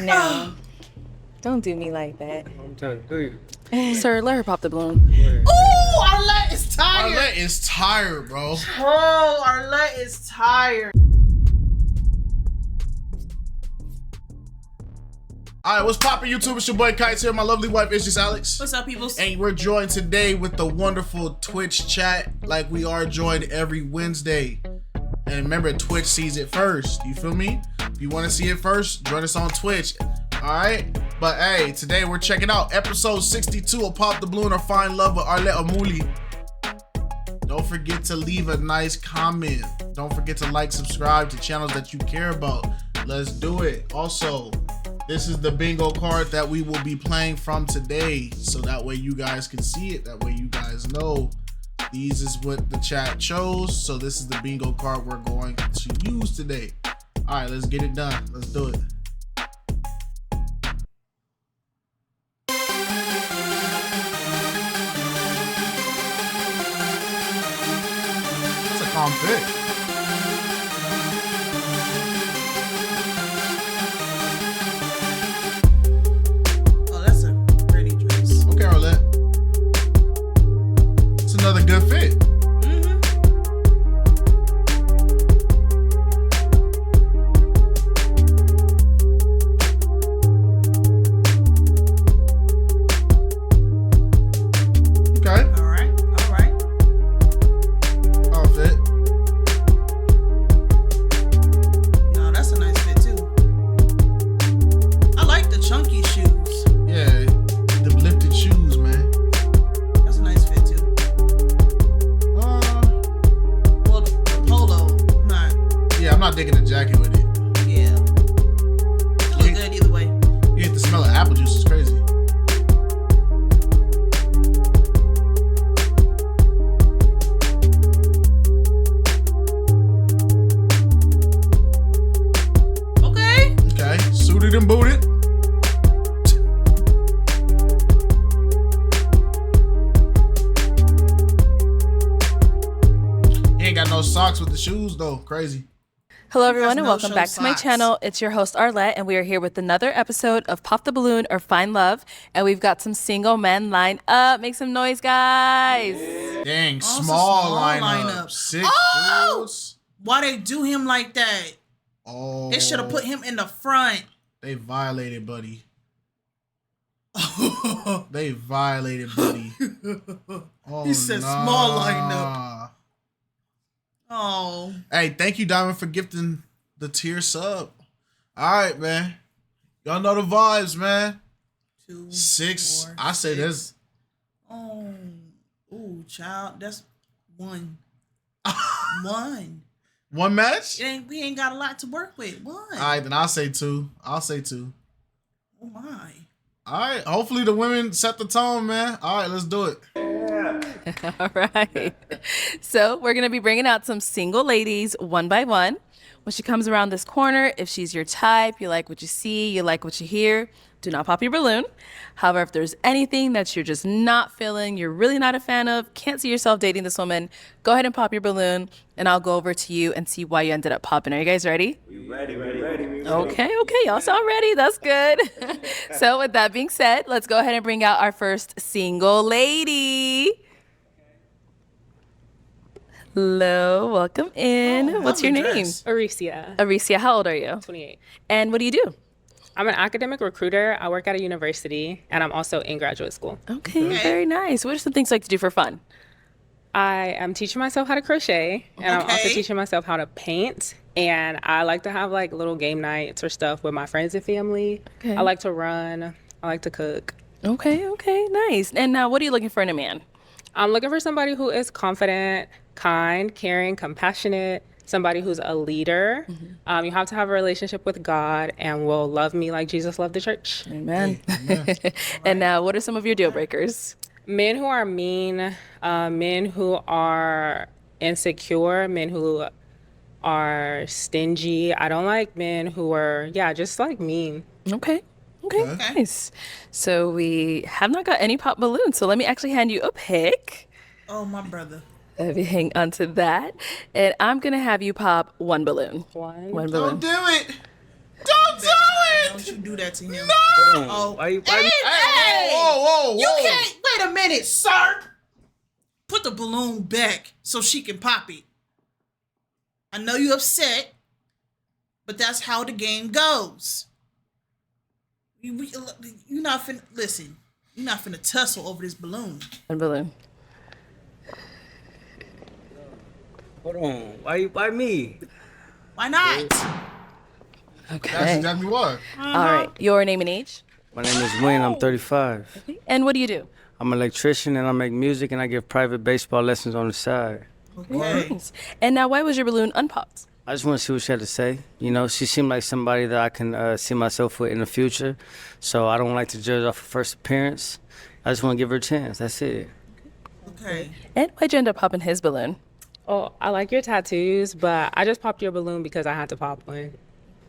No. Don't do me like that. I'm trying to do you. Sir, let her pop the balloon. Ooh, Arlette is tired. Arlette is tired, bro. Oh, Arlette is tired. All right, what's poppin', YouTube? It's your boy KiteZz here. My lovely wife is just Alex. What's up, peoples? And we're joined today with the wonderful Twitch chat, like we are joined every Wednesday. And remember, Twitch sees it first. You feel me? If you want to see it first, join us on Twitch. All right? But hey, today we're checking out episode 62 of Pop the Balloon or Find Love with Arlette Amuli. Don't forget to leave a nice comment. Don't forget to like, subscribe to channels that you care about. Let's do it. Also, this is the bingo card that we will be playing from today. So that way you guys can see it. That way you guys know. These is what the chat chose. So this is the bingo card we're going to use today. All right, let's get it done. Let's do it. That's a calm fit. Oh, that's a pretty dress. Okay, Arlette. It's another good fit. Digging the jacket with it. Yeah. It look good either way. You get the smell of apple juice. It's crazy. Okay. Okay. Suited and booted. He ain't got no socks with the shoes though. Crazy. Hello everyone and welcome back to my channel. It's your host Arlette and we are here with another episode of Pop the Balloon or Find Love, and we've got some single men lined up. Make some noise, guys. Dang, small lineup. Six dudes. Why they do him like that? Oh, they should have put him in the front. They violated, buddy. They violated, buddy. Oh, he said small lineup. Oh. Hey, thank you, Diamond, for gifting the tier sub. All right, man. Y'all know the vibes, man. 2, 6. 4, I say 6. this. Oh. Ooh, child. That's 1. 1. One match? We ain't got a lot to work with. 1. All right, then I'll say 2. I'll say 2. Oh, my. All right. Hopefully the women set the tone, man. All right, let's do it. All right. So we're going to be bringing out some single ladies one by one. When she comes around this corner, if she's your type, you like what you see, you like what you hear, do not pop your balloon. However, if there's anything that you're just not feeling, you're really not a fan of, can't see yourself dating this woman, go ahead and pop your balloon and I'll go over to you and see why you ended up popping. Are you guys ready? Ready. Okay. Y'all sound ready. That's good. So with that being said, let's go ahead and bring out our first single lady. Hello, welcome in. Oh, what's your name? dress. Erisia, how old are you? 28. And what do you do? I'm an academic recruiter. I work at a university, and I'm also in graduate school. Okay, very nice. What are some things you like to do for fun? I am teaching myself how to crochet, and I'm also teaching myself how to paint. And I like to have like little game nights or stuff with my friends and family. Okay. I like to run. I like to cook. Okay, nice. And now, what are you looking for in a man? I'm looking for somebody who is confident, kind, caring, compassionate, somebody who's a leader. You have to have a relationship with God and will love me like Jesus loved the church. Amen. And now, what are some of your deal breakers? Men who are mean, men who are insecure, men who are stingy. I don't like men who are, just like mean. Okay, nice. So we have not got any pop balloons, so let me actually hand you a pick. Oh, my brother. Let me hang on to that. And I'm going to have you pop one balloon. One balloon. Don't do it. Don't do it. Don't you do that to him. Oh, why you? Why Hey, Whoa. you can't. Wait a minute, sir. Put the balloon back so she can pop it. I know you upset, but that's how the game goes. You're not finna listen. You're not finna tussle over this balloon. One balloon. Hold on. Why me? Why not? That's Okay. exactly why. All right. Your name and age? My name is Wayne. I'm 35. And what do you do? I'm an electrician and I make music and I give private baseball lessons on the side. Okay. Nice. And now, why was your balloon unpopped? I just want to see what she had to say. You know, she seemed like somebody that I can see myself with in the future. So I don't like to judge off her first appearance. I just want to give her a chance. That's it. Okay. And why'd you end up popping his balloon? Oh, I like your tattoos, but I just popped your balloon because I had to pop one.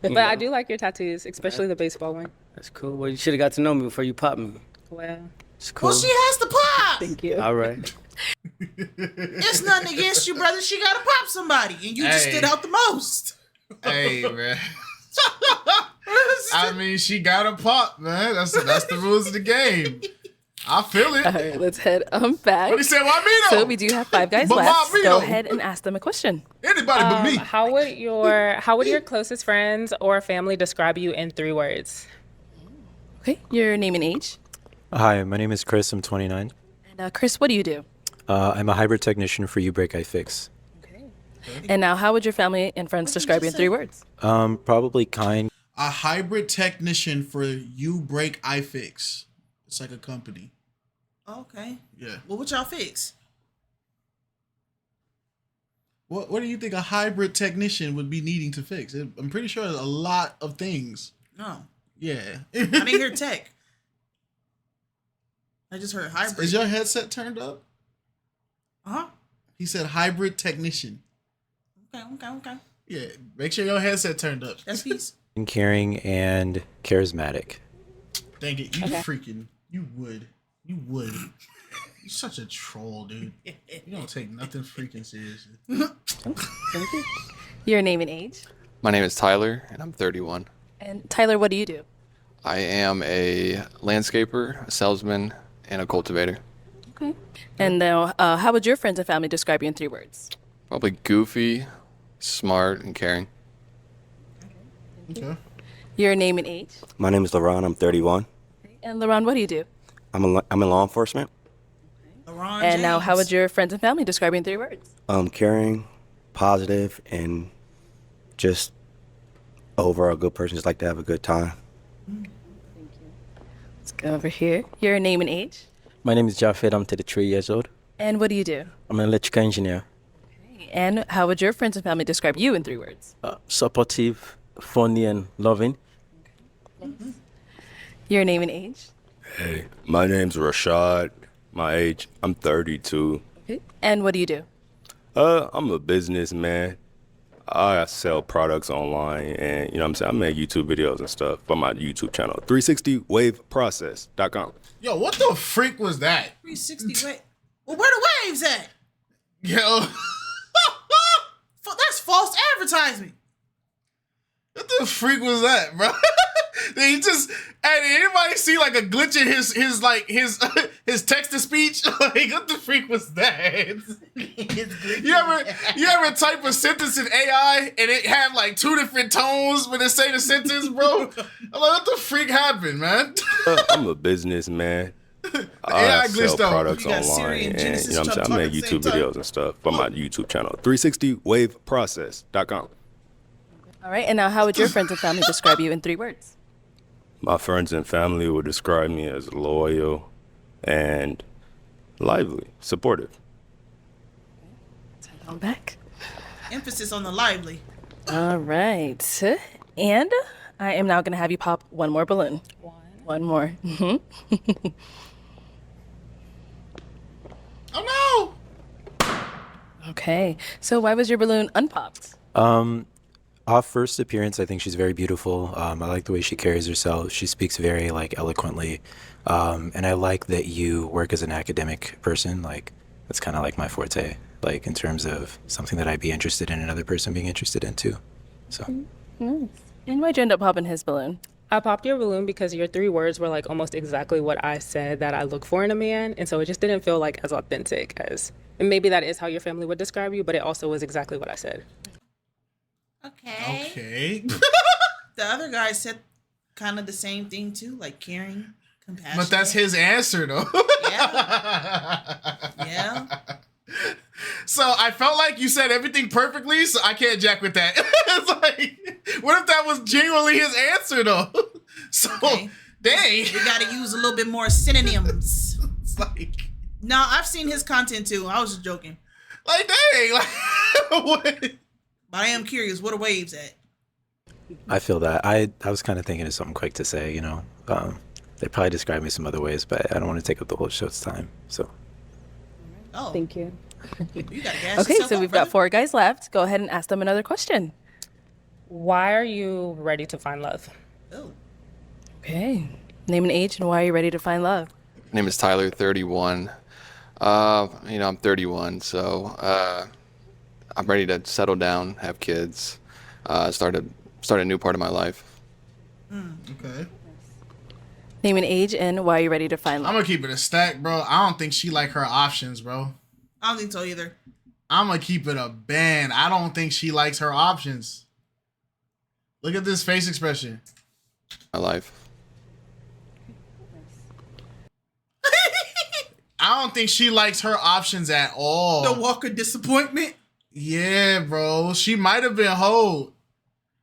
But I do like your tattoos, especially the baseball one. That's cool. Well, you should have got to know me before you popped me. Well, It's cool. Well, she has to pop. Thank you. All right. It's nothing against you, brother. She gotta pop somebody, and you just Hey. stood out the most. Hey, man. I mean, she got a pop, man. That's the rules of the game. I feel it. All right, let's head back. What he said? Why me though? So we do have 5 guys But left. why me, Go though? ahead and ask them a question. Anybody but me. how would your closest friends or family describe you in 3 words? Okay, your name and age. Hi, my name is Chris. I'm 29. And Chris, what do you do? I'm a hybrid technician for U-Break iFix. Okay. And now, how would your family and friends describe you in 3 words? Probably kind. A hybrid technician for You Break iFix. It's like a company. Okay. Yeah. Well, what y'all fix? What do you think a hybrid technician would be needing to fix? I'm pretty sure a lot of things. No, Yeah. I didn't hear tech. I just heard hybrid. Is your headset turned up? Uh-huh. He said hybrid technician. Okay. Yeah. Make sure your headset turned up. That's peace. Caring and charismatic. Dang it. You would. You're such a troll, dude. You don't take nothing freaking seriously. Your name and age. My name is Tyler, and I'm 31. And Tyler, what do you do? I am a landscaper, a salesman, and a cultivator. Okay. And now, how would your friends and family describe you in 3 words? Probably goofy, smart, and caring. Okay. Your name and age. My name is LaRon. I'm 31. And LaRon, what do you do? I'm in law enforcement. LeBron And now, how James. would your friends and family describe you in 3 words? Caring, positive, and just overall good person. Just like to have a good time. Let's go over here. Your name and age. My name is Jafet. I'm 33 years old. And what do you do? I'm an electrical engineer. And how would your friends and family describe you in 3 words? Supportive, funny, and loving. Your name and age. Hey, my name's Rashad. My age, I'm 32. Okay. And what do you do? I'm a businessman. I sell products online and, you know what I'm saying, I make YouTube videos and stuff for my YouTube channel, 360waveprocess.com. Yo, what the freak was that? 360. Wait. Well, where the waves at? Yo, That's false advertisement. what the freak was that, bro? He just, and anybody see like a glitch in his his text to speech? Like, what the freak was that? You ever type a sentence in AI and it had like 2 different tones when it say the sentence, bro? I'm like, what the freak happened, man? I'm a businessman. AI I glitched sell out. products You got Siri online and and, Genesis you know what I'm trying saying, I to make talk at the YouTube same time. videos and stuff for my YouTube channel, 360waveprocess.com. All right. And now, how would your friends and family describe you in 3 words? My friends and family would describe me as loyal and lively, supportive. Turn on back. Emphasis on the lively. All right. And I am now going to have you pop one more balloon. One more. Oh no! Okay. So why was your balloon unpopped? Off first appearance, I think she's very beautiful. I like the way she carries herself. She speaks very eloquently, and I like that you work as an academic person. Like that's kind of like my forte. Like in terms of something that I'd be interested in, another person being interested in too. So Nice. And why'd you end up popping his balloon? I popped your balloon because your 3 words were like almost exactly what I said that I look for in a man. And so it just didn't feel like as authentic as, and maybe that is how your family would describe you, but it also was exactly what I said. Okay. The other guy said kind of the same thing too, like caring, compassionate. But that's his answer though. Yeah. Yeah. So I felt like you said everything perfectly, so I can't jack with that. It's like, what if that was genuinely his answer though? So, Okay. dang. We got to use a little bit more synonyms. It's like, No, I've seen his content too. I was just joking. like dang. Like, what? But I am curious, what are waves at? I feel that. I was kind of thinking of something quick to say, you know. They probably describe me some other ways, but I don't want to take up the whole show's time. So Oh, Thank you. you got to gas Okay, yourself so up, we've brother. got 4 guys left. Go ahead and ask them another question. Why are you ready to find love? Oh. Okay. Name and age and why are you ready to find love? My name is Tyler, 31. I'm 31, so I'm ready to settle down, have kids, start a new part of my life. Okay. Name and age and why are you ready to find I'm love? gonna keep it a stack, bro. I don't think she like her options, bro. I don't think so either. I'm gonna keep it a band. I don't think she likes her options. Look at this face expression. My life. I don't think she likes her options at all. The walk of disappointment. Yeah, bro. She might have been hoed.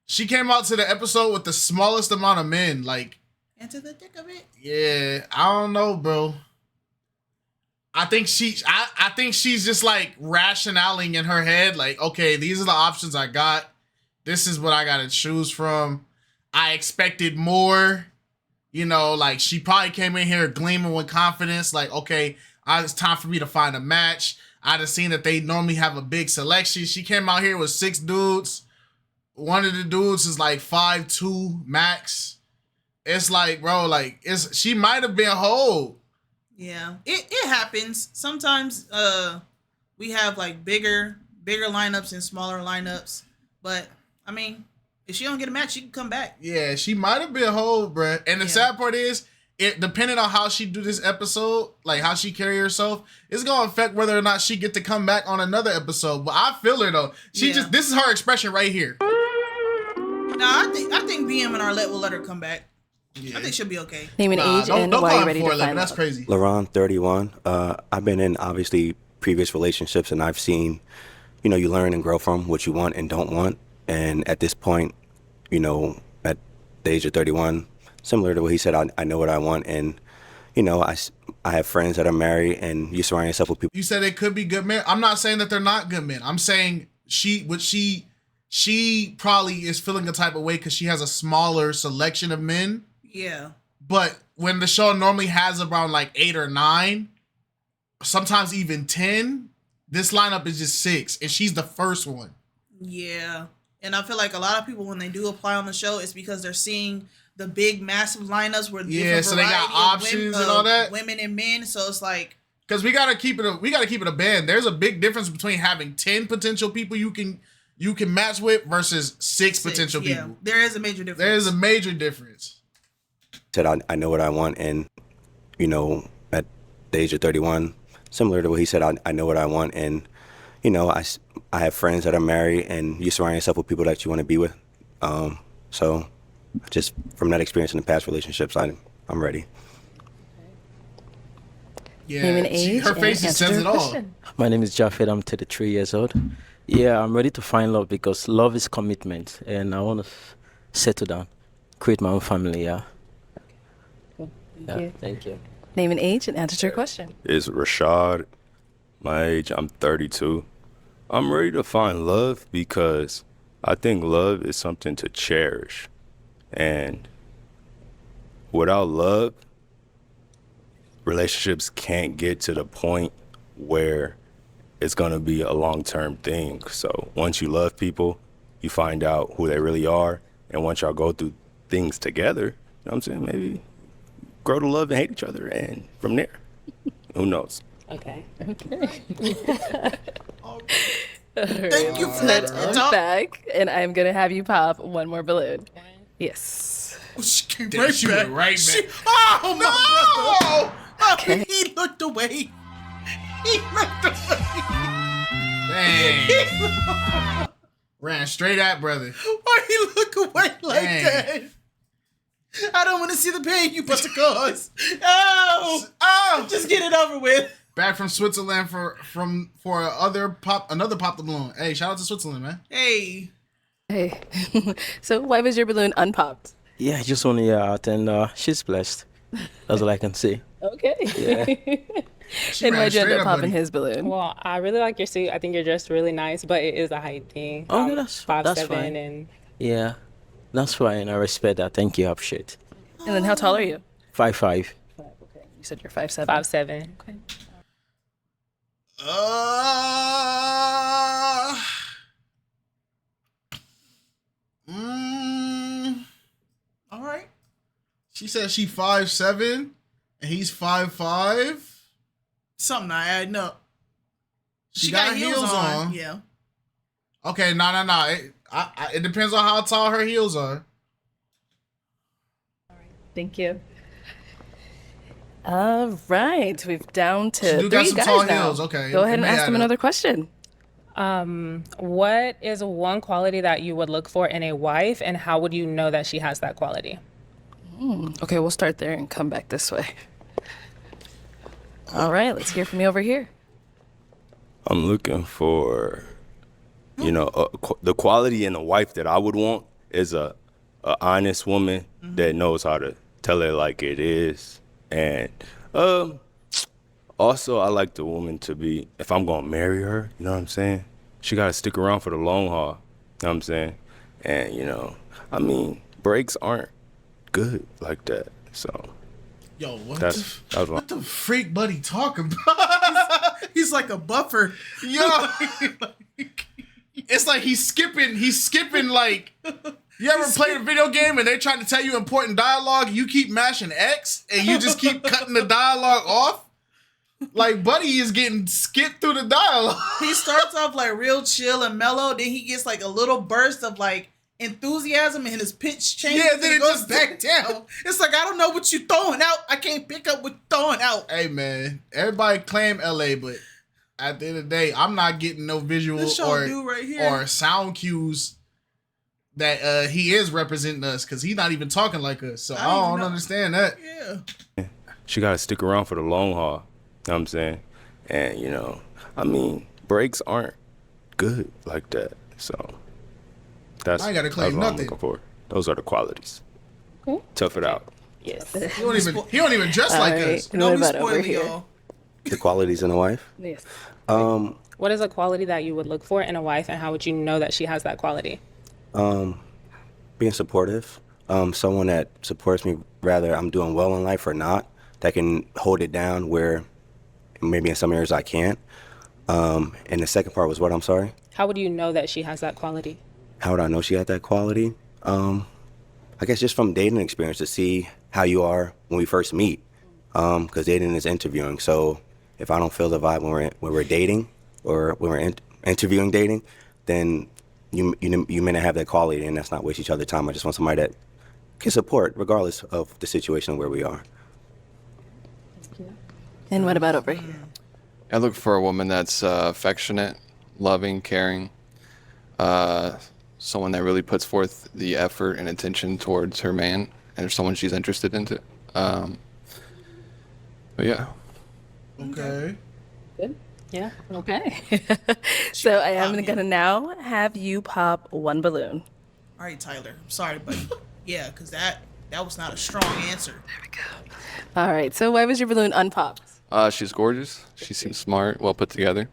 She came out to the episode with the smallest amount of men. Like, Into the thick of it. yeah, I don't know, bro. I think I think she's just like rationaling in her head, like, okay, these are the options I got. This is what I gotta choose from. I expected more. You know, like she probably came in here gleaming with confidence, like, okay, it's time for me to find a match. I just seen that they normally have a big selection. She came out here with 6 dudes. One of the dudes is like 5'2" max. It's like, bro, like she might have been whole. Yeah, it happens sometimes. We have like bigger lineups and smaller lineups, but I mean, if she don't get a match, she can come back. Yeah, she might have been whole, bruh. And the sad part is, it depending on how she do this episode, like how she carry herself, it's gonna affect whether or not she get to come back on another episode. But I feel her though. This is her expression right here. No, I think BM and Arlette will let her come back. Yeah. I think she'll be okay. Name and age and don't why call are you him ready to 4'11". find That's love? crazy. LaRon, 31. I've been in obviously previous relationships, and I've seen, you know, you learn and grow from what you want and don't want. And at this point, you know, at the age of 31, similar to what he said, I know what I want. And, you know, I have friends that are married, and you surround yourself with people. You said it could be good men. I'm not saying that they're not good men. I'm saying she probably is feeling a type of way because she has a smaller selection of men. Yeah. But when the show normally has around like 8 or 9, sometimes even 10, this lineup is just 6, and she's the first one. Yeah. And I feel like a lot of people, when they do apply on the show, it's because they're seeing the big, massive lineups where So they got options and all that. Women and men. So it's like, Because we gotta keep it a band. There's a big difference between having 10 potential people you can match with versus 6 potential people. There is a major difference. There is a major difference. Said I know what I want, and, you know, at the age of 31, similar to what he said, I know what I want. And, you know, I have friends that are married, and you surround yourself with people that you want to be with. So just from that experience in the past relationships, I'm ready. Yeah, Name and age her and face just answer says the it all. question. My name is Jafet. I'm 33 years old. Yeah, I'm ready to find love because love is commitment, and I want to settle down, create my own family. Yeah. you. Thank you. Name and age and answer to your question. It's Rashad. My age, I'm 32. I'm ready to find love because I think love is something to cherish. And without love, relationships can't get to the point where it's going to be a long-term thing. So once you love people, you find out who they really are. And once y'all go through things together, you know what I'm saying, maybe grow to love and hate each other. And from there, who knows? Okay. Thank you for that I'm talk. back, and I'm gonna have you pop one more balloon. Yes. Oh, she came Damn, right she back. went right back. Oh, my brother. Oh, Okay. he looked away. He looked away. Dang. Ran straight at brother. Why he look away like Dang. that? I don't want to see the pain you about to cause. Oh, just get it over with. Back from Switzerland for another pop the balloon. Hey, shout out to Switzerland, man. Hey, Hey. So why was your balloon unpopped? Yeah, I just want to hear out, and she's blessed. That's all I can say. Okay. Yeah. She And ran why'd you end straight up up, popping buddy. his balloon? Well, I really like your suit. I think you're dressed really nice, but it is a height thing. Oh, no, that's 5'7" fine. and Yeah, that's fine. I respect that. Thank you. I appreciate. And then how tall are you? 5'5". You said you're 5'7". 5'7". Okay. All right. She said she 5'7" and he's 5'5". something not adding up. She got heels on. Yeah. Okay, no. It depends on how tall her heels are. Thank you. All right, we've down to She do got three some guys tall now. heels, okay. Go ahead It and may ask add them up. another question. What is one quality that you would look for in a wife, and how would you know that she has that quality? Okay, we'll start there and come back this way. All right, let's hear from you over here. I'm looking for, the quality in a wife that I would want is a honest woman that knows how to tell it like it is. And also, I like the woman to be, if I'm going to marry her, you know what I'm saying? She got to stick around for the long haul, you know what I'm saying? And, breaks aren't good like that. So Yo, what that's the freak buddy talking about? He's like a buffer. Yo, it's like he's skipping like. You ever played a video game and they trying to tell you important dialogue, you keep mashing X and you just keep cutting the dialogue off? Like Buddy is getting skipped through the dialogue. He starts off like real chill and mellow, then he gets like a little burst of like enthusiasm and his pitch changes. Yeah, then and it it goes just- back down. It's like I don't know what you throwing out. I can't pick up what you throwing out. Hey man, everybody claim LA, but at the end of the day, I'm not getting no visual This show dude right here. or sound cues that he is representing us because he's not even talking like us. So I don't don't know. understand that. Yeah. she got to stick around for the long haul, you know what I'm saying? And, breaks aren't good like that. So that's, I ain't gotta claim that's what I'm nothing. looking for. Those are the qualities. Okay. Tough it out. Yes. He don't even dress All like right, us. and No, what we about over spoil here? y'all. The qualities in a wife. Yes. What is a quality that you would look for in a wife, and how would you know that she has that quality? Being supportive. Someone that supports me, whether I'm doing well in life or not, that can hold it down where maybe in some areas I can't. And the second part was what, I'm sorry? How would you know that she has that quality? How would I know she had that quality? I guess just from dating experience to see how you are when we first meet. Because dating is interviewing. So if I don't feel the vibe when we're dating or when we're interviewing dating, then you may not have that quality, and that's not waste each other's time. I just want somebody that can support regardless of the situation where we are. And what about over here? I look for a woman that's affectionate, loving, caring, someone that really puts forth the effort and attention towards her man, and someone she's interested into. But yeah. Okay. Good. Yeah. Okay. So I am gonna now have you pop one balloon. All right, Tyler. I'm sorry, but yeah, because that was not a strong answer. All right. So why was your balloon unpopped? She's gorgeous. She seems smart, well put together.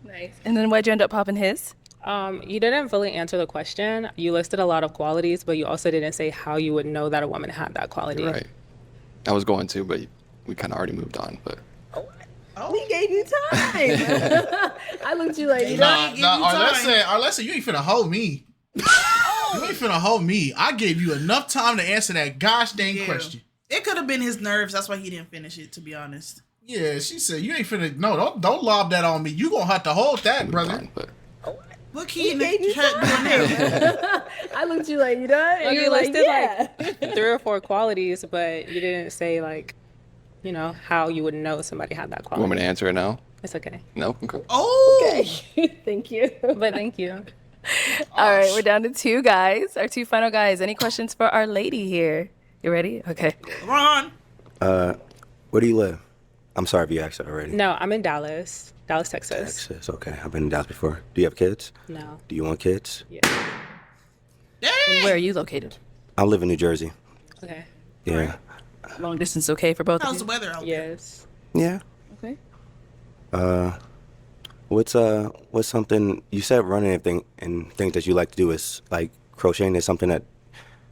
Nice. And then why'd you end up popping his? You didn't fully answer the question. You listed a lot of qualities, but you also didn't say how you would know that a woman had that quality. You're right. I was going to, but we kind of already moved on. But We gave you time. I looked at you like, Nah, give you time. Arlette said, you ain't finna hold me. You ain't finna hold me. I gave you enough time to answer that gosh dang Yeah. question. It could have been his nerves. That's why he didn't finish it, to be honest. Yeah, she said, you ain't finna, no, don't lob that on me. You gonna have to hold that, moved brother. on, but What key in the chat doing now? I looked at you like, you done? Well, And you you're like, listed yeah. like 3 or 4 qualities, but you didn't say like, you know, how you would know somebody had that quality. Want me to answer it now? It's okay. No? Okay. Oh, Thank you. But thank you. All right, we're down to 2 guys. Our 2 final guys. Any questions for our lady here? You ready? Okay. Ron. Where do you live? I'm sorry if you asked that already. No, I'm in Dallas, Texas. Texas. Okay, I've been in Dallas before. Do you have kids? No. Do you want kids? Yeah. And where are you located? I live in New Jersey. Okay. Yeah. Long distance okay for both How's of the you? weather out there? Yes. Yeah. Okay. What's something you said running and things that you like to do is like crocheting is something that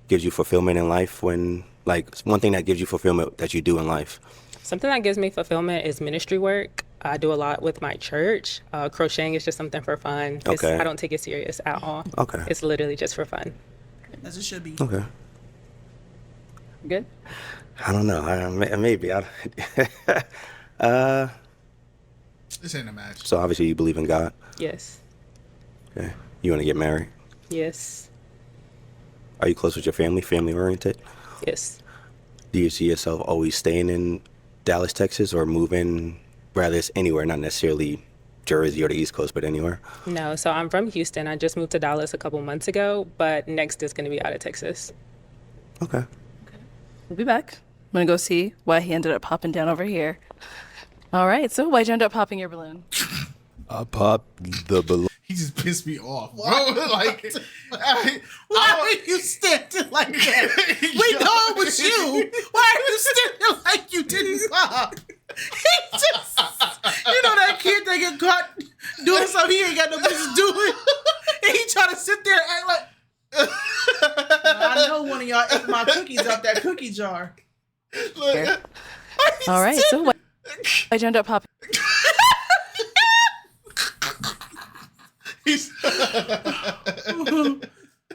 gives you fulfillment in life when like one thing that gives you fulfillment that you do in life. Something that gives me fulfillment is ministry work. I do a lot with my church. Crocheting is just something for fun. Okay. I don't take it serious at all. Okay. It's literally just for fun. As it should be. Okay. Good? I don't know. Maybe. This ain't a match. So obviously you believe in God. Yes. Okay. You want to get married? Yes. Are you close with your family? Family oriented? Yes. Do you see yourself always staying in Dallas, Texas, or moving? Rather, it's anywhere, not necessarily Jersey or the East Coast, but anywhere. No, so I'm from Houston. I just moved to Dallas a couple months ago, but next is going to be out of Texas. Okay. We'll be back. I'm going to go see why he ended up popping down over here. All right, so why'd you end up popping your balloon? I popped the balloon. He just pissed me off, bro. Like, Why are you standing like that? We know it was you. Why are you standing like you didn't pop? He just, you know that kid that get caught doing something he ain't got no business doing, and he try to sit there and act like. I know one of y'all ate my cookies out that cookie jar. All right, so why'd you end up popping? He's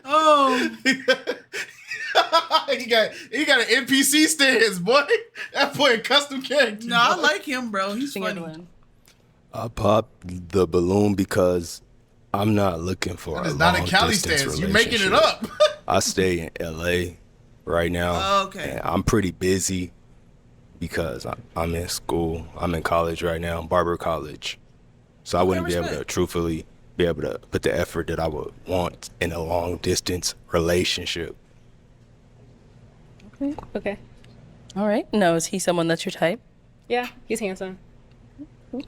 Oh, he got an NPC stance, boy. That boy a custom character. no, I boy. like him, bro. He's Your funny. balloon? I popped the balloon because I'm not looking for That a is not a long Cali distance stance. You making it relationship. up. I stay in LA right now. Oh, okay. And I'm pretty busy because I'm in school. I'm in college right now, Barber College. So I wouldn't be able to respect. truthfully be able to put the effort that I would want in a long distance relationship. Okay. All right. No, is he someone that's your type? Yeah, he's handsome.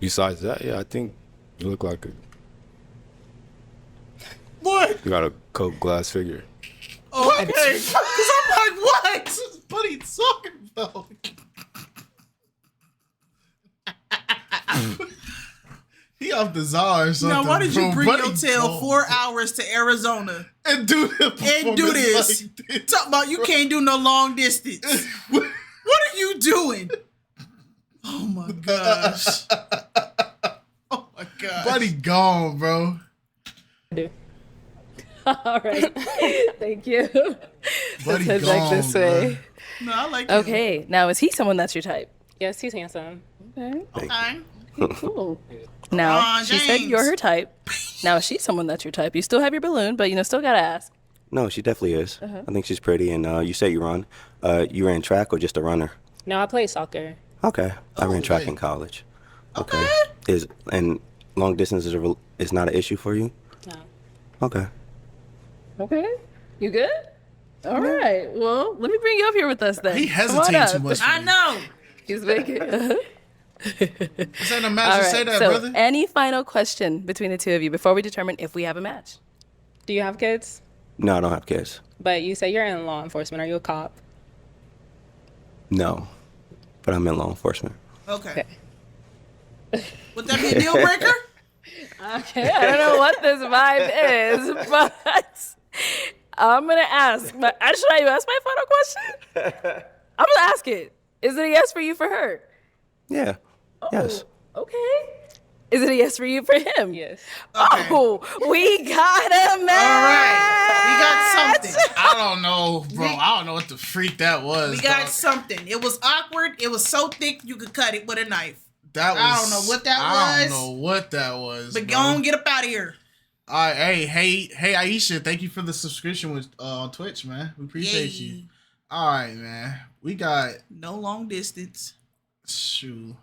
Besides that, yeah, I think you look like What? you got a Coke glass figure. Oh, okay. Because I'm like, what? What are you talking about? He off the czar or something. Now, why did you bro. bring Buddy your tail gone. 4 hours to Arizona and do the and do this? Like this? Talk about you can't do no long distance. What are you doing? Oh my gosh. Oh my gosh. Buddy gone, bro. I do. All right. Thank you. Buddy Let's head gone, back this bro. way. No, I like him. Okay. Now, is he someone that's your type? Yes, he's handsome. Okay. Okay. Cool. Now, she said James. you're her type. Now, is she someone that's your type? You still have your balloon, but, still got to ask. No, she definitely is. I think she's pretty. And you said you run. You ran track or just a runner? No, I play soccer. Okay. I ran track Okay. in college. Okay. And long distance is not an issue for you? No. Okay. Okay. You good? All right. Well, let me bring you up here with us then. He Come on hesitating up. too much. I know. He's making. This ain't a match. All Just say right. that, So, brother. any final question between the two of you before we determine if we have a match? Do you have kids? No, I don't have kids. But you say you're in law enforcement. Are you a cop? No. But I'm in law enforcement. Okay. Would that be a deal breaker? Okay. I don't know what this vibe is, but I'm gonna ask. But should I ask my final question? I'm gonna ask it. Is it a yes for you for her? Yeah. Yes. Okay. Is it a yes for you for him? Yes. Oh, we got a All match. right. We got something. I don't know, bro. I don't know what the freak that was. We got dog. something. It was awkward. It was so thick you could cut it with a knife. That was, I don't know what that I was. don't know what that was. But bro. go on, get up out of here. All right, hey, Aisha, thank you for the subscription with on Twitch, man. We appreciate Yay. you. All right, man. We got No long distance. shoot.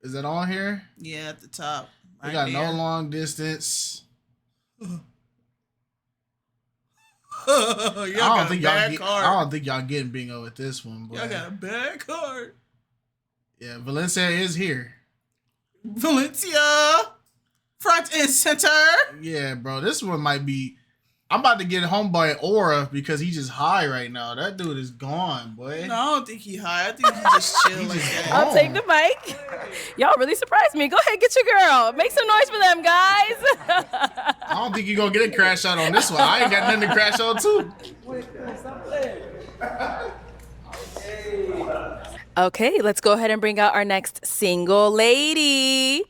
Is that on here? Yeah, at the top. We Right got there. no long distance. Y'all got a bad card. I don't think y'all getting bingo with this one, but Y'all got a bad card. yeah, Valencia is here. Valencia, front and center. Yeah, bro, this one might be. I'm about to get home by Aura because he's just high right now. That dude is gone, boy. No, I don't think he high. I think he just chill like that. I'll take the mic. Y'all really surprised me. Go ahead, get your girl. Make some noise for them, guys. I don't think you're gonna get a crash out on this one. I ain't got nothing to crash out too. Okay, let's go ahead and bring out our next single lady.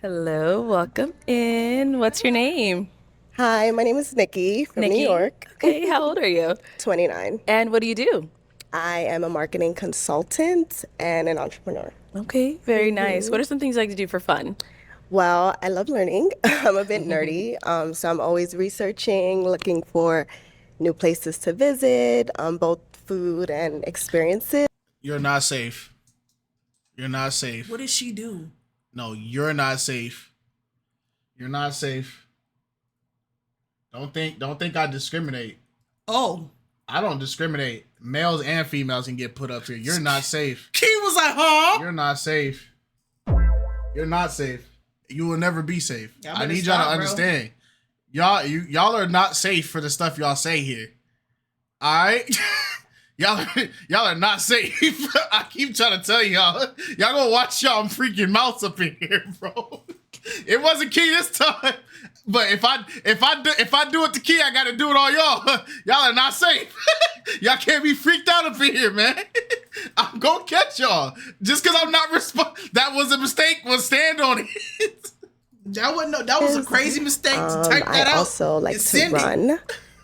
Hello, welcome in. What's your name? Hi, my name is Nikky from Nikky? New York. Okay, how old are you? 29. And what do you do? I am a marketing consultant and an entrepreneur. Okay, very nice. What are some things you like to do for fun? Well, I love learning. I'm a bit nerdy, so I'm always researching, looking for new places to visit, both food and experiences. You're not safe. You're not safe. What did she do? No, you're not safe. You're not safe. Don't think I discriminate. Oh, I don't discriminate. Males and females can get put up here. You're not safe. Key was like, huh? You're not safe. You're not safe. You will never be safe. Y'all I better need y'all stop, to bro. understand. Y'all are not safe for the stuff y'all say here. All right? y'all are not safe. I keep trying to tell y'all. Y'all gonna watch y'all freaking mouths up in here, bro. It wasn't Key this time. But if I do it to Key, I gotta do it on y'all. Y'all are not safe. Y'all can't be freaked out up in here, man. I'm gonna catch y'all. Just because I'm not that was a mistake. Well, stand on it. That was a crazy mistake to type that I out. also like and to send it. run.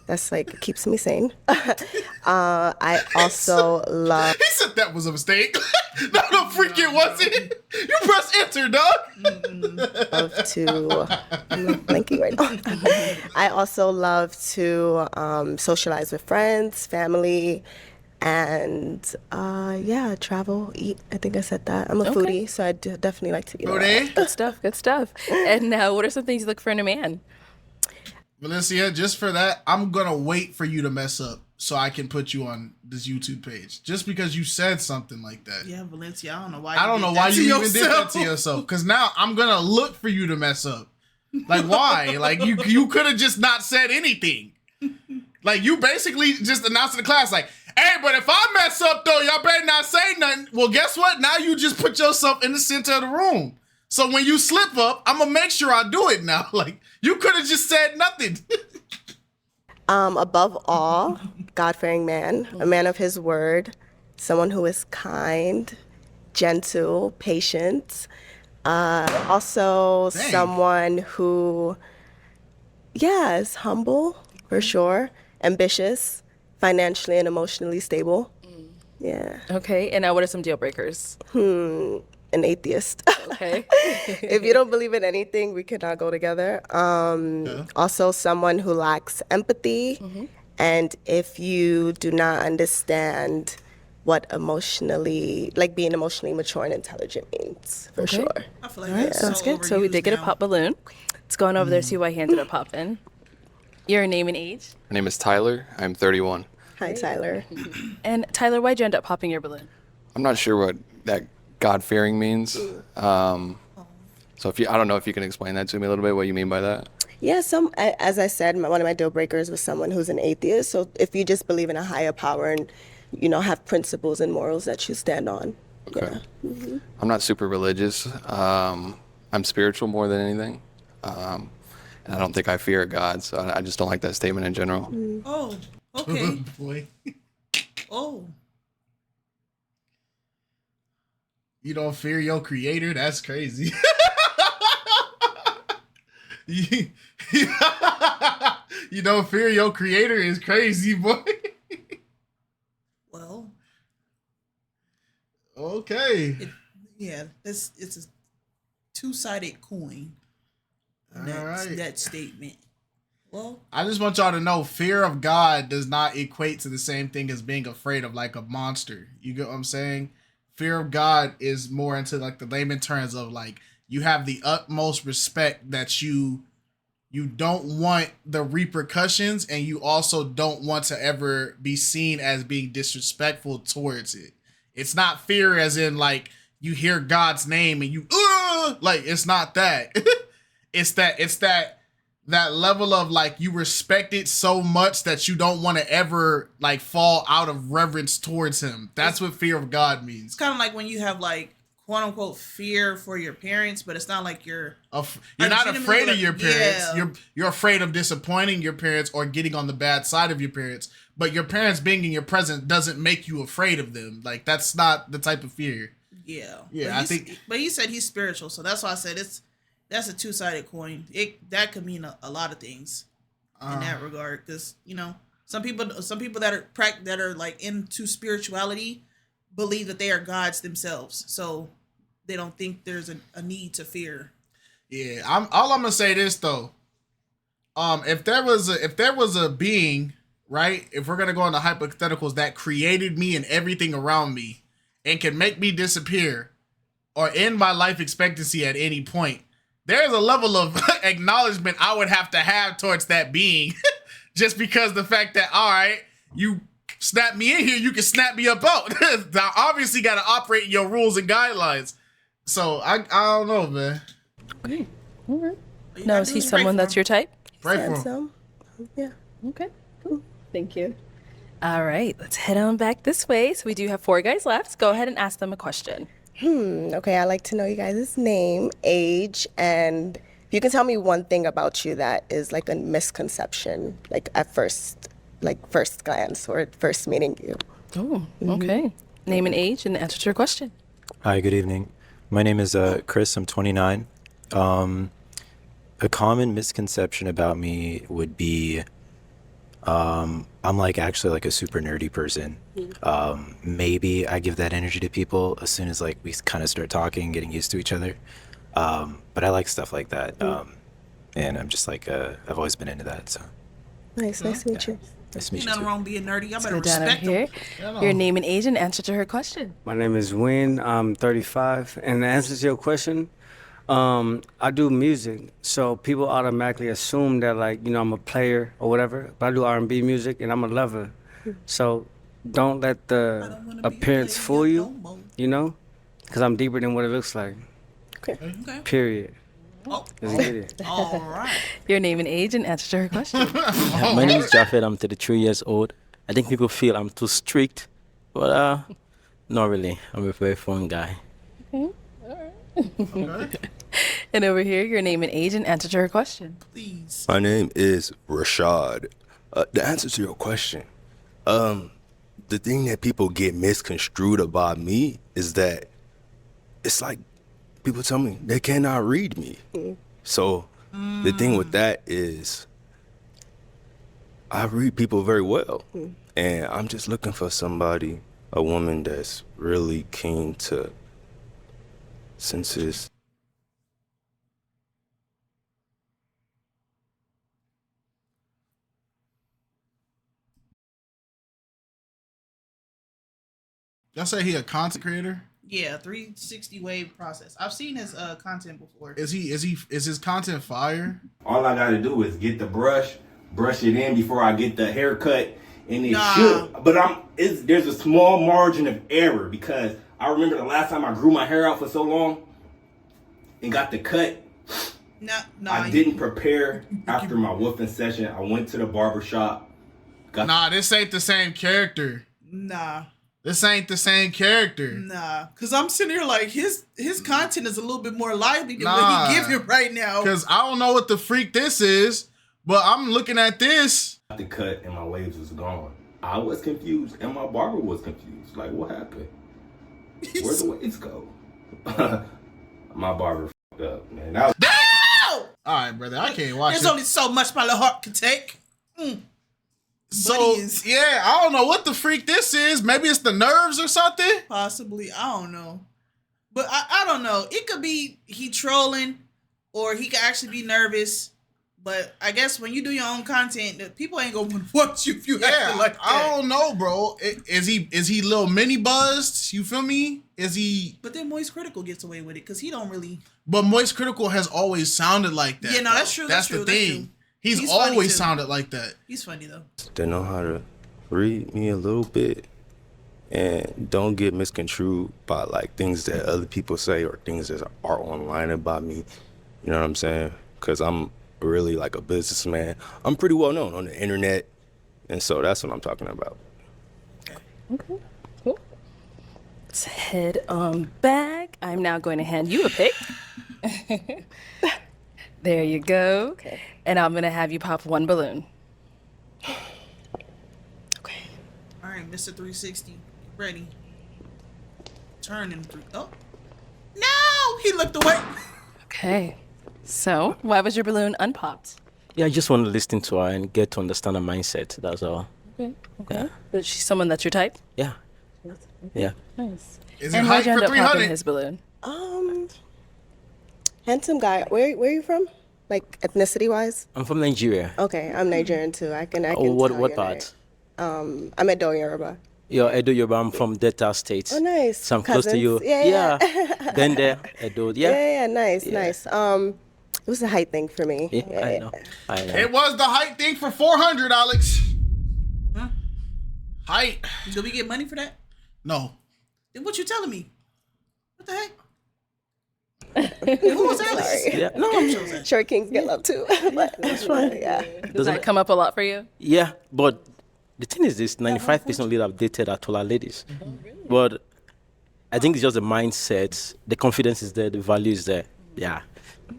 That's like keeps me sane. I also love. He said that was a mistake. No, freaking was it. You press enter, dog. I'm blinking right now. I also love to socialize with friends, family, and travel, eat. I think I said that. I'm a foodie, so I definitely like to eat. Foodie? Good stuff, good stuff. And what are some things you look for in a man? Valencia, just for that, I'm gonna wait for you to mess up so I can put you on this YouTube page. Just because you said something like that. Yeah, Valencia, I don't know why. I don't know why you even did that to yourself. Because now I'm gonna look for you to mess up. Like why? Like you could have just not said anything. Like you basically just announced to the class, like, hey, but if I mess up though, y'all better not say nothing. Well, guess what? Now you just put yourself in the center of the room. So when you slip up, I'm gonna make sure I do it now. Like you could have just said nothing. Above all, God-fearing man, a man of his word, someone who is kind, gentle, patient. Also, Dang. someone who, is humble for sure, ambitious, financially and emotionally stable. Yeah, Okay, and what are some deal breakers? an atheist. Okay. If you don't believe in anything, we cannot go together. Also, someone who lacks empathy. And if you do not understand what being emotionally mature and intelligent means, for sure. I feel like All right, that's sounds so good. So we did get a overused pop balloon. Let's go on over there, see why he ended up popping. Your name and age. My name is Tyler. I'm 31. Hi, Tyler. And Tyler, why'd you end up popping your balloon? I'm not sure what that God-fearing means. So I don't know if you can explain that to me a little bit, what you mean by that. Yeah, as I said, one of my deal breakers was someone who's an atheist. So if you just believe in a higher power and, have principles and morals that you stand on. Okay. I'm not super religious. I'm spiritual more than anything. And I don't think I fear God, so I just don't like that statement in general. Oh, okay. Boy. Oh, You don't fear your creator? That's crazy. You don't fear your creator is crazy, boy. well, Okay. it's a two-sided coin. that statement. Well, I just want y'all to know, fear of God does not equate to the same thing as being afraid of like a monster. You get what I'm saying? Fear of God is more into like the layman terms of like you have the utmost respect that you don't want the repercussions, and you also don't want to ever be seen as being disrespectful towards it. It's not fear as in like you hear God's name and you like it's not that. it's that level of like you respect it so much that you don't want to ever like fall out of reverence towards him. That's what fear of God means. It's kind of like when you have like quote unquote fear for your parents, but it's not like you're not afraid of your parents. Yeah. You're afraid of disappointing your parents or getting on the bad side of your parents. But your parents being in your presence doesn't make you afraid of them. Like that's not the type of fear. Yeah. Yeah, But he said he's spiritual, so that's why I said that's a two-sided coin. That could mean a lot of things in that regard, because some people that are like into spirituality believe that they are gods themselves, so they don't think there's a need to fear. Yeah, I'm gonna say this though. If there was a being, right? If we're gonna go into hypotheticals, that created me and everything around me, and can make me disappear, or end my life expectancy at any point, there's a level of acknowledgement I would have to have towards that being, just because the fact that all right, you snap me in here, you can snap me up out. I obviously got to operate in your rules and guidelines. So I don't know, man. Okay. All right. Now, is he someone that's your type? Pray for him. Handsome. Yeah. Okay. Cool. Thank you. All right. Let's head on back this way. So we do have 4 guys left. Go ahead and ask them a question. Okay, I'd like to know you guys' name, age, and if you can tell me one thing about you that is like a misconception, like at first glance or first meeting you. Oh, okay. Name and age and answer to your question. Hi, good evening. My name is Chris. I'm 29. A common misconception about me would be I'm like actually like a super nerdy person. Maybe I give that energy to people as soon as like we kind of start talking, getting used to each other. But I like stuff like that. And I'm just like, I've always been into that. So Nice to meet you. nice to meet you Nothing too. wrong being nerdy. I better Go down over respect here. them. Your name and age and answer to her question. My name is Win. I'm 35. And the answer to your question, I do music, so people automatically assume that like I'm a player or whatever. But I do R&B music, and I'm a lover. So don't let the appearance fool you, because I'm deeper than what it looks like. Okay. Period. Oh, Let's get it. all right. Your name and age and answer to her question. My name is Jafet. I'm 33 years old. I think people feel I'm too strict, but not really. I'm a very fun guy. And over here, your name and age and answer to her question. Please. My name is Rashad. The answer to your question, the thing that people get misconstrued about me is that it's like people tell me they cannot read me. So the thing with that is I read people very well. And I'm just looking for somebody, a woman that's really keen to senses. Y'all say he a content creator? Yeah, 360 wave process. I've seen his content before. Is his content fire? All I gotta do is get the brush it in before I get the haircut, and it Nah. should. But there's a small margin of error because I remember the last time I grew my hair out for so long and got the cut. I didn't prepare after my woofing session. I went to the barber shop. This ain't the same character. This ain't the same character. Cause I'm sitting here like his content is a little bit more lively than what he giving right now. Cause I don't know what the freak this is, but I'm looking at this. The cut and my waves was gone. I was confused and my barber was confused. Like, what happened? Where'd the waves go? My barber fucked up, man. That was Damn! All right, brother, I can't watch There's it. only so much my little heart can take. So yeah, I don't know what the freak this is. Maybe it's the nerves or something. Possibly, I don't know. But I don't know. It could be he trolling. or he could actually be nervous. But I guess when you do your own content, the people ain't gonna want to watch you if you acting like that. I don't know, bro. Is he little mini buzzed? You feel me? Is he? But then Moist Critical gets away with it because he don't really. But Moist Critical has always sounded like that. Yeah, no, that's true. That's the thing. He's always sounded like that. He's funny though. They know how to read me a little bit, and don't get misconstrued by like things that other people say or things that are online about me. You know what I'm saying? Because I'm really like a businessman. I'm pretty well known on the internet, and so that's what I'm talking about. Okay, cool. Let's head on back. I'm now going to hand you a pick. There you go. Okay. And I'm gonna have you pop one balloon. Okay. All right, Mr. 360, ready? Turn and oh, no! He looked away. Okay. So, why was your balloon unpopped? Yeah, I just want to listen to her and get to understand her mindset. That's all. Okay. Yeah. But she's someone that's your type? Yeah. Yeah. Nice. Is And it why'd hype you for end up popping 300? his balloon? Handsome guy. Where are you from? Like ethnicity wise? I'm from Nigeria. Okay, I'm Nigerian too. I can. Oh, what tell what you're part? I'm Edo Yoruba. Yeah, Edo Yoruba. I'm from Delta State. Oh, nice. So I'm close to you. Cousins. Yeah. Then there, Edo. Yeah. Yeah. Nice. It was a height thing for me. Yeah, I know. It was the height thing for 400, Alex. Huh? Height. Do we get money for that? No. Then what you telling me? What the heck? Who was Alex? Sorry. Yeah. No, I'm sure kings get love too. But that's fine. Yeah. Does that come up a lot for you? Yeah, but the thing is this: 95% lead I've dated are taller ladies. But I think it's just the mindset, the confidence is there, the value is there. Yeah.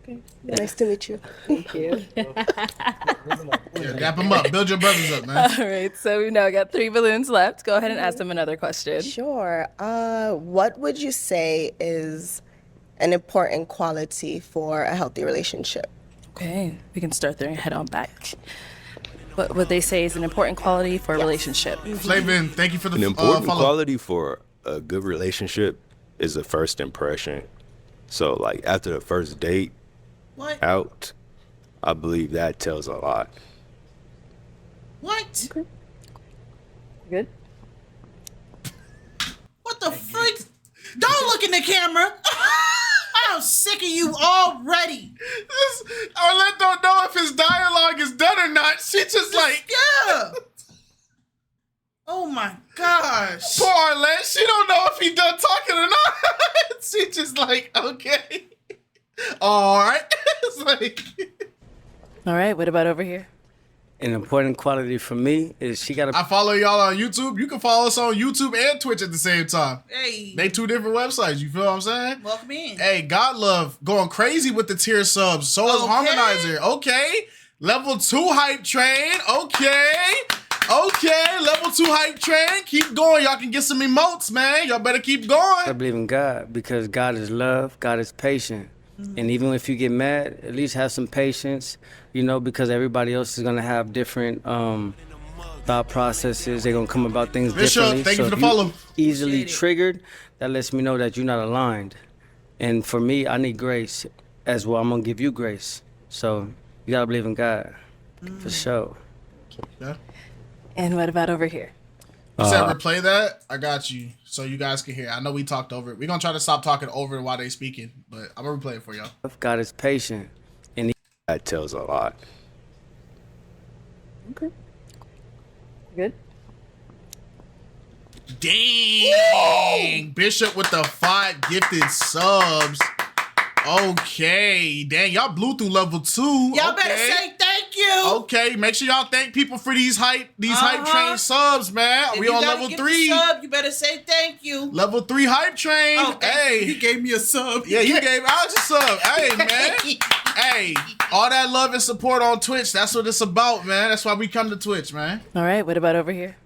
Okay. Nice to meet you. Thank you. Yeah, dap them up. Build your brothers up, man. All right, so we've now got 3 balloons left. Go ahead and ask them another question. Sure. What would you say is an important quality for a healthy relationship? Okay, we can start there and head on back. What would they say is an important quality for a relationship? Flavin, thank you for the An important follow. quality for a good relationship is the first impression. So, like, after the first date out, I believe that tells a lot. What? Okay. Good. What the freak? Don't look in the camera. I'm sick of you already. Arlette don't know if his dialogue is done or not. She just like, yeah. Oh my gosh. Poor Arlette. She don't know if he done talking or not. She just like, okay. All right. It's like. All right, what about over here? An important quality for me is she got to. I follow y'all on YouTube. You can follow us on YouTube and Twitch at the same time. Hey. They 2 different websites. You feel what I'm saying? Welcome in. Hey, God love going crazy with the tier subs. So is Harmonizer. Okay. Level 2 hype train. Okay. Level 2 hype train. Keep going. Y'all can get some emotes, man. Y'all better keep going. I believe in God because God is love. God is patient. And even if you get mad, at least have some patience, you know, because everybody else is going to have different thought processes. They're going to come about things differently. Thank you for the if follow. Easily triggered, that lets me know that you're not aligned. And for me, I need grace as well. I'm going to give you grace. So you got to believe in God for sure. Yeah. And what about over here? You said replay that? I got you. So you guys can hear. I know we talked over it. We're going to try to stop talking over it while they speaking, but I'm going to replay it for y'all. God is patient. And that tells a lot. Okay. Good. Dang. Bishop with the 5 gifted subs. Okay. Dang, y'all blew through level 2. Y'all better say thank you. Okay, make sure y'all thank people for these hype train subs, man. If We you on gotta level get 3. the sub, you better say thank you. Level 3 hype train. Hey, he gave me a sub. Yeah, you gave Alex a sub. Hey, man. Hey, all that love and support on Twitch. That's what it's about, man. That's why we come to Twitch, man. All right, what about over here?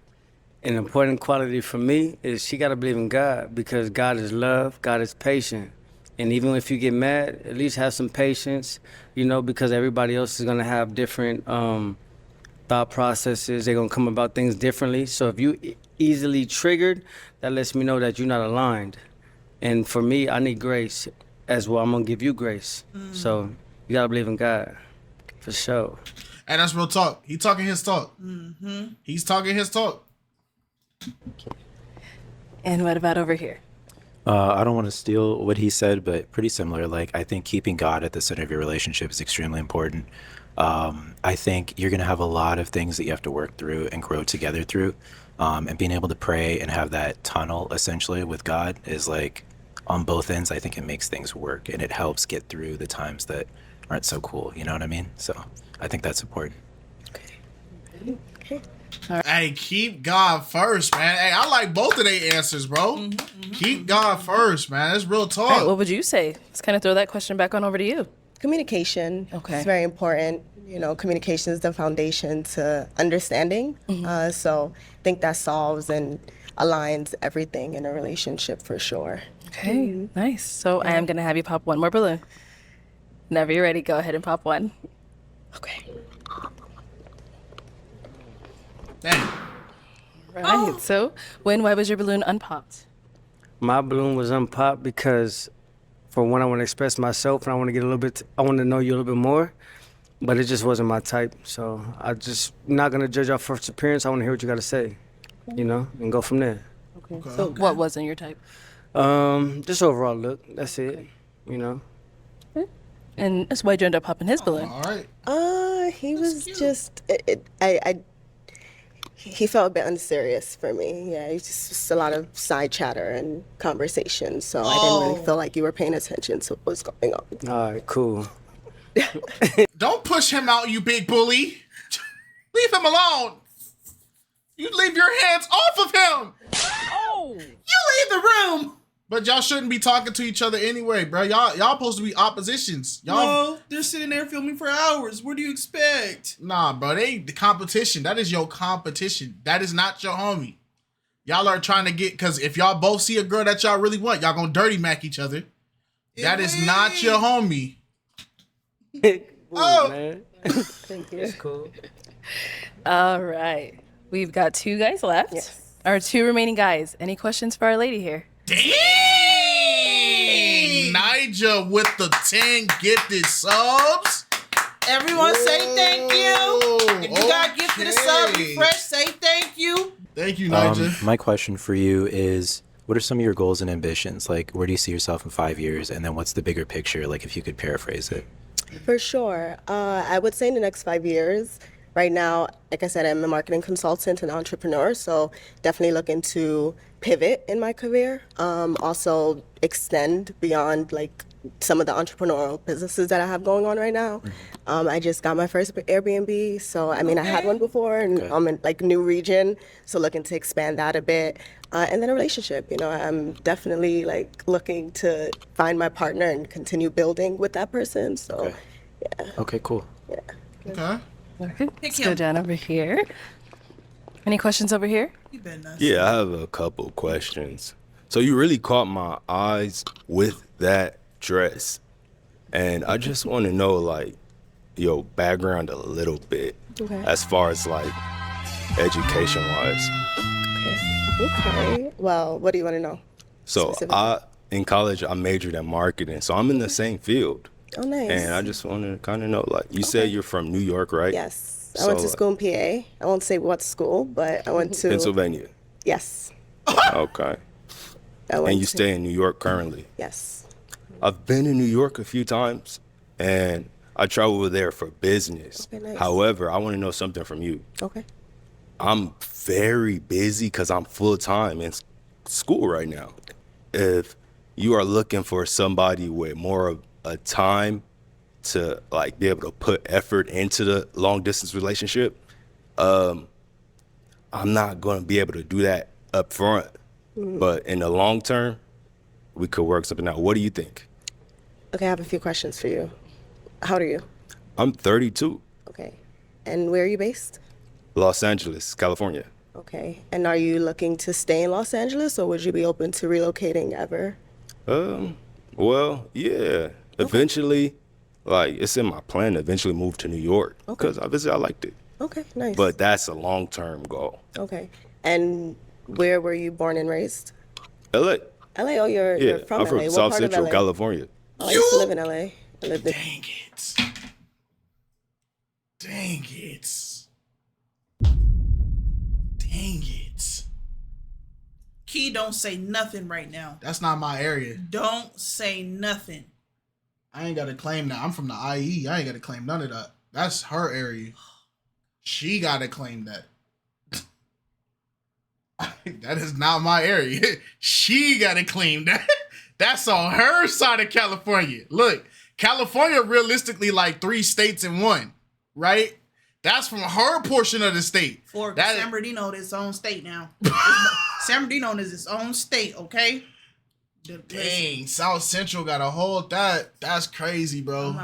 An important quality for me is she got to believe in God because God is love. God is patient. And even if you get mad, at least have some patience, you know, because everybody else is going to have different thought processes. They're going to come about things differently. So if you easily triggered, that lets me know that you're not aligned. And for me, I need grace as well. I'm going to give you grace. So You gotta believe in God, for sure. And that's real talk. He talking his talk. He's talking his talk. And what about over here? I don't want to steal what he said, but pretty similar. Like, I think keeping God at the center of your relationship is extremely important. I think you're going to have a lot of things that you have to work through and grow together through. And being able to pray and have that tunnel essentially with God is like on both ends. I think it makes things work and it helps get through the times that aren't so cool. You know what I mean? So I think that's important. Hey, keep God first, man. Hey, I like both of their answers, bro. Keep God first, man. That's real talk. All right, what would you say? Let's kind of throw that question back on over to you. Communication. Okay. It's very important. You know, communication is the foundation to understanding. So I think that solves and aligns everything in a relationship for sure. Okay, nice. So I am going to have you pop one more balloon. Whenever you're ready, go ahead and pop one. Okay. Dang. Right. So why was your balloon unpopped? My balloon was unpopped because, for one, I want to express myself and I want to get a little bit. I want to know you a little bit more, but it just wasn't my type. So I just not gonna judge our first appearance. I want to hear what you got to say, you know, and go from there. Okay. So what wasn't your type? Just overall look. That's it. You know. And that's why you ended up popping his balloon. All right. He was just. He felt a bit unserious for me. Yeah, he's just a lot of side chatter and conversation. So I didn't really feel like you were paying attention to what was going on. All right, cool. Don't push him out, you big bully. Leave him alone. You leave your hands off of him. You leave the room. But y'all shouldn't be talking to each other anyway, bro. Y'all supposed to be oppositions. Y'all. No, they're sitting there filming for hours. What do you expect? Nah, bro. They the competition. That is your competition. That is not your homie. Y'all are trying to get, because if y'all both see a girl that y'all really want, y'all gonna dirty mac each other. That is not your homie. Ooh, man. Thank you. That's cool. All right. We've got two guys left. Yes. Our two remaining guys. Any questions for our lady here? Dang! Nigel with the 10 gifted subs. Everyone say thank you. If you got gifted a sub, refresh, say thank you. Thank you, Nigel. My question for you is, what are some of your goals and ambitions? Like, where do you see yourself in 5 years? And then what's the bigger picture? Like, if you could paraphrase it. For sure. I would say in the next 5 years. Right now, like I said, I'm a marketing consultant and entrepreneur, so definitely looking to pivot in my career. Also extend beyond like some of the entrepreneurial businesses that I have going on right now. I just got my first Airbnb, so I mean, I had one before, and I'm in like new region, so looking to expand that a bit. And then a relationship, you know, I'm definitely like looking to find my partner and continue building with that person. So, yeah. Okay, cool. Yeah. Okay. Okay. Let's go down over here. Any questions over here? You better not. Yeah, I have a couple questions. So you really caught my eyes with that dress. And I just want to know, like, your background a little bit. Okay. As far as, like, education-wise. Okay. Well, what do you want to know? So in college, I majored in marketing. So I'm in the same field. Oh, nice. And I just want to kind of know, like, you said you're from New York, right? Yes. I went to school in PA. I won't say what school, but I went to Pennsylvania. Yes. Okay. I went And you to- stay in New York currently? Yes. I've been in New York a few times, and I travel there for business. Okay, nice. However, I want to know something from you. Okay. I'm very busy because I'm full-time in school right now. If you are looking for somebody with more of a time to like be able to put effort into the long-distance relationship, I'm not going to be able to do that up front. But in the long term, we could work something out. What do you think? Okay, I have a few questions for you. How old are you? I'm 32, Okay. And where are you based? Los Angeles, California. Okay. And are you looking to stay in Los Angeles, or would you be open to relocating ever? Well, yeah. Eventually, like, it's in my plan to eventually move to New York because obviously I liked it. Okay, nice. But that's a long-term goal. Okay. And where were you born and raised? LA. LA. Oh, you're Yeah, from I'm LA. from What South part of Central LA? California. Oh, I used to live in LA. I lived in Dang it. Dang it. Dang it. Key, don't say nothing right now. That's not my area. Don't say nothing. I ain't got to claim that. I'm from the IE. I ain't got to claim none of that. That's her area. She got to claim that. That is not my area. She got to claim that. That's on her side of California. Look, California realistically like 3 states in one, right? That's from her portion of the state. San Bernardino is its own state now. San Bernardino is its own state, okay? Dang, South Central got a hold that. That's crazy, bro.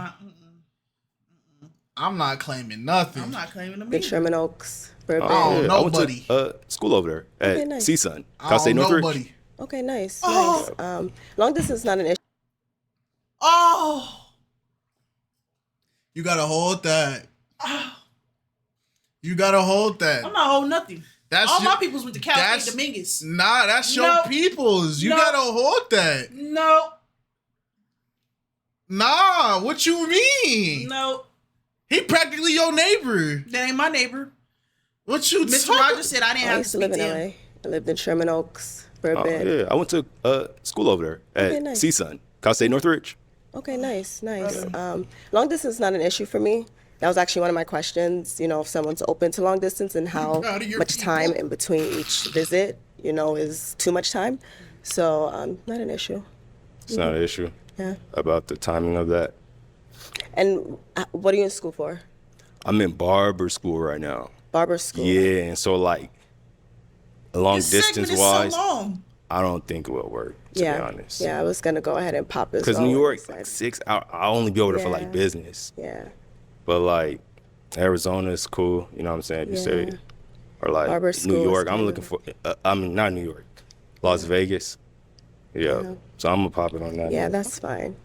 I'm not claiming nothing. I'm not claiming them the either. Sherman Oaks. Burbank. Oh, Yeah, nobody. I went to school over there at Okay, nice. CSUN. I Cal State don't Northridge. nobody. Okay, nice. Oh. Nice. Long distance is not an issue. Oh. You gotta hold that. You gotta hold that. I'm not holding nothing. That's All your- my peoples went to Cal State Dominguez. Nah, that's your Nope. peoples. You Nope. gotta hold that. No. Nah, what you mean? No. He practically your neighbor. That ain't my neighbor. What you Mr. talking- Rogers said I didn't I have to used to speak live to in him. LA. I lived in Sherman Oaks, Oh, Burbank. yeah, I went to school over there at Okay, nice. CSUN. Cal State Northridge. Okay, nice. Long distance is not an issue for me. That was actually one of my questions, if someone's open to long distance and how Proud of your much people. time in between each visit, is too much time. So, not an issue. It's not an issue Yeah. about the timing of that. And what are you in school for? I'm in barber school right now. Barber school. Yeah, and so like long This segment distance is wise, so long. I don't think it will work, to be honest. Yeah, I was going to go ahead and pop as Because well. New York, like 6 hours, I'll only be over there for Yeah. like business. Yeah. But like Arizona is cool, you know what I'm saying? You say, or like Barber school New is York. I'm kinda- looking for. I'm not New York, Las Vegas. Yeah, so I'm gonna pop it on that. Yeah, note. that's fine.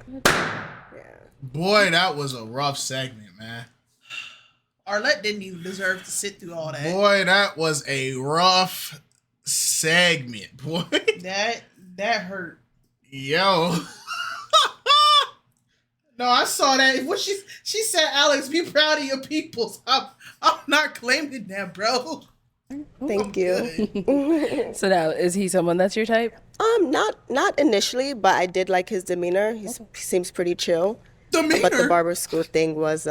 Boy, that was a rough segment, man. Arlette didn't even deserve to sit through all that. Boy, that was a rough segment, boy. That hurt. Yo. No, I saw that. What she said, Alex, be proud of your peoples. I'm not claiming that, bro. Thank you. So now, is he someone that's your type? Not initially, but I did like his demeanor. He seems pretty chill. Demeanor. But the barber school thing was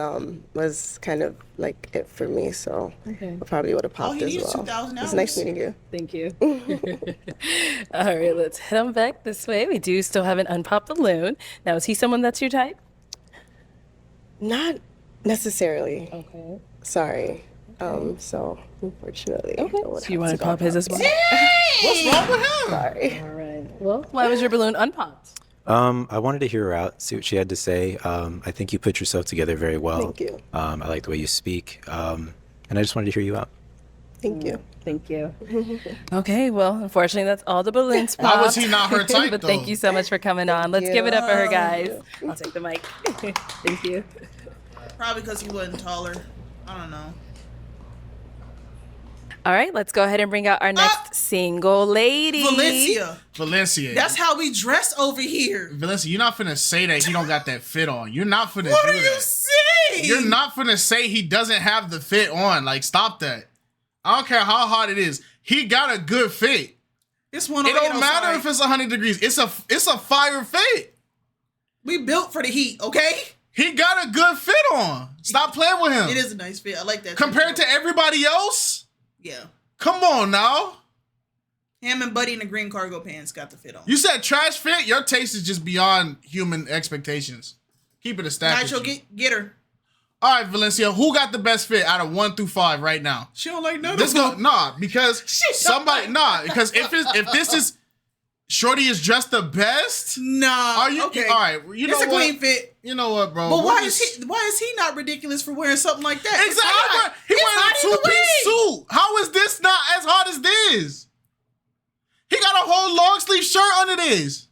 kind of like it for me, so Okay. I probably would have popped he as needs well. $2,000. It's nice meeting you. Thank you. All right, let's head on back this way. We do still have an unpopped balloon. Now, is he someone that's your type? Not necessarily. Okay. Sorry. So unfortunately, I would So you have want to go pop his as well? What's wrong with him? Sorry. All right. Well, why was your balloon unpopped? I wanted to hear her out, see what she had to say. I think you put yourself together very well. Thank you. I like the way you speak, and I just wanted to hear you out. Thank you. Thank you. Okay, well, unfortunately, that's all the balloons popped. Why was he not her type, But though? thank you so much for coming on. Let's give it up for her, guys. I'll take the mic. Thank you. Probably because he wasn't taller. I don't know. All right, let's go ahead and bring out our next single lady. Valencia. That's how we dress over here. Valencia, you're not finna say that he don't got that fit on. You're not finna What do are you that. saying? You're not finna say he doesn't have the fit on. Like, stop that. I don't care how hot it is. He got a good fit. It's It 108 don't matter outside. if it's 100 degrees. It's a fire fit. We built for the heat, okay? He got a good fit on. Stop playing with him. It is a nice fit. I like that. Compared to everybody else? Yeah. Come on now. Him and Buddy in the green cargo pants got the fit on. You said trash fit? Your taste is just beyond human expectations. Keep it a stack. Nitro, get her. All right, Valencia, who got the best fit out of 1 through 5 right now? She don't like none This of go them. because because if this is Shorty is dressed the best. Nah. Are you okay? all right? You know it's a what? clean fit. You know what, bro? But why We're is just- he not ridiculous for wearing something like that? It's Exactly. hot. He It's wearing hot a either two-piece way. suit. How is this not as hot as this? He got a whole long sleeve shirt under this.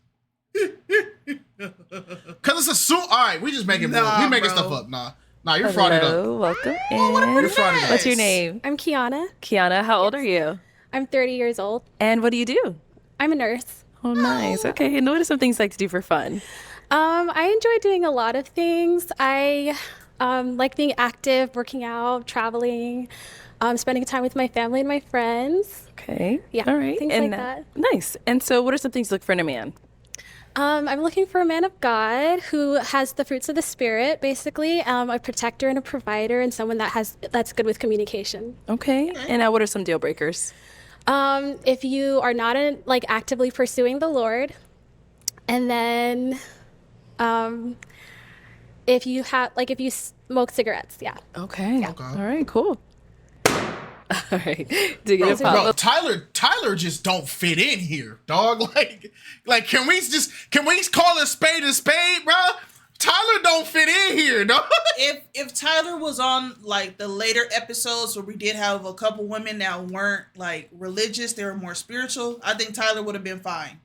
Cause it's a suit. All right, we just making we making bro. stuff up. Nah, you're frauding up. Hello, welcome in. You're frauding up. What's your name? I'm Kiana. Kiana, how old are you? I'm 30 years old. And what do you do? I'm a nurse. Oh, nice. Okay, and what are some things you like to do for fun? I enjoy doing a lot of things. I like being active, working out, traveling, spending time with my family and my friends. Okay. Yeah. All right. Things And like that. nice. And so, what are some things you look for in a man? I'm looking for a man of God who has the fruits of the Spirit, basically, a protector and a provider, and someone that's good with communication. Okay. And now, what are some deal breakers? If you are not actively pursuing the Lord, and then if you smoke cigarettes, yeah. Okay. All right. Cool. All right. Do you get a Bro, pop? Tyler just don't fit in here, dog. Like, can we call a spade, bro? Tyler don't fit in here, dog. If Tyler was on like the later episodes where we did have a couple women that weren't like religious, they were more spiritual, I think Tyler would have been fine.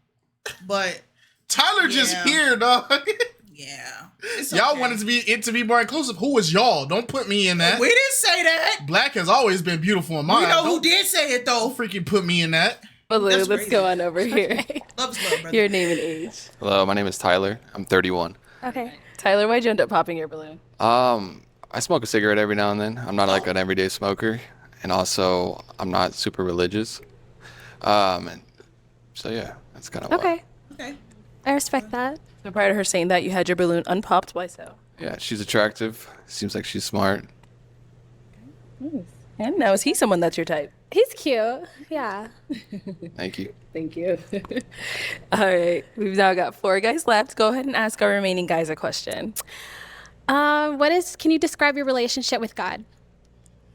But Tyler just here, dog. Yeah. Y'all wanted it to be more inclusive. Who was y'all? Don't put me in that. We didn't say that. Black has always been beautiful in mine. We know who did say it though. Don't freaking put me in that. Baloo, let's go on over here. Love, brother. Your name and age. Hello, my name is Tyler. I'm 31. Okay. Tyler, why'd you end up popping your balloon? I smoke a cigarette every now and then. I'm not like an everyday smoker, and also I'm not super religious. And so yeah, that's kind of Okay. Okay. I respect that. So prior to her saying that, you had your balloon unpopped. Why so? Yeah, she's attractive. Seems like she's smart. And now, is he someone that's your type? He's cute. Yeah. Thank you. Thank you. All right. We've now got 4 guys left. Go ahead and ask our remaining guys a question. Can you describe your relationship with God?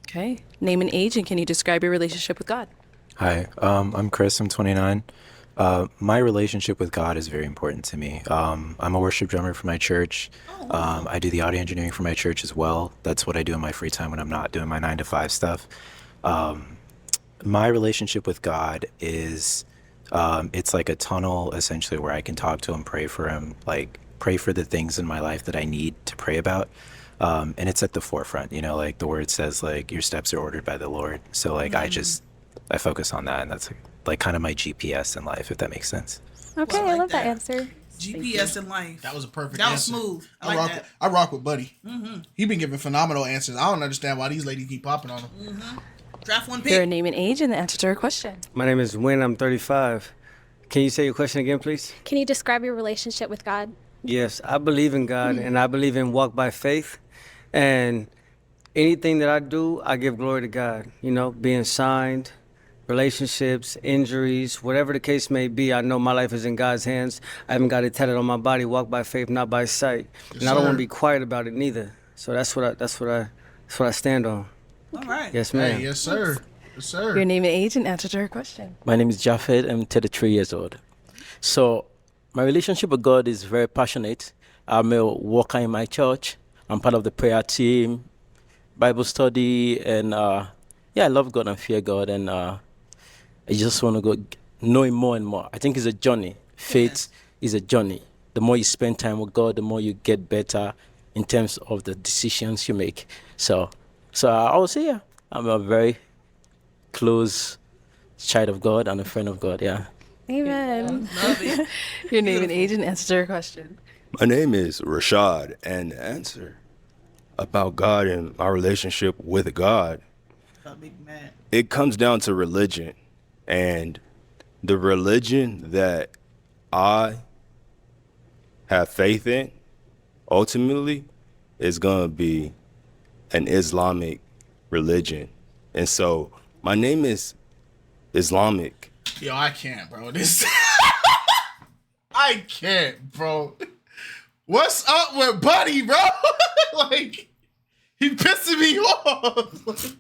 Okay. Name and age, and can you describe your relationship with God? Hi, I'm Chris. I'm 29. My relationship with God is very important to me. I'm a worship drummer for my church. I do the audio engineering for my church as well. That's what I do in my free time when I'm not doing my 9-to-5 stuff. My relationship with God is, it's like a tunnel essentially where I can talk to him, pray for him, like pray for the things in my life that I need to pray about. And it's at the forefront, like the word says, like your steps are ordered by the Lord. So like I focus on that, and that's like kind of my GPS in life, if that makes sense. Okay, I love that answer. GPS in life. That was a perfect That answer. was smooth. I like that. I rock with Buddy. Mm-hmm. He been giving phenomenal answers. I don't understand why these ladies keep popping on him. Mm-hmm. Draft one Your pick. name and age, and the answer to her question. My name is Win. I'm 35. Can you say your question again, please? Can you describe your relationship with God? Yes, I believe in God, and I believe in walk by faith. And anything that I do, I give glory to God. Being signed, relationships, injuries, whatever the case may be, I know my life is in God's hands. I haven't got it tatted on my body. Walk by faith, not by sight. Yes, and I don't want sir. to be quiet about it neither. So that's what I stand on. All right. Yes, ma'am. Hey, yes, sir. Yes, sir. Your name and age, and answer to her question. My name is Jafed. I'm 33 years old. So my relationship with God is very passionate. I'm a worker in my church. I'm part of the prayer team, Bible study, and I love God and fear God, and I just want to go know him more and more. I think it's a journey. Faith is a journey. The more you spend time with God, the more you get better in terms of the decisions you make. So I would say, I'm a very close child of God and a friend of God, yeah. Amen. Love it. Your name and age, and answer to her question. My name is Rashad, and the answer about God and my relationship with God, Big man. it comes down to religion. And the religion that I have faith in, ultimately, is going to be an Islamic religion. And so my name is Islamic. Yo, I can't, bro. I can't, bro. What's up with Buddy, bro? Like, he pissing me off.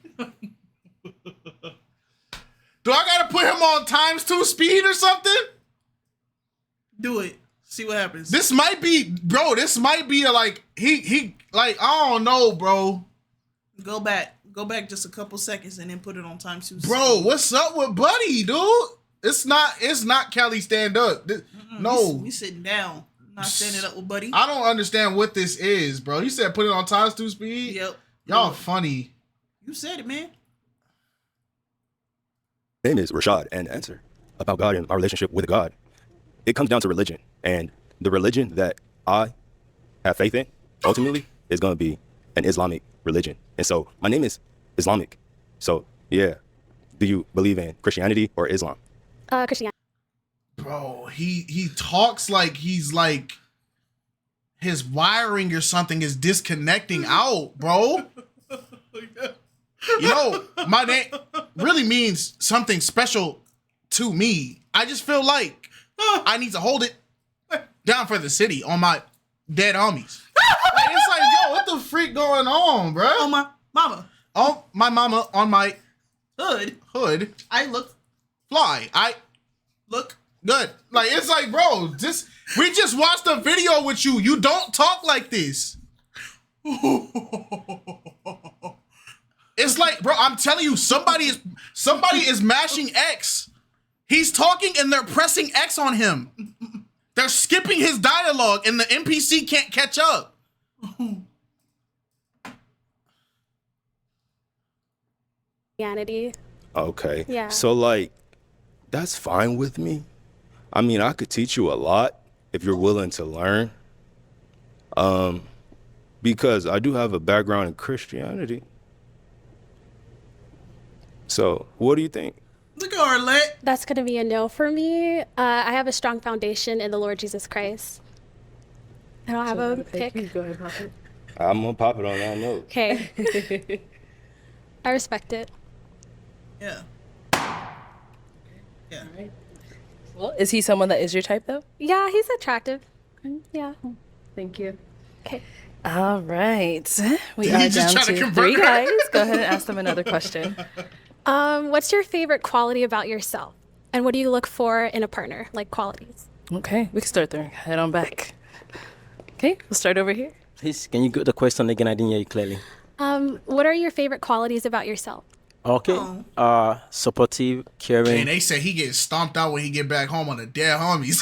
Do I gotta put him on ×2 speed or something? Do it. See what happens. This might be he like, I don't know, bro. Go back just a couple seconds and then put it on ×2. Bro, what's up with Buddy, dude? It's not Cali stand up. No. We sitting down. Not standing up with Buddy. I don't understand what this is, bro. You said put it on ×2 speed? Yep. Y'all funny. You said it, man. My name is Rashad, and the answer about God and our relationship with God, it comes down to religion. And the religion that I have faith in, ultimately, is going to be an Islamic religion. And so my name is Islamic. So, yeah. Do you believe in Christianity or Islam? Christianity. Bro, he talks like he's like his wiring or something is disconnecting out, bro. You know, my name really means something special to me. I just feel like I need to hold it down for the city on my dead homies. Like, it's like, yo, what the freak going on, bro? On my mama. On my mama, on my hood. I look fly. I look good. Like, it's like, bro, we just watched a video with you. You don't talk like this. It's like, bro, I'm telling you, somebody is mashing X. He's talking and they're pressing X on him. They're skipping his dialogue and the NPC can't catch up. Christianity. Okay. Yeah. So, like, that's fine with me. I mean, I could teach you a lot if you're willing to learn. Because I do have a background in Christianity. So, what do you think? Look at Arlette. That's going to be a no for me. I have a strong foundation in the Lord Jesus Christ. I don't have a pick. Go ahead, pop it. I'm going to pop it on that note. Okay. I respect it. Yeah. Yeah. All right. Well, is he someone that is your type, though? Yeah, he's attractive. Yeah. Thank you. Okay. All right. We Did are he just down try to to convert 3 her? guys. Go ahead and ask them another question. What's your favorite quality about yourself? And what do you look for in a partner, like qualities? Okay, we can start there. Head on back. Okay, we'll start over here. Please, can you get the question again? I didn't hear you clearly. What are your favorite qualities about yourself? Okay. Supportive, caring. And they say he gets stomped out when he get back home on the dead homies.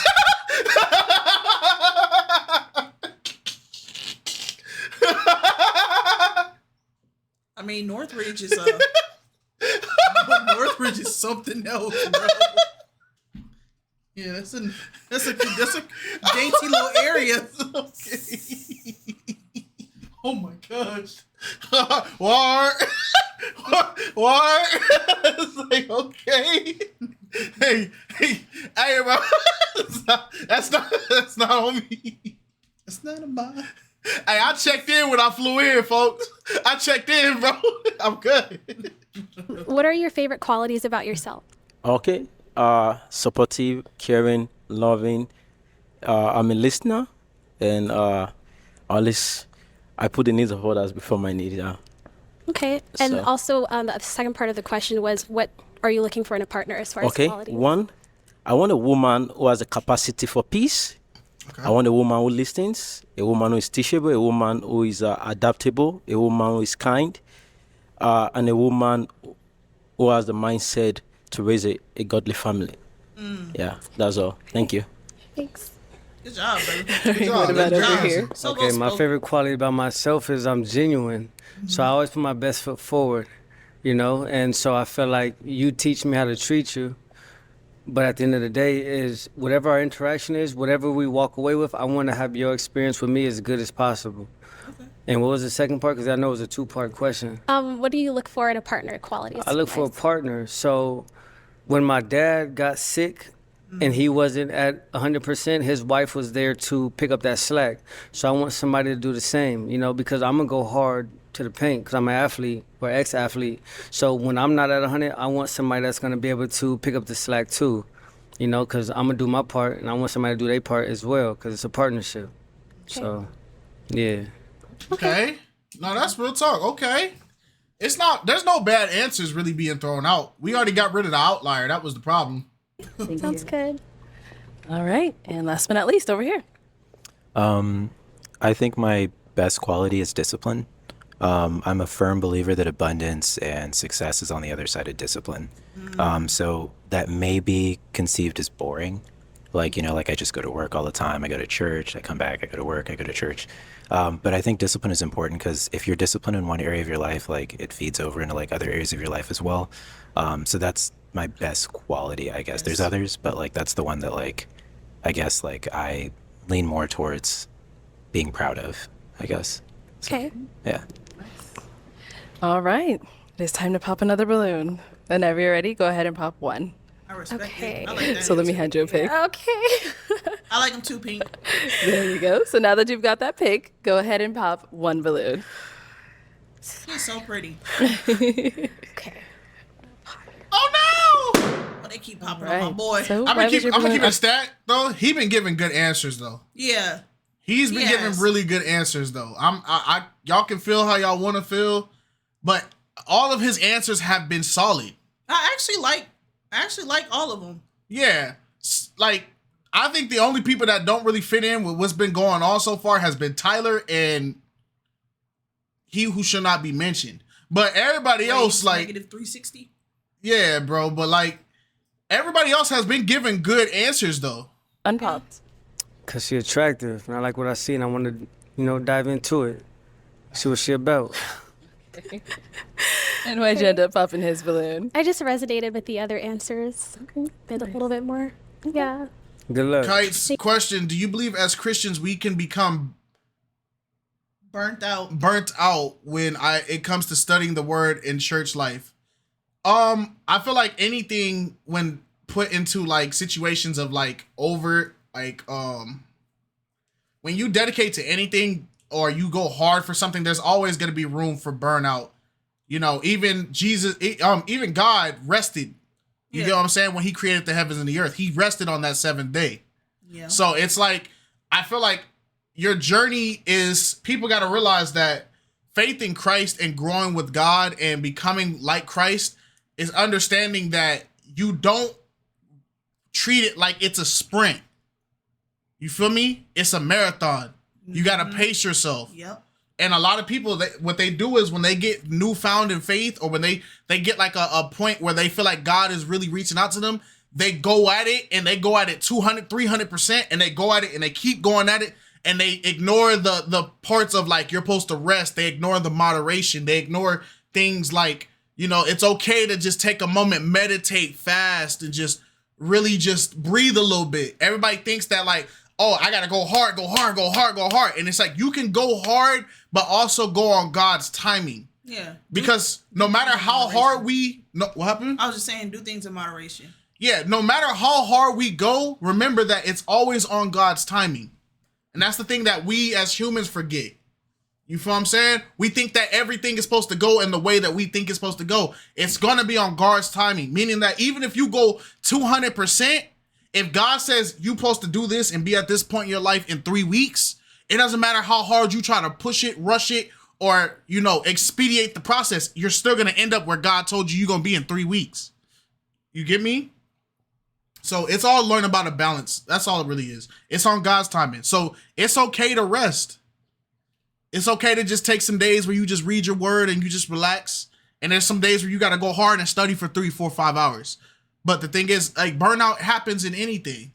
I mean, Northridge is Northridge is something else, bro. Yeah, that's a dainty little area. Okay. Oh my gosh. What? It's like, okay. Hey, bro. That's not on me. It's not a mine. Hey, I checked in when I flew in, folks. I checked in, bro. I'm good. What are your favorite qualities about yourself? Okay. Supportive, caring, loving. I'm a listener, and always I put the needs of others before my needs. Okay. And So- also, the second part of the question was, what are you looking for in a partner as far as Okay. qualities? One, I want a woman who has a capacity for peace. I want a woman who listens, a woman who is teachable, a woman who is adaptable, a woman who is kind, and a woman who has the mindset to raise a godly family. Yeah, that's all. Thank you. Thanks. Good job, baby. Good job. What about Good over job. here? So Okay, my favorite quality about myself is I'm genuine. So I always put my best foot forward, you know? And so I feel like you teach me how to treat you. But at the end of the day is whatever our interaction is, whatever we walk away with, I want to have your experience with me as good as possible. Okay. And what was the second part? Because I know it was a 2-part question. What do you look for in a partner, qualities? I look for a wise? partner. So when my dad got sick and he wasn't at 100%, his wife was there to pick up that slack. So I want somebody to do the same, you know, because I'm going to go hard to the paint because I'm an athlete or ex-athlete. So when I'm not at 100, I want somebody that's going to be able to pick up the slack too, you know, because I'm going to do my part and I want somebody to do their part as well because it's a partnership. Okay. So, yeah. Okay. No, that's real talk. Okay. There's no bad answers really being thrown out. We already got rid of the outlier. That was the problem. Sounds good. All right, and last but not least, over here. I think my best quality is discipline. I'm a firm believer that abundance and success is on the other side of discipline. So that may be conceived as boring. Like, like I just go to work all the time. I go to church, I come back, I go to work, I go to church. But I think discipline is important because if you're disciplined in one area of your life, like it feeds over into like other areas of your life as well. So that's my best quality, I guess. There's others, but like that's the one that like, I guess like I lean more towards being proud of, I guess. Okay. Yeah. All right. It's time to pop another balloon. Whenever you're ready, go ahead and pop one. I respect Okay. it. I like that. So let me hand you a pick. Okay. I like them too, Pink. There you go. So now that you've got that pick, go ahead and pop one balloon. He's so pretty. Okay. Oh no! Oh, they keep popping on my Right. boy. So I'm why gonna was keep your balloon- it stat though. He been giving good answers though. Yeah. He's been giving really good answers though. I y'all can feel how y'all want to feel, but all of his answers have been solid. I actually like all of them. Yeah, like I think the only people that don't really fit in with what's been going on so far has been Tyler and he who shall not be mentioned. But everybody else, like negative 360. Yeah, bro. But like everybody else has been giving good answers though. Unpopped. Cause she attractive, and I like what I see, and I want to, dive into it, see what she about. And why'd you end up popping his balloon? I just resonated with the other answers a little bit more. Yeah. Good luck. KiteZz, question: do you believe as Christians we can become burnt out when it comes to studying the word in church life? I feel like anything when put into like situations of like when you dedicate to anything or you go hard for something, there's always going to be room for burnout. Even even God rested. You get what I'm saying? When he created the heavens and the earth, he rested on that seventh day. Yeah. So it's like, I feel like your journey is, people got to realize that faith in Christ and growing with God and becoming like Christ is understanding that you don't treat it like it's a sprint. You feel me? It's a marathon. You got to pace yourself. Yep. And a lot of people, what they do is when they get newfound in faith, or when they get like a point where they feel like God is really reaching out to them, they go at it and they go at it 200, 300%, and they go at it and they keep going at it, and they ignore the parts of like, you're supposed to rest. They ignore the moderation. They ignore things like, it's okay to just take a moment, meditate, fast, and just really just breathe a little bit. Everybody thinks that like, oh, I gotta go hard, go hard, go hard, go hard. And it's like, you can go hard, but also go on God's timing. Yeah. Because no matter how hard what happened? I was just saying, do things in moderation. Yeah, no matter how hard we go, remember that it's always on God's timing. And that's the thing that we as humans forget. You feel what I'm saying? We think that everything is supposed to go in the way that we think it's supposed to go. It's gonna be on God's timing, meaning that even if you go 200%, if God says you're supposed to do this and be at this point in your life in 3 weeks, it doesn't matter how hard you try to push it, rush it, or, expedite the process. You're still going to end up where God told you you're going to be in 3 weeks. You get me? So it's all learn about a balance. That's all it really is. It's on God's timing. So it's okay to rest. It's okay to just take some days where you just read your word and you just relax. And there's some days where you got to go hard and study for 3, 4, 5 hours. But the thing is, like, burnout happens in anything.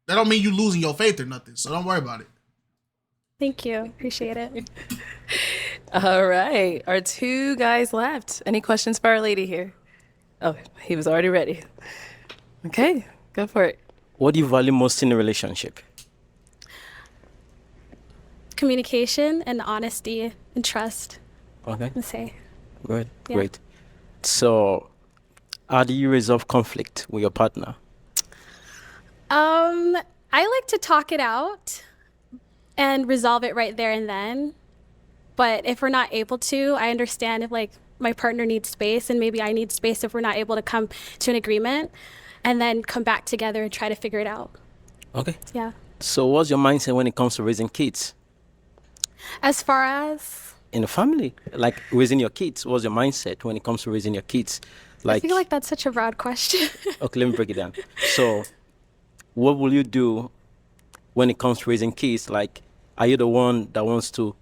That don't mean you losing your faith or nothing. So don't worry about it. Thank you. Appreciate it. All right. Our 2 guys left. Any questions for our lady here? Oh, he was already ready. Okay, go for it. What do you value most in a relationship? Communication and honesty and trust. Okay. I'd say. Good. Yeah. Great. So, how do you resolve conflict with your partner? I like to talk it out and resolve it right there and then. But if we're not able to, I understand if like my partner needs space and maybe I need space if we're not able to come to an agreement, and then come back together and try to figure it out. Okay. Yeah. So, what's your mindset when it comes to raising kids? As far as? In a family, like raising your kids, what's your mindset when it comes to raising your kids? I feel like that's such a broad question. Okay, let me break it down. So, what will you do when it comes to raising kids? Like, are you the one that wants to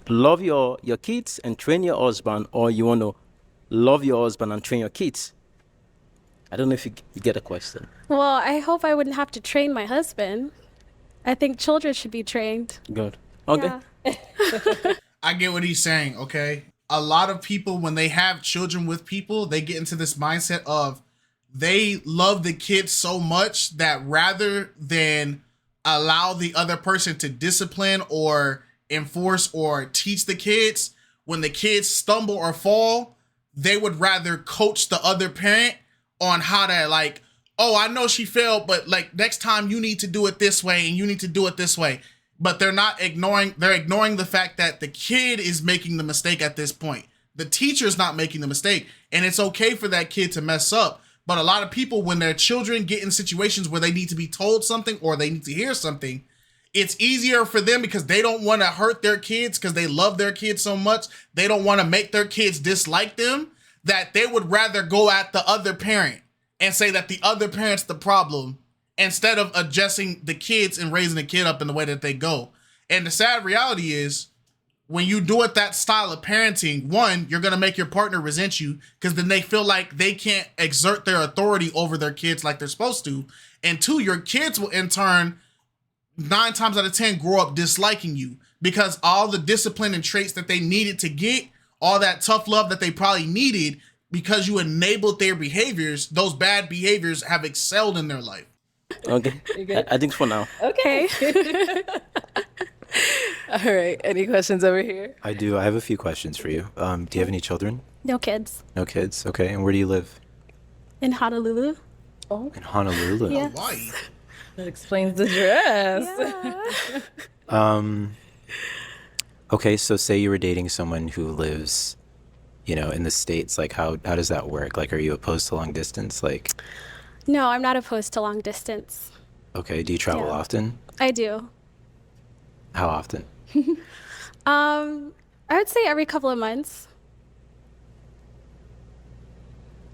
love your kids and train your husband, or you want to love your husband and train your kids? I don't know if you get a question. Well, I hope I wouldn't have to train my husband. I think children should be trained. Good. Okay. Yeah. I get what he's saying, okay? A lot of people, when they have children with people, they get into this mindset of they love the kids so much that rather than allow the other person to discipline or enforce or teach the kids, when the kids stumble or fall, they would rather coach the other parent on how to like, oh, I know she failed, but like next time you need to do it this way and you need to do it this way. But they're ignoring the fact that the kid is making the mistake at this point. The teacher's not making the mistake, and it's okay for that kid to mess up. But a lot of people, when their children get in situations where they need to be told something or they need to hear something, it's easier for them because they don't want to hurt their kids because they love their kids so much. They don't want to make their kids dislike them, that they would rather go at the other parent and say that the other parent's the problem instead of addressing the kids and raising the kid up in the way that they go. And the sad reality is, when you do it that style of parenting, one, you're going to make your partner resent you because then they feel like they can't exert their authority over their kids like they're supposed to. And two, your kids will in turn, 9 times out of 10, grow up disliking you because all the discipline and traits that they needed to get, all that tough love that they probably needed, because you enabled their behaviors, those bad behaviors have excelled in their life. Okay. I think for now. Okay. All right. Any questions over here? I do. I have a few questions for you. Do you have any children? No kids. No kids. Okay. And where do you live? In Honolulu. Oh. In Honolulu. Yes. Hawaii. That explains the dress. Yeah. Okay. So say you were dating someone who lives, in the States. Like, how does that work? Like, are you opposed to long distance? Like, No, I'm not opposed to long distance. okay. Do you travel Yeah. often? I do. How often? I would say every couple of months.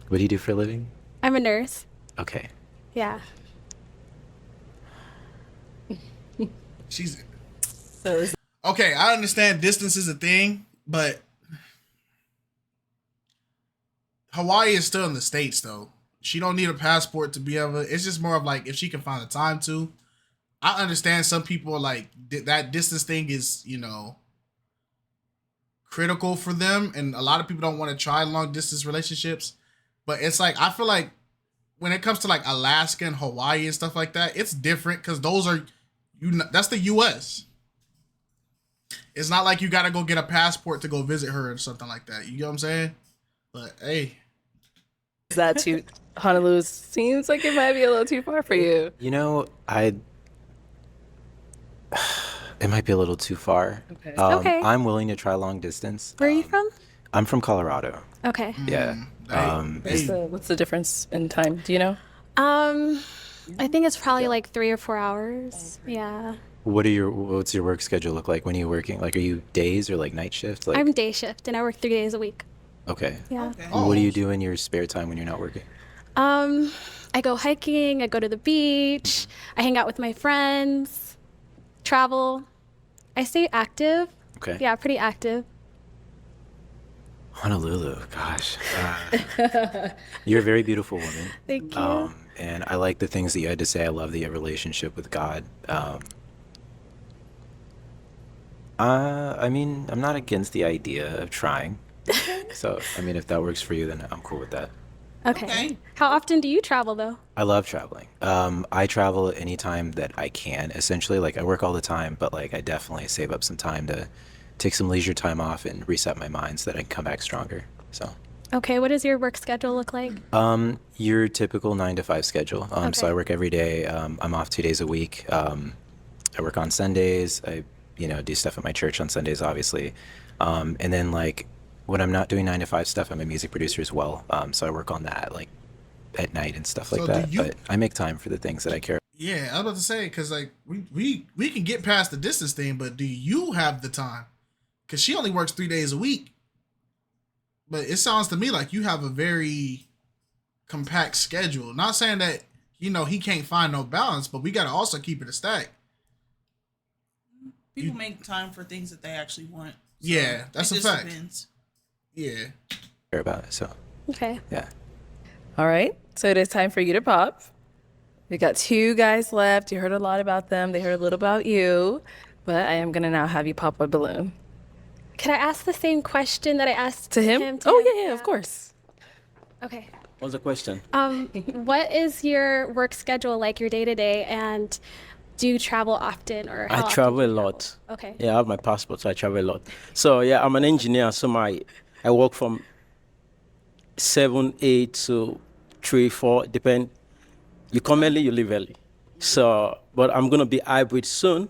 What do you do for a living? I'm a nurse. Okay. Yeah. She's So is okay. I understand distance is a thing, but Hawaii is still in the States, though. She don't need a passport to be able. It's just more of like if she can find the time to. I understand some people like that distance thing is, critical for them, and a lot of people don't want to try long distance relationships. But it's like I feel like when it comes to like Alaska and Hawaii and stuff like that, it's different because those are that's the U.S. It's not like you got to go get a passport to go visit her or something like that. You get what I'm saying? But hey, that too? Honolulu seems like it might be a little too far for you. It might be a little too far. Okay. Okay. I'm willing to try long distance. Where are you from? I'm from Colorado. Okay. Yeah. What's the difference in time? Do you know? I think it's probably like 3 or 4 hours. Yeah. What's your work schedule look like when you're working? Like, are you days or like night shift? Like, I'm day shift and I work 3 days a week. okay. Yeah. okay. What do you do in your spare time when you're not working? I go hiking, I go to the beach, I hang out with my friends, travel. I stay active. Okay. Yeah, pretty active. Honolulu, gosh. You're a very beautiful woman. Thank you. And I like the things that you had to say. I love that you have a relationship with God. I mean, I'm not against the idea of trying. So, I mean, if that works for you, then I'm cool with that. Okay. How often do you travel though? I love traveling. I travel anytime that I can, essentially. Like, I work all the time, but like I definitely save up some time to take some leisure time off and reset my mind so that I can come back stronger. So Okay, what does your work schedule look like? your typical 9 to 5 schedule. So Okay. I work every day. I'm off 2 days a week. I work on Sundays. I do stuff at my church on Sundays, obviously. And then like when I'm not doing 9 to 5 stuff, I'm a music producer as well. So I work on that like at night and stuff like So do that. you- But I make time for the things that I care. Yeah, I was about to say, because like we can get past the distance thing, but do you have the time? Because she only works 3 days a week. But it sounds to me like you have a very compact schedule. Not saying that, he can't find no balance, but we got to also keep it a stack. People make time for things that they actually want. So Yeah, that's it a just fact. depends. Yeah. Care about it. So Okay. yeah. All right. So it is time for you to pop. We got 2 guys left. You heard a lot about them. They heard a little about you. But I am going to now have you pop a balloon. Can I ask the same question that I asked To him? Oh, yeah, of course. Okay. What's the question? What is your work schedule like, your day to day, and Do you travel often, or how I often travel do a you lot. Okay. Yeah, I have my passport, so I travel a lot. So yeah, I'm an engineer, so I work from 7, 8 to 3, 4, depend. You come early, you leave early. So, but I'm gonna be hybrid soon.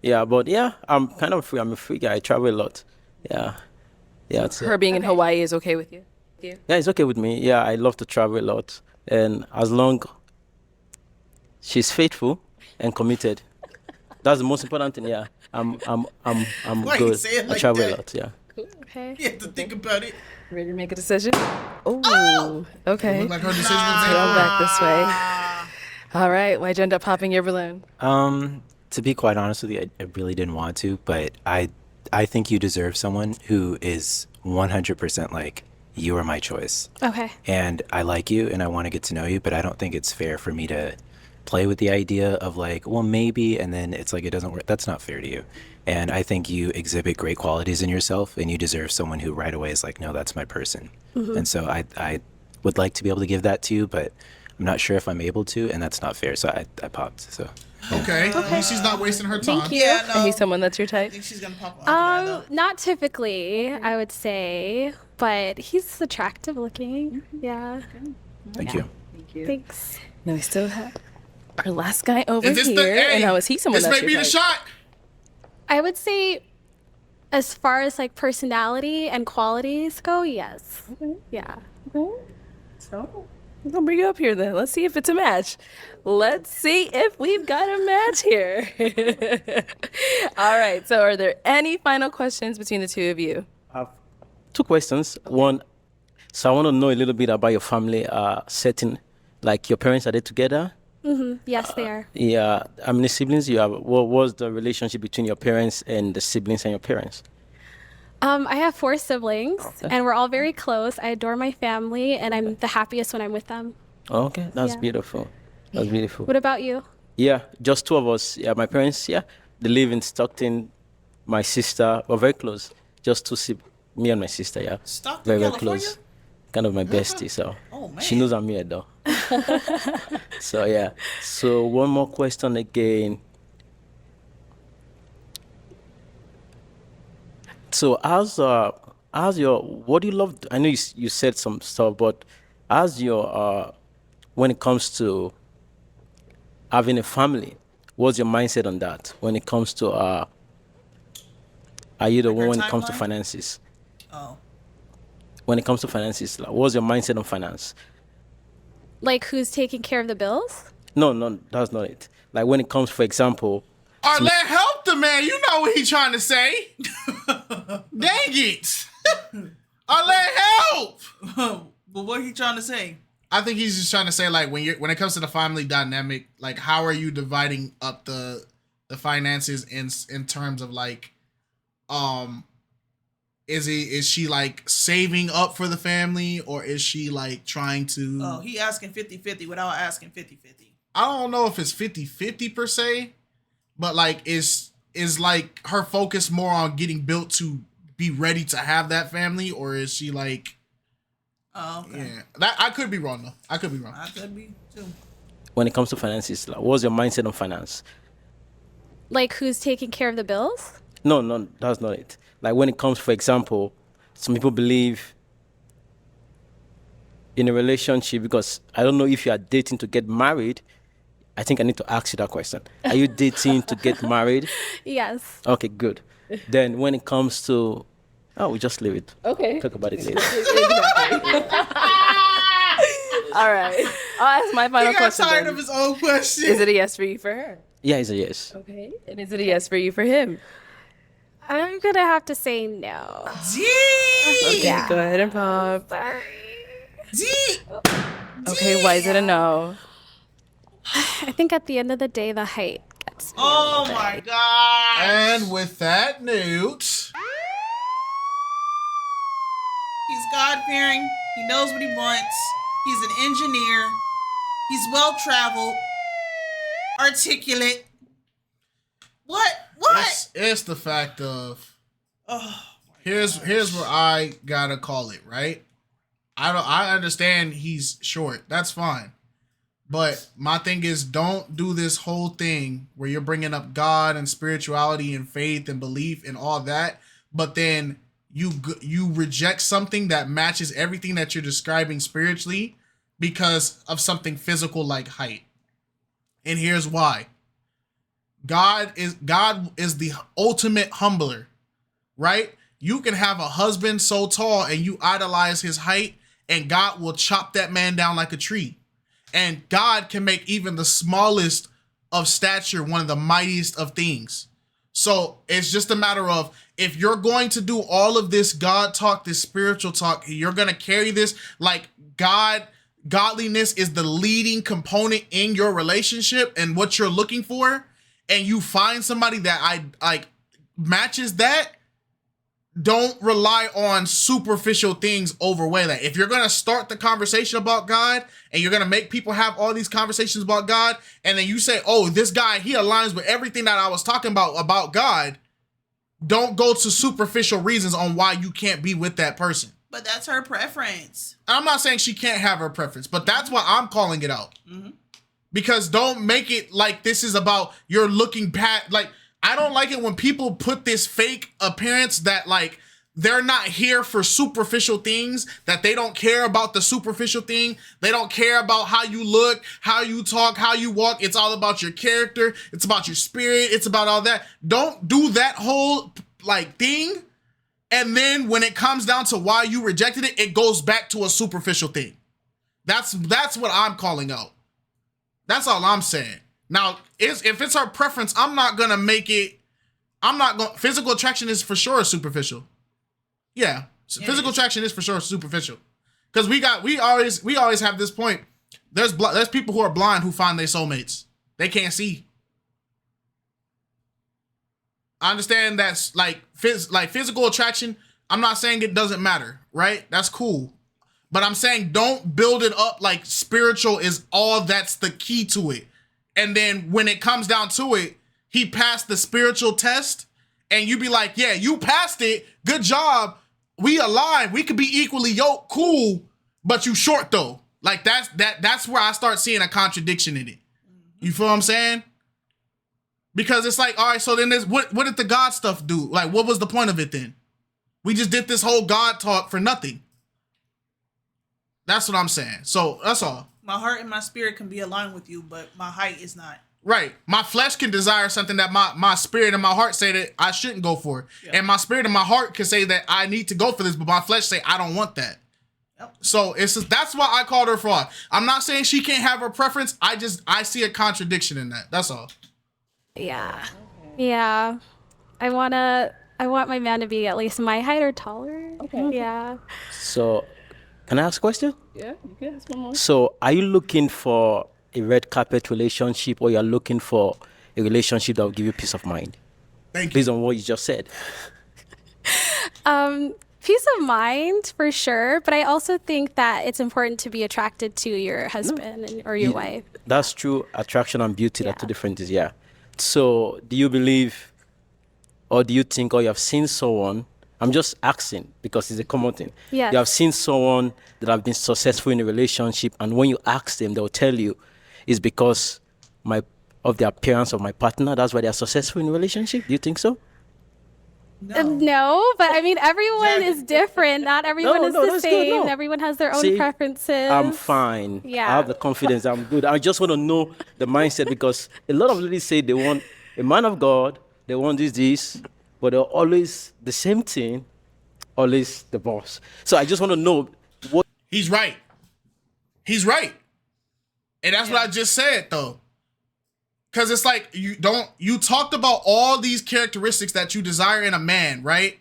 Yeah, but yeah, I'm kind of free. I'm a free guy. I travel a lot. Yeah, yeah. Her being in Hawaii is okay with you? Yeah, it's okay with me. Yeah, I love to travel a lot, and as long she's faithful and committed, that's the most important thing. Yeah, I'm Why you good. say it I like travel a that? lot. Yeah. Okay. You have to think about it. Ready to make a decision? Oh, okay. Look like her decision was Let's made. go back this way. All right. Why'd you end up popping your balloon? To be quite honest with you, I really didn't want to, but I think you deserve someone who is 100% like you are my choice. Okay. And I like you and I want to get to know you, but I don't think it's fair for me to play with the idea of like, well, maybe, and then it's like it doesn't work. That's not fair to you. And I think you exhibit great qualities in yourself, and you deserve someone who right away is like, no, that's my person. And so I would like to be able to give that to you, but I'm not sure if I'm able to, and that's not fair. So I popped. So Okay. At least she's not wasting her time. Thank you. Yeah, no. And he's someone that's your I type? think she's gonna pop on. Not typically, I would say, but he's attractive looking. Yeah. thank you. Thanks. No, we still have our last guy over Is this here. the, And how is he someone this that's may be your the type? shot. I would say, as far as like personality and qualities go, yes. Yeah. So, I'm gonna bring you up here then. Let's see if it's a match. Let's see if we've got a match here. All right. So, are there any final questions between the two of you? I have 2 questions. One, so I want to know a little bit about your family setting. Like your parents, are they together? Yes, they are. Yeah. How many siblings you have? What was the relationship between your parents and the siblings and your parents? I have 4 siblings, and we're all very close. I adore my family, and I'm the happiest when I'm with them. Okay, that's Yeah. beautiful. That's beautiful. What about you? Yeah, just 2 of us. Yeah, my parents, yeah, they live in Stockton. My sister, we're very close. Just 2 me and my sister, yeah. Stockton, Very, very California? close. Kind of my bestie, so. Oh, man. She knows I'm here, though. So, yeah. So, one more question again. So, how's your, what do you love? I know you said some stuff, but how's your, when it comes to having a family, what's your mindset on that? When it comes to, are you the Like one her when it comes to timeline? finances? Oh. When it comes to finances, like, what's your mindset on finance? Like, who's taking care of the bills? No, that's not it. Like, when it comes, for example, Arlette, help the man. You know what he's trying to say. Dang it. Arlette, help. But what he trying to say? I think he's just trying to say, like, when it comes to the family dynamic, like, how are you dividing up the finances in terms of like, is she like saving up for the family, or is she like trying to? Oh, he asking 50-50 without asking 50-50. I don't know if it's 50-50 per se, but like is like her focus more on getting built to be ready to have that family, or is she like? Oh, okay. Yeah, that I could be wrong though. I could be wrong. I could be too. when it comes to finances, like, what's your mindset on finance? Like, who's taking care of the bills? No, that's not it. Like, when it comes, for example, some people believe in a relationship, because I don't know if you are dating to get married. I think I need to ask you that question. Are you dating to get married? Yes. Okay, good. Then when it comes to, we just leave it. Okay. Talk about it later. All right. I'll ask my final He got question. tired then. of his own question. Is it a yes for you for her? Yeah, it's a yes. Okay. And is it a yes for you for him? I'm gonna have to say no. Gee. Okay, go ahead and pop. Gee. Okay, why is it a no? I think at the end of the day, the height gets me. Oh my god. And with that note, He's God-fearing. He knows what he wants. He's an engineer. He's well-traveled. Articulate. What? it's the fact of Oh, here's where I gotta call it, right? I understand he's short. That's fine. But my thing is, don't do this whole thing where you're bringing up God and spirituality and faith and belief and all that, but then you reject something that matches everything that you're describing spiritually because of something physical like height. And here's why. God is the ultimate humbler, right? You can have a husband so tall and you idolize his height, and God will chop that man down like a tree. And God can make even the smallest of stature one of the mightiest of things. So it's just a matter of, if you're going to do all of this God talk, this spiritual talk, you're going to carry this like godliness is the leading component in your relationship and what you're looking for, and you find somebody that matches that, don't rely on superficial things overweigh that. If you're going to start the conversation about God and you're going to make people have all these conversations about God, and then you say, oh, this guy, he aligns with everything that I was talking about God, don't go to superficial reasons on why you can't be with that person. But that's her preference. I'm not saying she can't have her preference, but that's why I'm calling it out. Mm-hmm. Because don't make it like this is about you're looking past, like, I don't like it when people put this fake appearance that like they're not here for superficial things, that they don't care about the superficial thing. They don't care about how you look, how you talk, how you walk. It's all about your character. It's about your spirit. It's about all that. Don't do that whole like thing. And then when it comes down to why you rejected it, it goes back to a superficial thing. That's what I'm calling out. That's all I'm saying. Now, if it's her preference, I'm not gonna make it. Physical attraction is for sure superficial. Yeah, physical attraction is for sure superficial. Because we always have this point. There's people who are blind who find their soulmates. They can't see. I understand that's like physical attraction. I'm not saying it doesn't matter, right? That's cool. But I'm saying don't build it up like spiritual is all that's the key to it. And then when it comes down to it, he passed the spiritual test, and you be like, yeah, you passed it. Good job. We aligned. We could be equally yoked. Cool. But you short though. Like that's where I start seeing a contradiction in it. You feel what I'm saying? Because it's like, all right, so then what did the God stuff do? Like, what was the point of it then? We just did this whole God talk for nothing. That's what I'm saying. So that's all. My heart and my spirit can be aligned with you, but my height is not. Right. My flesh can desire something that my spirit and my heart say that I shouldn't go for. Yeah. And my spirit and my heart can say that I need to go for this, but my flesh say I don't want that. Yep. So that's why I called her fraud. I'm not saying she can't have her preference. I see a contradiction in that. That's all. Yeah. Yeah. I want my man to be at least my height or taller. Okay. Yeah. So, can I ask a question? Yeah, you can ask one more. So, are you looking for a red carpet relationship, or you're looking for a relationship that will give you peace of mind? Thank you. Based on what you just said. Peace of mind for sure, but I also think that it's important to be attracted to your husband or your wife. That's true. Attraction and beauty are two different things, yeah. So, do you believe, or do you think, or you have seen someone, I'm just asking because it's a common thing. Yes. You have seen someone that have been successful in a relationship, and when you ask them, they'll tell you it's because of the appearance of my partner. That's why they are successful in a relationship. Do you think so? No, but I mean, everyone is different. Not everyone is the same. Everyone has their own preferences. I'm fine. Yeah. I have the confidence. I'm good. I just want to know the mindset, because a lot of ladies say they want a man of God, they want this, but they're always the same thing, always the boss. So I just want to know what. He's right. He's right. And that's what I just said, though. Because it's like, you talked about all these characteristics that you desire in a man, right?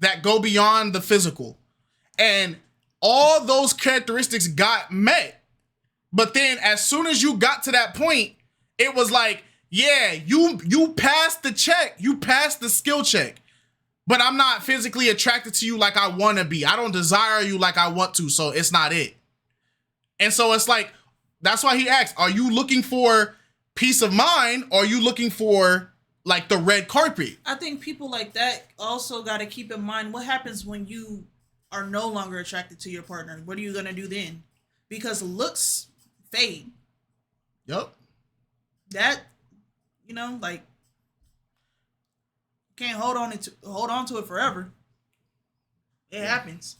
That go beyond the physical. And all those characteristics got met. But then as soon as you got to that point, it was like, yeah, you passed the check. You passed the skill check. But I'm not physically attracted to you like I want to be. I don't desire you like I want to, so it's not it. And so it's like, that's why he asked, are you looking for peace of mind, or are you looking for like the red carpet? I think people like that also got to keep in mind what happens when you are no longer attracted to your partner. What are you going to do then? Because looks fade. Yep. That, like, can't hold on to it forever. It happens.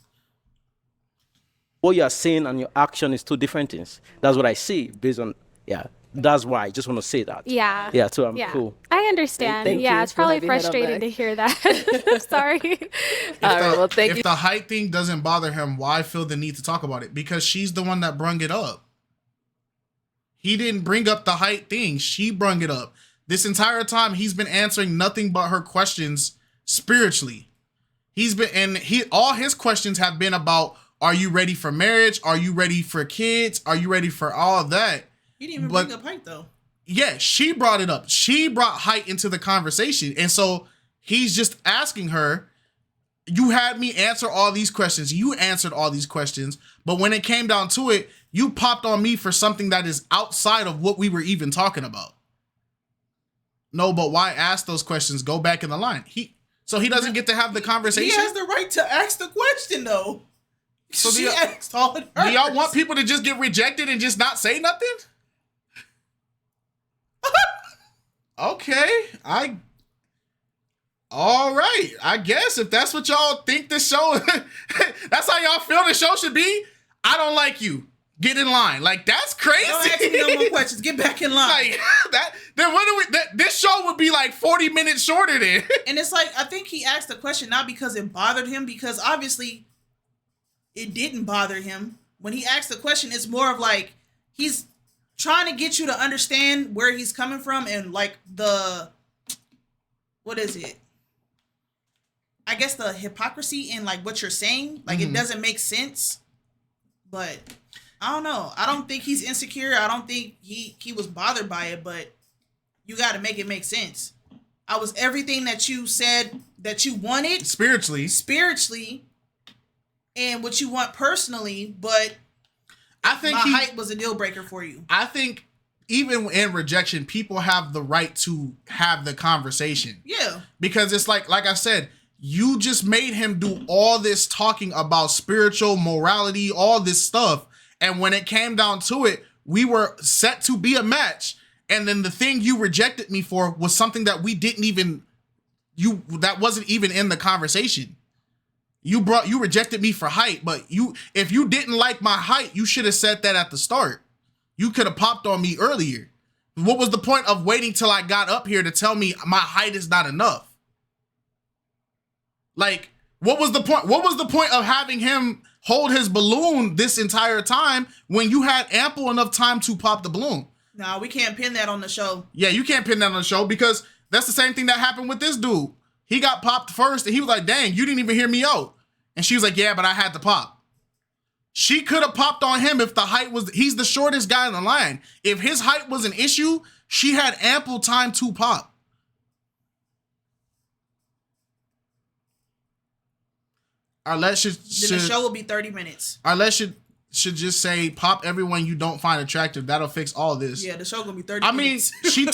What you are saying and your action is two different things. That's what I see based on, that's why I just want to say that. Yeah. Yeah, so I'm cool. I understand. Thank yeah, you it's for probably having that on frustrating back. to hear that. Sorry. All right, well, thank If you. the height thing doesn't bother him, why feel the need to talk about it? Because she's the one that brung it up. He didn't bring up the height thing. She brung it up. This entire time, he's been answering nothing but her questions spiritually. All his questions have been about, are you ready for marriage? Are you ready for kids? Are you ready for all of that? He didn't even bring up height, though. Yeah, she brought it up. She brought height into the conversation. And so he's just asking her, you had me answer all these questions. You answered all these questions. But when it came down to it, you popped on me for something that is outside of what we were even talking about. No, but why ask those questions? Go back in the line. So he doesn't get to have the conversation? He has the right to ask the question, though. So she asked all it do y'all want people to just get rejected and just not say nothing? Okay, all right. I guess if that's what y'all think the show, that's how y'all feel the show should be. I don't like you. Get in line. Like, that's crazy. Don't ask me no more questions. Get back in line. Like then what do we? This show would be like 40 minutes shorter then. And it's like, I think he asked the question not because it bothered him, because obviously it didn't bother him. When he asked the question, it's more of like he's trying to get you to understand where he's coming from and like what is it? I guess the hypocrisy in like what you're saying. Like it doesn't make sense. But I don't know. I don't think he's insecure. I don't think he was bothered by it, but you got to make it make sense. I was everything that you said that you wanted spiritually and what you want personally, but I think my height was a deal breaker for you. I think even in rejection, people have the right to have the conversation. Yeah. Because it's like I said, you just made him do all this talking about spiritual morality, all this stuff. And when it came down to it, we were set to be a match. And then the thing you rejected me for was something that we didn't even, that wasn't even in the conversation. You rejected me for height, but if you didn't like my height, you should have said that at the start. You could have popped on me earlier. What was the point of waiting till I got up here to tell me my height is not enough? Like, what was the point? What was the point of having him hold his balloon this entire time when you had ample enough time to pop the balloon? No, we can't pin that on the show. Yeah, you can't pin that on the show because that's the same thing that happened with this dude. He got popped first and he was like, dang, you didn't even hear me out. And she was like, yeah, but I had to pop. She could have popped on him if the height was, he's the shortest guy in the line. If his height was an issue, she had ample time to pop. Arlette should Then the show will be 30 minutes. Arlette should just say, pop everyone you don't find attractive. That'll fix all this. Yeah, the show gonna be 30 minutes. I mean, she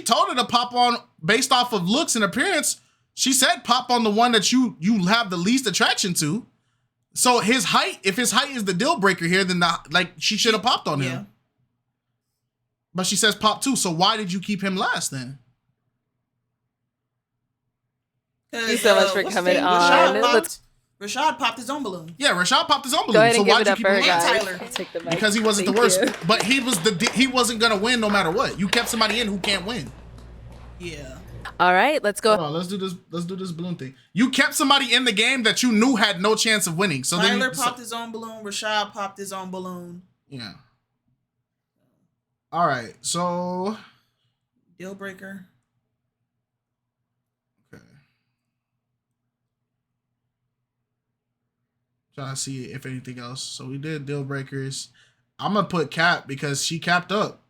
told her to pop on based off of looks and appearance. She said pop on the one that you have the least attraction to. So his height, if his height is the deal breaker here, then she should have popped on him. Yeah. But she says pop too. So why did you keep him last then? Thank you so much for coming on. Rashad popped his own balloon. Yeah, Rashad popped his own balloon. Go ahead so and give why'd it you up keep for him her, last? guys. Tyler. I'll take the mic. Because he wasn't the Thank worst. you. But he wasn't gonna win no matter what. You kept somebody in who can't win. Yeah. All right, let's go. Hold on, let's do this balloon thing. You kept somebody in the game that you knew had no chance of winning. So Tyler popped his own balloon. Rashad popped his own balloon. Yeah. All right. So deal breaker. Okay. Trying to see if anything else. So we did deal breakers. I'm gonna put cap because she capped up.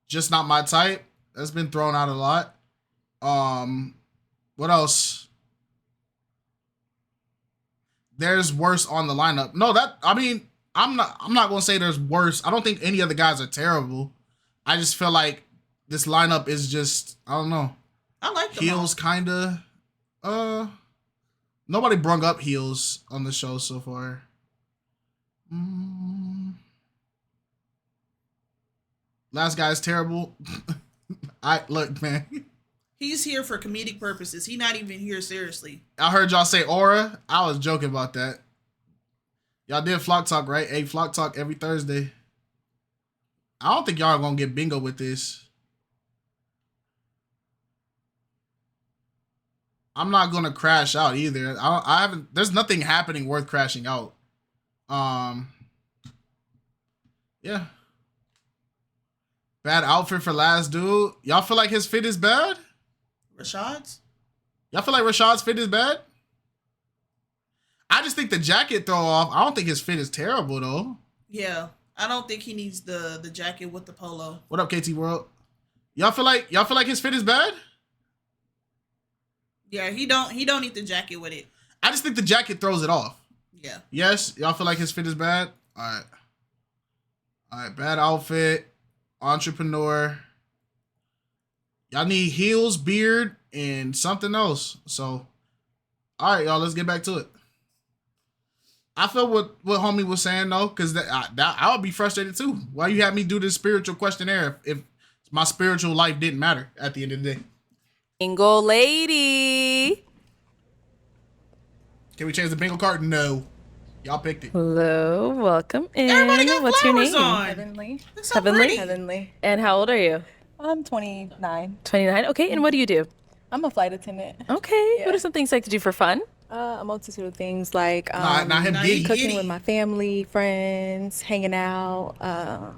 Just not my type. That's been thrown out a lot. What else? There's worse on the lineup. No, I'm not gonna say there's worse. I don't think any of the guys are terrible. I just feel like this lineup is just, I don't know. I like them Heels kinda. Nobody brung up heels on the show so far. Last guy's terrible. I look, man. He's here for comedic purposes. He's not even here seriously. I heard y'all say aura. I was joking about that. Y'all did Flock Talk, right? Hey, Flock Talk every Thursday. I don't think y'all are gonna get bingo with this. I'm not gonna crash out either. I haven't. There's nothing happening worth crashing out. Yeah. Bad outfit for last dude. Y'all feel like his fit is bad? Rashad's? Y'all feel like Rashad's fit is bad? I just think the jacket throw off. I don't think his fit is terrible though. Yeah. I don't think he needs the jacket with the polo. What up, KT World? Y'all feel like his fit is bad? Yeah, he don't need the jacket with it. I just think the jacket throws it off. Yeah. Yes, y'all feel like his fit is bad? All right, bad outfit, entrepreneur. Y'all need heels, beard, and something else. So, all right, y'all, let's get back to it. I feel what homie was saying though, because I would be frustrated too. Why you have me do this spiritual questionnaire if my spiritual life didn't matter at the end of the day? Single lady. Can we change the bingo card? No. Y'all picked it. Hello, welcome in. Everybody got What's your flowers name? on. Heavenly. So Heavenly? pretty. Heavenly. And how old are you? I'm 29. 29. Okay, and what do you do? I'm a flight attendant. Okay. Yeah. What are some things you like to do for fun? A multitude of things like not him giddy. cooking with my family, friends, hanging out. I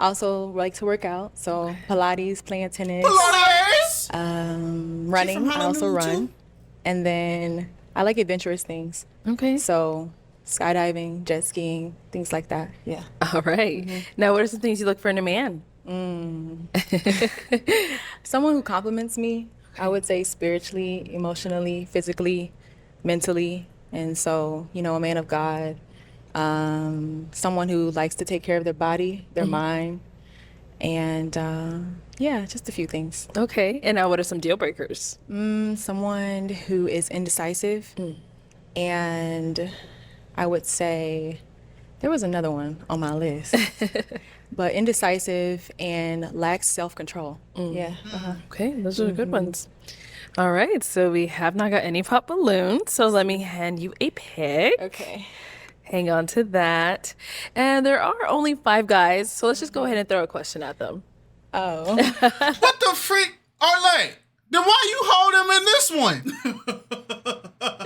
also like to work out, so Pilates, playing tennis, running. I also run, and then I like adventurous things. Okay. So skydiving, jet skiing, things like that. Yeah. All right. Now, what are some things you look for in a man? Someone who compliments me. I would say spiritually, emotionally, physically, mentally, and so a man of God. Someone who likes to take care of their body, their mind, and just a few things. Okay. And now, what are some deal breakers? Someone who is indecisive, and I would say there was another one on my list, but indecisive and lacks self-control. Yeah. Okay, those are the good ones. All right, so we have not got any pop balloons, so let me hand you a pick. Okay. Hang on to that. And there are only 5 guys, so let's just go ahead and throw a question at them. Oh. What the freak, Arlette? Then why you hold him in this one?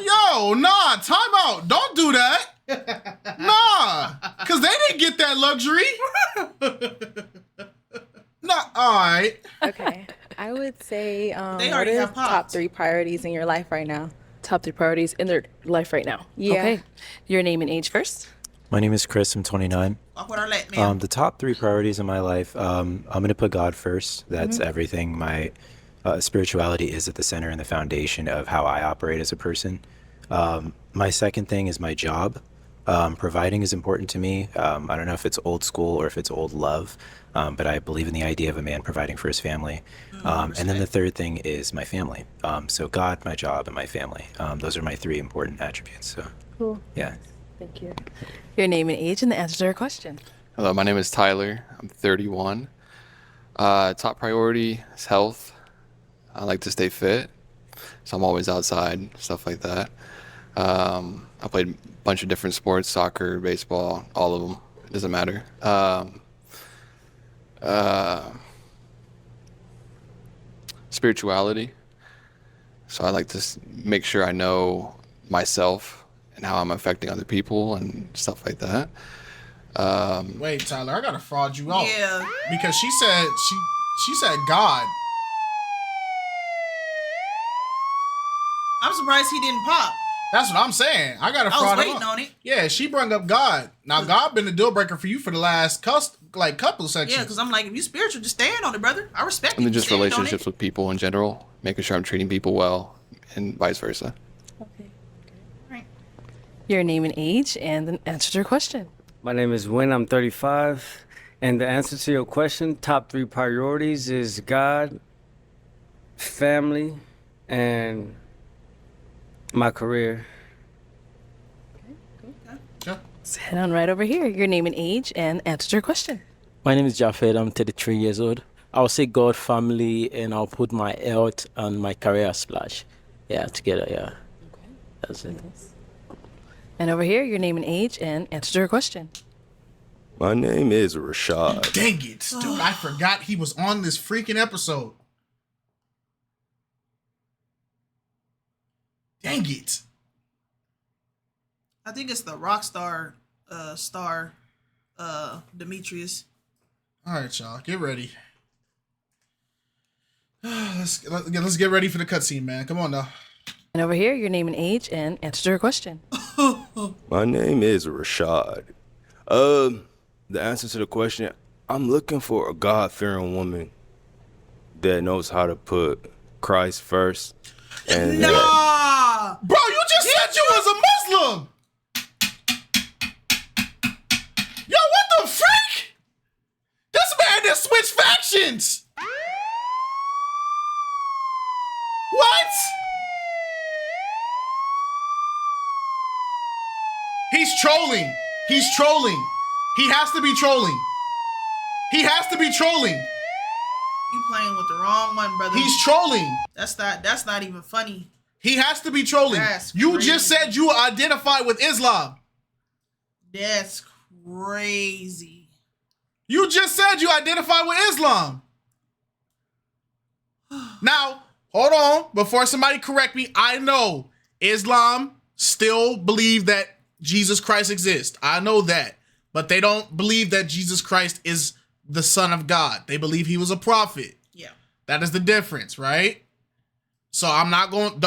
Yo, nah, time out. Don't do that. Nah, because they didn't get that luxury. Nah, all right. Okay. I would say They already what are have popped. top 3 priorities in your life right now? Top 3 priorities in their life right now. Yeah. Okay. Your name and age first. My name is Chris. I'm 29. Walk with Arlette, man. The top 3 priorities in my life, I'm going to put God first. That's everything. My spirituality is at the center and the foundation of how I operate as a person. My second thing is my job. Providing is important to me. I don't know if it's old school or if it's old love, but I believe in the idea of a man providing for his family. And then the third thing is my family. So God, my job, and my family. Those are my 3 important attributes. So, Cool. yeah. Thank you. Your name and age and the answer to our question. Hello, my name is Tyler. I'm 31. Top priority is health. I like to stay fit, so I'm always outside, stuff like that. I played a bunch of different sports, soccer, baseball, all of them. It doesn't matter. Spirituality. So I like to make sure I know myself and how I'm affecting other people and stuff like that. Wait, Tyler, I gotta fraud you out. Yeah. Because she said she said God. I'm surprised he didn't pop. That's what I'm saying. I gotta I was fraud waiting him out. on it. Yeah, she brought up God. Now God been a deal breaker for you for the last couple sections. Yeah, because I'm like, if you spiritual, just stand on it, brother. I respect it. And then just Stand on relationships it. with people in general, making sure I'm treating people well and vice versa. Your name and age and the answer to your question. My name is Win. I'm 35. And the answer to your question, top 3 priorities is God, family, and my career. Let's head on right over here. Your name and age and answer to your question. My name is Jafed. I'm 33 years old. I'll say God, family, and I'll put my health and my career splash. Yeah, together, yeah. Okay. That's it. And over here, your name and age and answer to her question. My name is Rashad. Dang it, dude. I forgot he was on this freaking episode. Dang it. I think it's the rock star Demetrius. All right, y'all, get ready. Let's get ready for the cutscene, man. Come on now. And over here, your name and age and answer to her question. My name is Rashad. The answer to the question, I'm looking for a God-fearing woman that knows how to put Christ first. And Nah! Bro, you just said you was a Muslim! Yo, what the freak? This man just switched factions! What? He's trolling. He's trolling. He has to be trolling. He has to be trolling. You playing with the wrong one, brother. He's trolling. That's not even funny. He has to be trolling. You just said you identify with Islam. That's crazy. You just said you identify with Islam. Now, hold on. Before somebody correct me, I know Islam still believe that Jesus Christ exists. I know that. But they don't believe that Jesus Christ is the Son of God. They believe he was a prophet. Yeah. That is the difference, right? So I'm not going,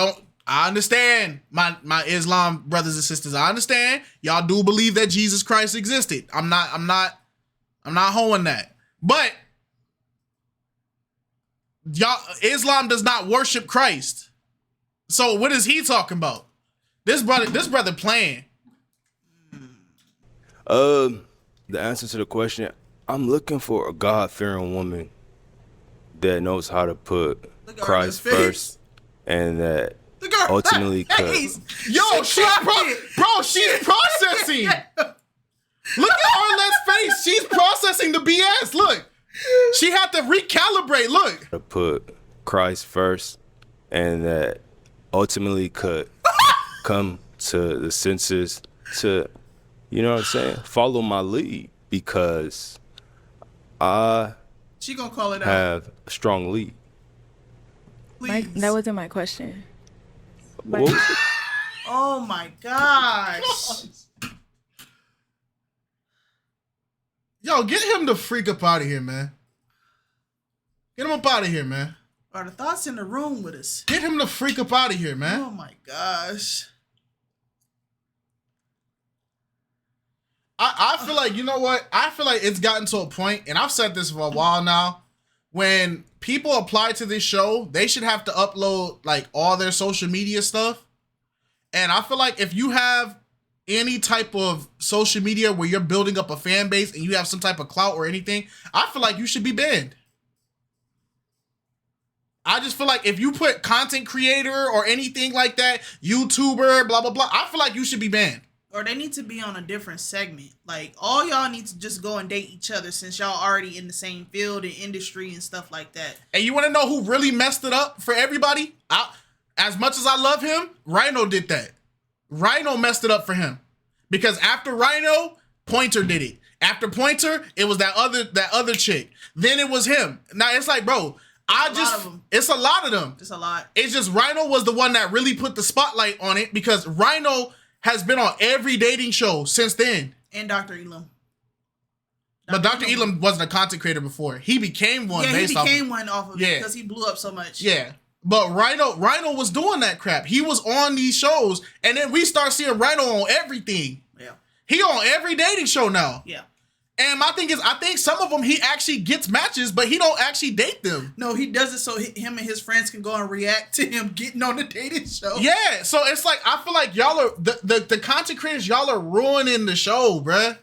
I understand my Islam brothers and sisters. I understand. Y'all do believe that Jesus Christ existed. I'm not holding that. But y'all, Islam does not worship Christ. So what is he talking about? This brother playing. The answer to the question, I'm looking for a God-fearing woman that knows how to put Christ first and that ultimately could. Yo, she's processing. Look at Arlette's face. She's processing the BS. Look. She had to recalibrate. Look. To put Christ first and that ultimately could come to the senses to, you know what I'm saying, follow my lead because she gonna call it out. Have a strong lead. That wasn't my question. Oh my gosh. Yo, get him the freak up out of here, man. Get him up out of here, man. Are the thoughts in the room with us? Get him the freak up out of here, man. Oh my gosh. I feel like, you know what? I feel like it's gotten to a point, and I've said this for a while now, when people apply to this show, they should have to upload like all their social media stuff. And I feel like if you have any type of social media where you're building up a fan base and you have some type of clout or anything, I feel like you should be banned. I just feel like if you put content creator or anything like that, YouTuber, blah, blah, blah, I feel like you should be banned. Or they need to be on a different segment. Like, all y'all need to just go and date each other since y'all already in the same field and industry and stuff like that. And you want to know who really messed it up for everybody? As much as I love him, Rhino did that. Rhino messed it up for him. Because after Rhino, Pointer did it. After Pointer, it was that other chick. Then it was him. Now, it's like, bro, it's a lot of them. It's a lot. It's just Rhino was the one that really put the spotlight on it because Rhino has been on every dating show since then. And Dr. Elam. But Dr. Elam wasn't a content creator before. He became one. Yeah, he became one off of it because he blew up so much. Yeah. But Rhino was doing that crap. He was on these shows, and then we start seeing Rhino on everything. Yeah. He on every dating show now. Yeah. And my thing is, I think some of them he actually gets matches, but he don't actually date them. No, he does it so him and his friends can go and react to him getting on the dating show. Yeah, so it's like, I feel like y'all are, the content creators, y'all are ruining the show, bruh.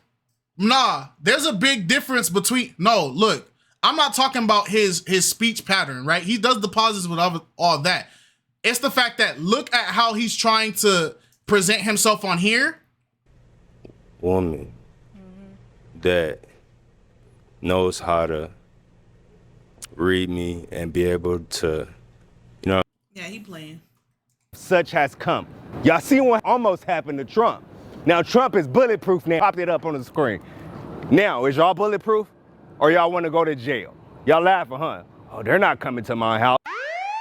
Nah, there's a big difference between, no, look, I'm not talking about his speech pattern, right? He does the pauses with all that. It's the fact that look at how he's trying to present himself on here. Woman that knows how to read me and be able to, you know. Yeah, he playing. Such has come. Y'all see what almost happened to Trump. Now Trump is bulletproof now. Popped it up on the screen. Now, is y'all bulletproof or y'all want to go to jail? Y'all laughing, huh? Oh, they're not coming to my house.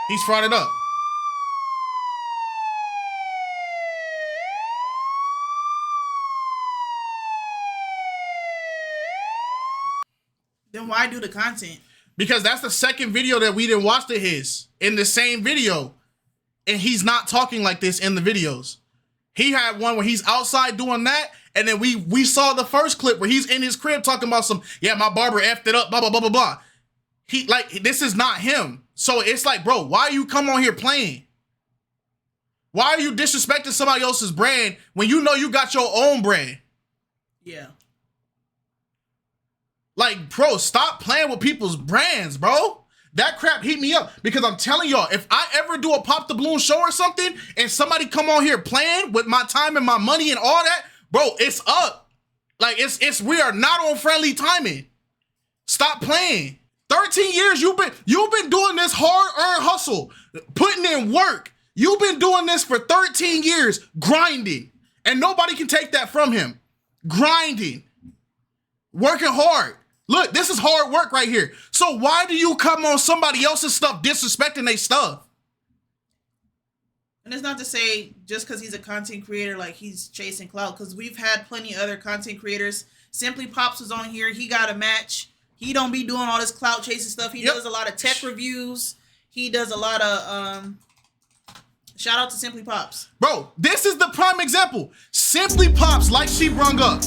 He's frauded up. Then why do the content? Because that's the second video that we didn't watch to his in the same video. And he's not talking like this in the videos. He had one where he's outside doing that. And then we saw the first clip where he's in his crib talking about some, yeah, my barber effed it up, blah, blah, blah, blah, blah. He like, this is not him. So it's like, bro, why you come on here playing? Why are you disrespecting somebody else's brand when you know you got your own brand? Yeah. Like, bro, stop playing with people's brands, bro. That crap heat me up because I'm telling y'all, if I ever do a Pop the Balloon show or something and somebody come on here playing with my time and my money and all that, bro, it's up. Like, we are not on friendly timing. Stop playing. 13 years you've been doing this hard-earned hustle, putting in work. You've been doing this for 13 years, grinding, and nobody can take that from him. Grinding, working hard. Look, this is hard work right here. So why do you come on somebody else's stuff disrespecting their stuff? And it's not to say just because he's a content creator, like he's chasing clout, because we've had plenty of other content creators. Simply Pops was on here. He got a match. He don't be doing all this clout chasing stuff. He does a lot of tech reviews. He does a lot of, shout out to Simply Pops. Bro, this is the prime example. Simply Pops, like she brung up.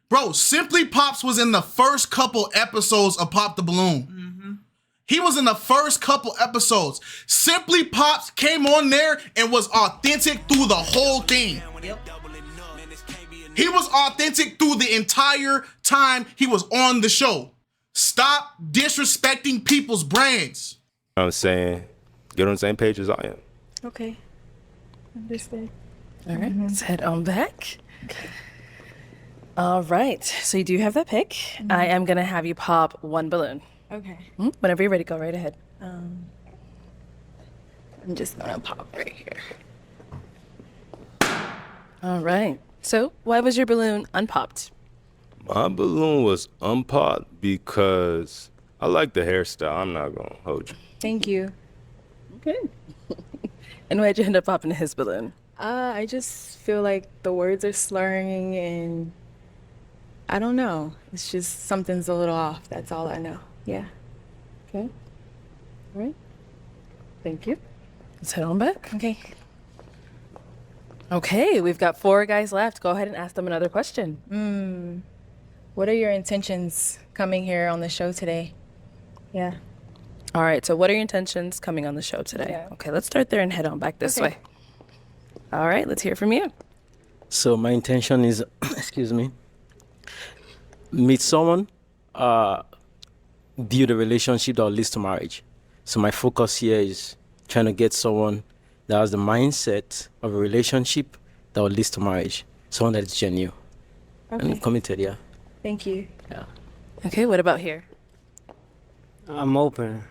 Bro, Simply Pops was in the first couple episodes of Pop the Balloon. Mm-hmm. He was in the first couple episodes. Simply Pops came on there and was authentic through the whole thing. Yep. He was authentic through the entire time he was on the show. Stop disrespecting people's brands. You know what I'm saying? Get on the same page as I am. Okay. Understood. All right, let's head on back. All right, so you do have that pick. I am gonna have you pop one balloon. Okay. Whenever you're ready, go right ahead. I'm just gonna pop right here. All right, so why was your balloon unpopped? My balloon was unpopped because I like the hairstyle. I'm not gonna hold you. Thank you. Okay. And why'd you end up popping his balloon? I just feel like the words are slurring and I don't know. It's just something's a little off. That's all I know. Yeah. Okay. All right. Thank you. Let's head on back. Okay. Okay, we've got 4 guys left. Go ahead and ask them another question. What are your intentions coming here on the show today? Yeah. All right, so what are your intentions coming on the show today? Yeah. Okay, let's start there and head on back this way. All right, let's hear from you. So my intention is, excuse me, meet someone, build a relationship that will lead to marriage. So my focus here is trying to get someone that has the mindset of a relationship that will lead to marriage. Someone that is genuine and committed, yeah. Thank you. Yeah. Okay, what about here? I'm open.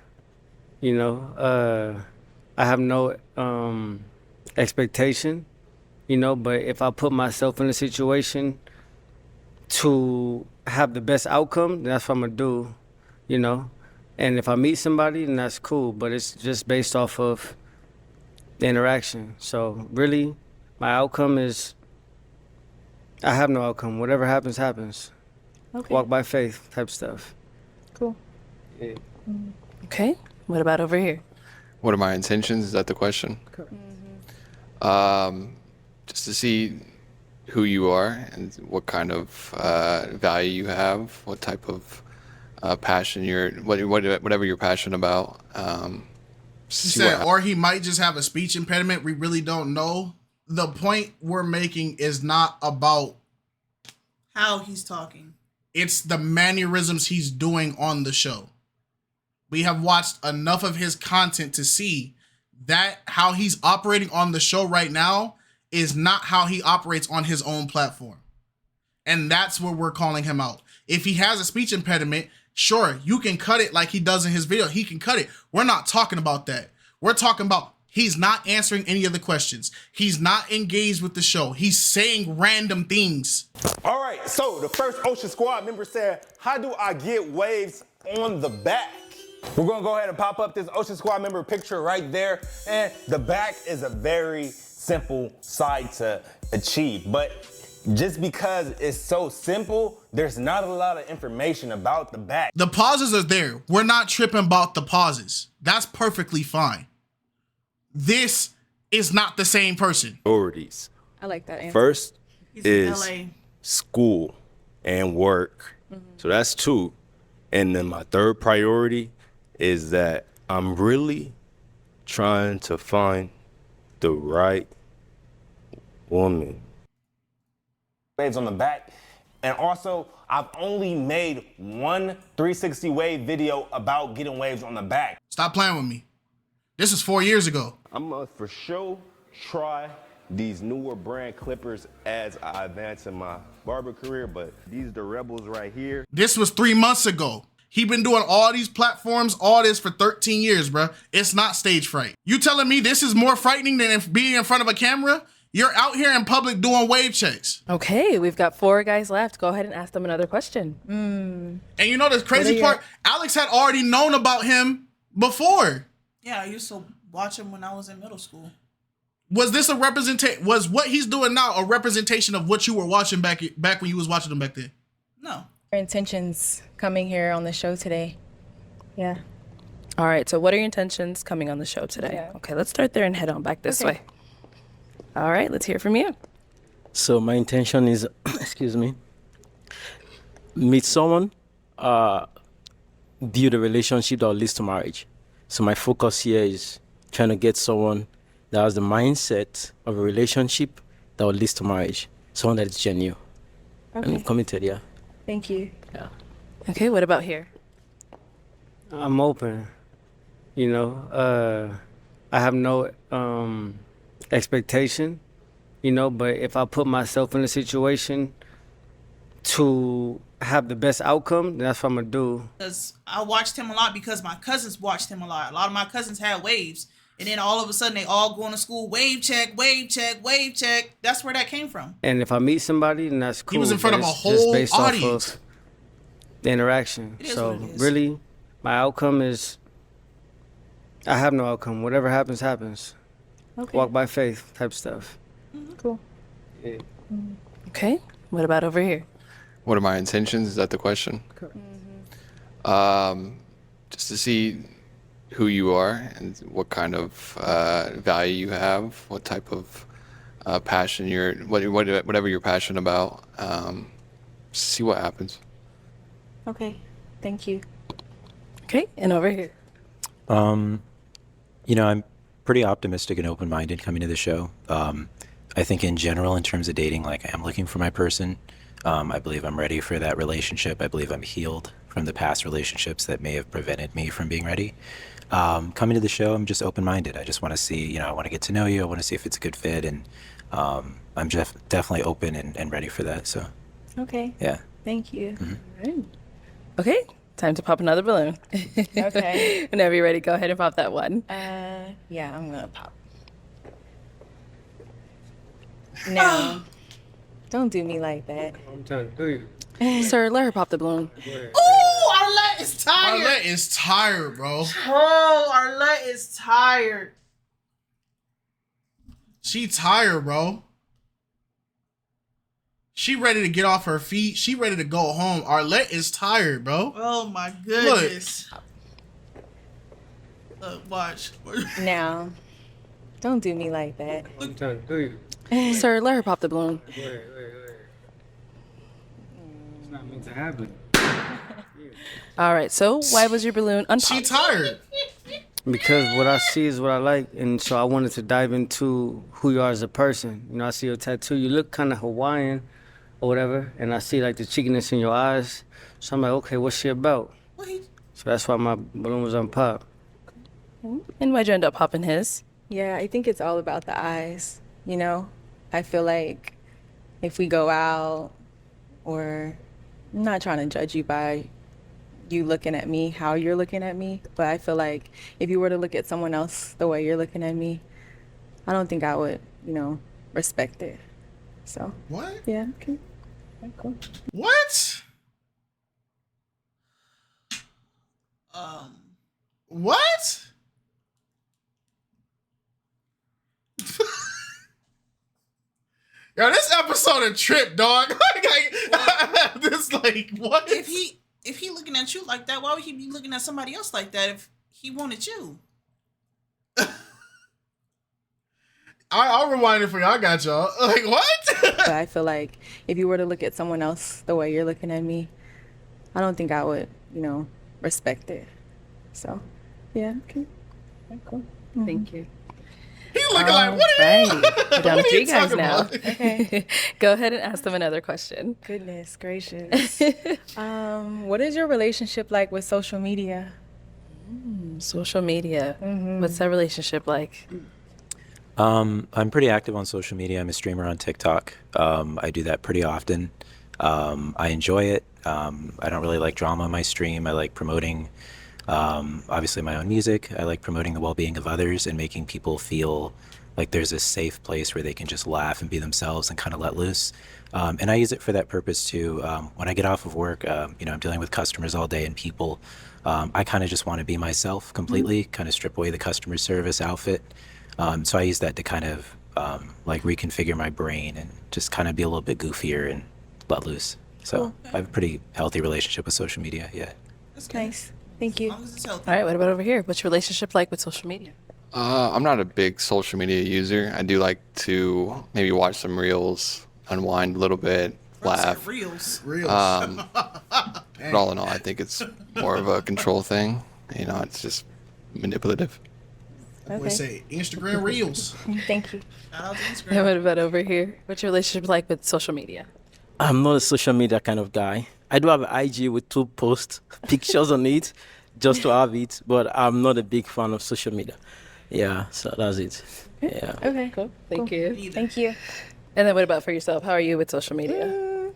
You know, I have no expectation, you know, but if I put myself in a situation to have the best outcome, then that's what I'm gonna do, you know. And if I meet somebody, then that's cool, but it's just based off of the interaction. So really, my outcome is, I have no outcome. Whatever happens, happens. Okay. Walk by faith type stuff. Cool. Yeah. Okay, what about over here? What are my intentions? Is that the question? Just to see who you are and what kind of value you have, what type of passion whatever you're passionate about. He said, or he might just have a speech impediment. We really don't know. The point we're making is not about How he's talking. It's the mannerisms he's doing on the show. We have watched enough of his content to see that how he's operating on the show right now is not how he operates on his own platform. And that's where we're calling him out. If he has a speech impediment, Sure, you can cut it like he does in his video. He can cut it. We're not talking about that. We're talking about he's not answering any of the questions. He's not engaged with the show. He's saying random things. All right, so the first Ocean Squad member said, how do I get waves on the back? We're gonna go ahead and pop up this Ocean Squad member picture right there. And the back is a very simple side to achieve. But just because it's so simple, there's not a lot of information about the back. The pauses are there. We're not tripping about the pauses. That's perfectly fine. This is not the same person. Priorities. I like that answer. First He's in is LA. school and work. So that's 2. And then my third priority is that I'm really trying to find the right woman. Waves on the back. And also, I've only made one 360 wave video about getting waves on the back. Stop playing with me. This is 4 years ago. I'm gonna for sure try these newer brand clippers as I advance in my barber career, but these the rebels right here. This was 3 months ago. He been doing all these platforms, all this for 13 years, bruh. It's not stage fright. You telling me this is more frightening than being in front of a camera? You're out here in public doing wave checks. Okay, we've got 4 guys left. Go ahead and ask them another question. And you know the crazy part? Alex had already known about him before. Yeah, I used to watch him when I was in middle school. Was this a representation? Was what he's doing now a representation of what you were watching back when you was watching him back then? No. Your intentions coming here on the show today. Yeah. All right, so what are your intentions coming on the show today? Yeah. Okay, let's start there and head on back this way. All right, let's hear from you. So my intention is, excuse me, meet someone, build a relationship that will lead to marriage. So my focus here is trying to get someone that has the mindset of a relationship that will lead to marriage. Someone that is genuine and committed, yeah. Thank you. Yeah. Okay, what about here? I'm open. You know, I have no expectation, you know, but if I put myself in a situation to have the best outcome, then that's what I'm gonna do. Because I watched him a lot because my cousins watched him a lot. A lot of my cousins had waves. And then all of a sudden they all going to school, wave check, wave check, wave check. That's where that came from. And if I meet somebody, then that's cool. He was in front of a Just whole based audience. off of the interaction. It is So what it is. really, my outcome is, I have no outcome. Whatever happens, happens. Okay. Walk by faith type stuff. Cool. Yeah. Okay, what about over here? What are my intentions? Is that the question? Just to see who you are and what kind of value you have, what type of passion whatever you're passionate about. See what happens. Okay. Thank you. Okay, and over here. You know, I'm pretty optimistic and open-minded coming to the show. I think in general, in terms of dating, like I'm looking for my person. I believe I'm ready for that relationship. I believe I'm healed from the past relationships that may have prevented me from being ready. Coming to the show, I'm just open-minded. I just want to see, you know, I want to get to know you. I want to see if it's a good fit, and I'm definitely open and ready for that. So, Okay. yeah. Thank you. Okay, time to pop another balloon. Okay. Whenever you're ready, go ahead and pop that one. Yeah, I'm gonna pop. Now, don't do me like that. I'm trying to do you. Sir, let her pop the balloon. Ooh, Arlette is tired. Arlette is tired, bro. Oh, Arlette is tired. She tired, bro. She ready to get off her feet. She ready to go home. Arlette is tired, bro. Oh my goodness. Look, watch. Now, don't do me like that. I'm trying to do you. Sir, let her pop the balloon. Wait. It's not meant to happen. All right, so why was your balloon unpopped? She tired. Because what I see is what I like, and so I wanted to dive into who you are as a person. You know, I see your tattoo. You look kind of Hawaiian or whatever, and I see like the cheekiness in your eyes. So I'm like, okay, what's she about? Wait. So that's why my balloon was unpopped. And why'd you end up popping his? Yeah, I think it's all about the eyes. You know, I feel like if we go out, or I'm not trying to judge you by you looking at me, how you're looking at me. But I feel like if you were to look at someone else the way you're looking at me, I don't think I would, respect it. So. What? Yeah. Okay. Cool. What? What? Yo, this episode a trip, dog. This what? If he looking at you like that, why would he be looking at somebody else like that if he wanted you? I'll rewind it for you. I got y'all. Like, what? But I feel like if you were to look at someone else the way you're looking at me, I don't think I would, respect it. So, yeah. Okay. Cool. Thank you. He's looking like, what are you? We're down to What are three you guys talking now. about? Okay. Go ahead and ask them another question. Goodness gracious. What is your relationship like with social media? Social media. Mm-hmm. What's that relationship like? I'm pretty active on social media. I'm a streamer on TikTok. I do that pretty often. I enjoy it. I don't really like drama on my stream. I like promoting, obviously, my own music. I like promoting the well-being of others and making people feel like there's a safe place where they can just laugh and be themselves and kind of let loose. And I use it for that purpose too. When I get off of work, I'm dealing with customers all day and people. I kind of just want to be myself completely, kind of strip away the customer service outfit. So I use that to kind of like reconfigure my brain and just kind of be a little bit goofier and let loose. So I have a pretty healthy relationship with social media. Yeah. That's nice. Thank you. All right, what about over here? What's your relationship like with social media? I'm not a big social media user. I do like to maybe watch some reels, unwind a little bit, laugh. Reels. But all in all, I think it's more of a control thing. It's just manipulative. We say Instagram Reels. Thank you. Shout out to And Instagram. what about over here? What's your relationship like with social media? I'm not a social media kind of guy. I do have an IG with 2 posts, pictures on it, just to have it, but I'm not a big fan of social media. Yeah, so that's it. Yeah. Okay. Cool. Thank you. Thank you. And then what about for yourself? How are you with social media?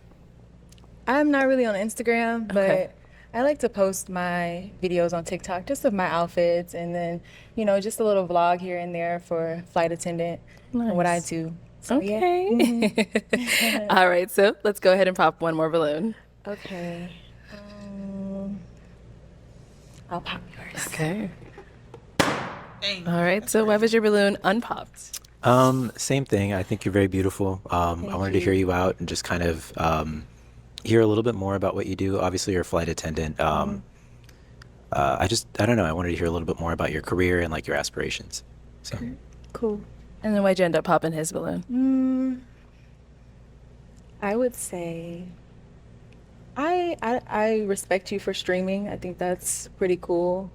I'm not really on Instagram, but Okay. I like to post my videos on TikTok just of my outfits and then, just a little vlog here and there for flight attendant and what I Nice. do. So, Okay. Yeah. All right, so let's go ahead and pop one more balloon. Okay. I'll pop yours. Okay. Dang. All right, so why was your balloon unpopped? Same thing. I think you're very beautiful. I wanted to hear you out and just kind of hear a little bit more about what you do. Obviously, you're a flight attendant. I don't know. I wanted to hear a little bit more about your career and like your aspirations. So, Cool. And then why'd you end up popping his balloon? I would say I respect you for streaming. I think that's pretty cool.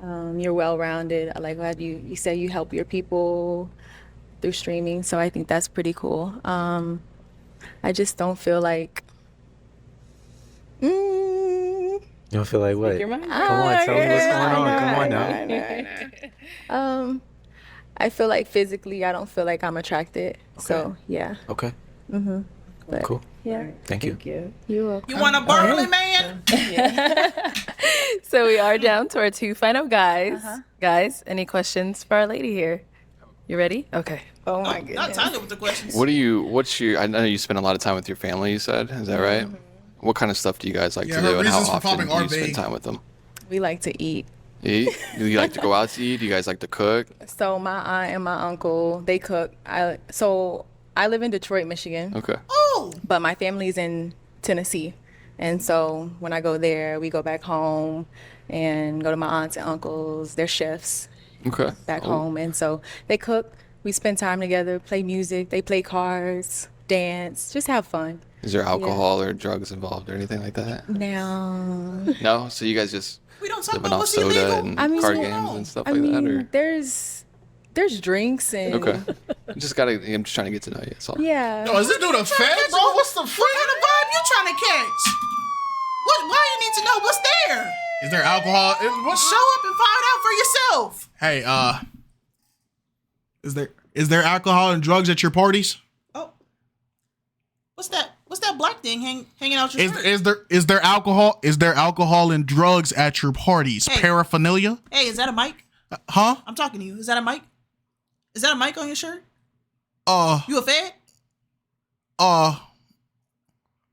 You're well-rounded. I like how you say you help your people through streaming, so I think that's pretty cool. I just don't feel like you don't feel like what? Your mind. Come on, tell me what's going on. Come on now. I feel like physically I don't feel like I'm attracted. So yeah. Okay. But, Cool. Yeah. Thank you. You're welcome. You want a burly man? So we are down to our 2 final guys. Guys, any questions for our lady here? You ready? Okay. Oh my Not goodness. Tanya with the questions. I know you spend a lot of time with your family, you said. Is that right? What kind of stuff do you guys like Yeah, to her do and how reasons for often popping do are you spend vague. time with them? We like to eat. Eat? Do you like to go out to eat? Do you guys like to cook? So my aunt and my uncle, they cook. I live in Detroit, Michigan, Okay. Oh, but my family's in Tennessee. And so when I go there, we go back home and go to my aunts and uncles. They're chefs Okay. back Oh, home. And so they cook. We spend time together, play music. They play cards, dance, just have fun. Is there alcohol or drugs involved or anything like that? Now, No? So you guys just we don't talk living about off what's soda illegal. and I mean, card I games and stuff I like mean, that? Or? there's drinks and Okay. I'm just trying to get to know you. That's all. yeah. Yo, is this dude a fan, bro? What's the What kind of vibe you trying to catch? Why you need to know what's there? Is there alcohol? Show up and find out for yourself. Hey, is there alcohol and drugs at your parties? Oh, what's that? What's that black thing hanging out your shirt? Is there alcohol and drugs at your parties? Hey. Paraphernalia? Hey, is that a mic? Huh? I'm talking to you. Is that a mic? Is that a mic on your shirt? You a fed?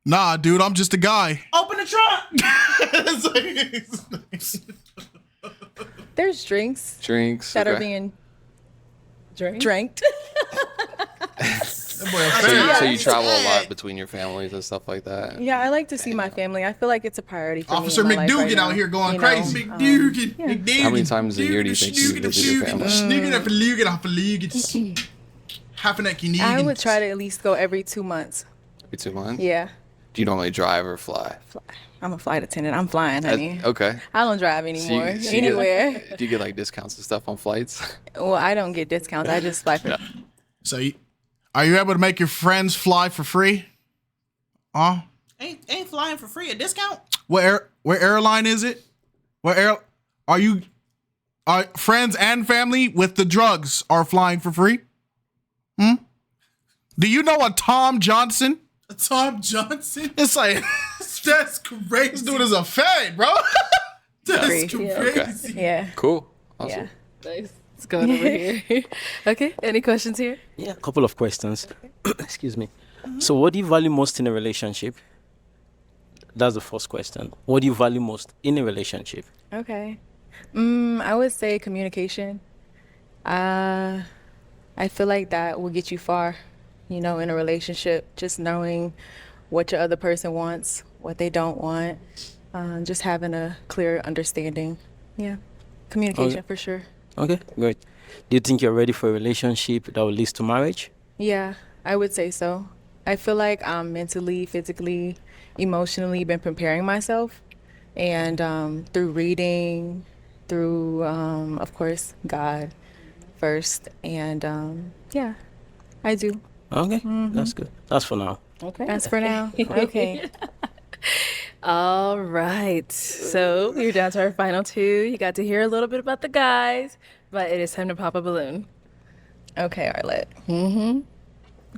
Nah, dude, I'm just a guy. Open the trunk. There's drinks that are being drank. So you travel a lot between your families and stuff like that. Yeah, I like to see my family. I feel like it's a priority for Officer me in my life right McDougan now, out here going you know? crazy. McDougan. How many times a year do you think you visit your family? I would try to at least go every 2 months. Every 2 months? Yeah. Do you normally drive or fly? I'm a flight attendant. I'm flying, honey. Okay. I don't drive anymore. So anywhere. Do you get like discounts and stuff on flights? Well, I don't get discounts. I just fly for. So, are you able to make your friends fly for free? Huh? Ain't flying for free a discount? Where airline is it? Are friends and family with the drugs are flying for free? Do you know a Tom Johnson? A Tom Johnson? It's like that's crazy. This dude is a fed, bro. That's Crazy. crazy. Yeah. Cool. Awesome. Yeah. Nice. Let's go over here. Okay. Any questions here? Yeah, a couple of questions. Excuse me. So, what do you value most in a relationship? That's the first question. What do you value most in a relationship? Okay. I would say communication. I feel like that will get you far, in a relationship. Just knowing what your other person wants, what they don't want, just having a clear understanding. Yeah. Communication for sure. Okay, great. Do you think you're ready for a relationship that will lead to marriage? Yeah, I would say so. I feel like I'm mentally, physically, emotionally been preparing myself. And through reading, through, of course, God first. And yeah, I do. Okay, that's good. That's for now. Okay. That's for now. Okay. All right. So we're down to our final two. You got to hear a little bit about the guys, but it is time to pop a balloon. Okay, Arlette.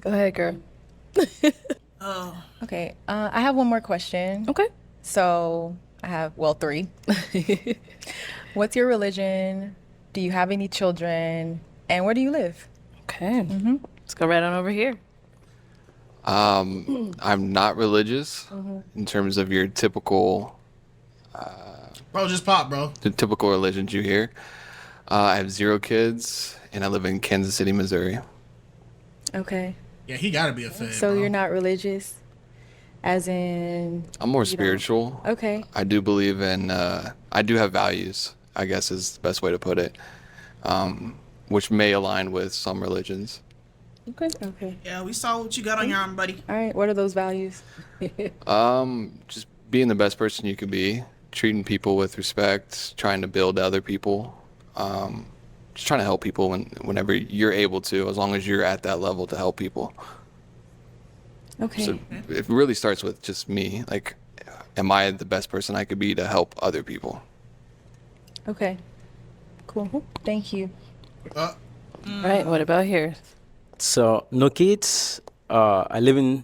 Go ahead, girl. Okay, I have one more question. Okay. So I have, three. What's your religion? Do you have any children? And where do you live? Okay. Let's go right on over here. I'm not religious in terms of your typical Bro, just pop, bro. the typical religions you hear. I have 0 kids and I live in Kansas City, Missouri. Okay. Yeah, he gotta be a fed. So bro. you're not religious? As in... I'm more you don't- spiritual. Okay. I do believe in I do have values, I guess is the best way to put it, which may align with some religions. Okay. Yeah, we saw what you got on your arm, buddy. All right. What are those values? Just being the best person you could be, treating people with respect, trying to build other people, just trying to help people whenever you're able to, as long as you're at that level to help people. Okay. So it really starts with just me. Like, am I the best person I could be to help other people? Okay. Cool. Thank you. All right. What about here? So, no kids. I live in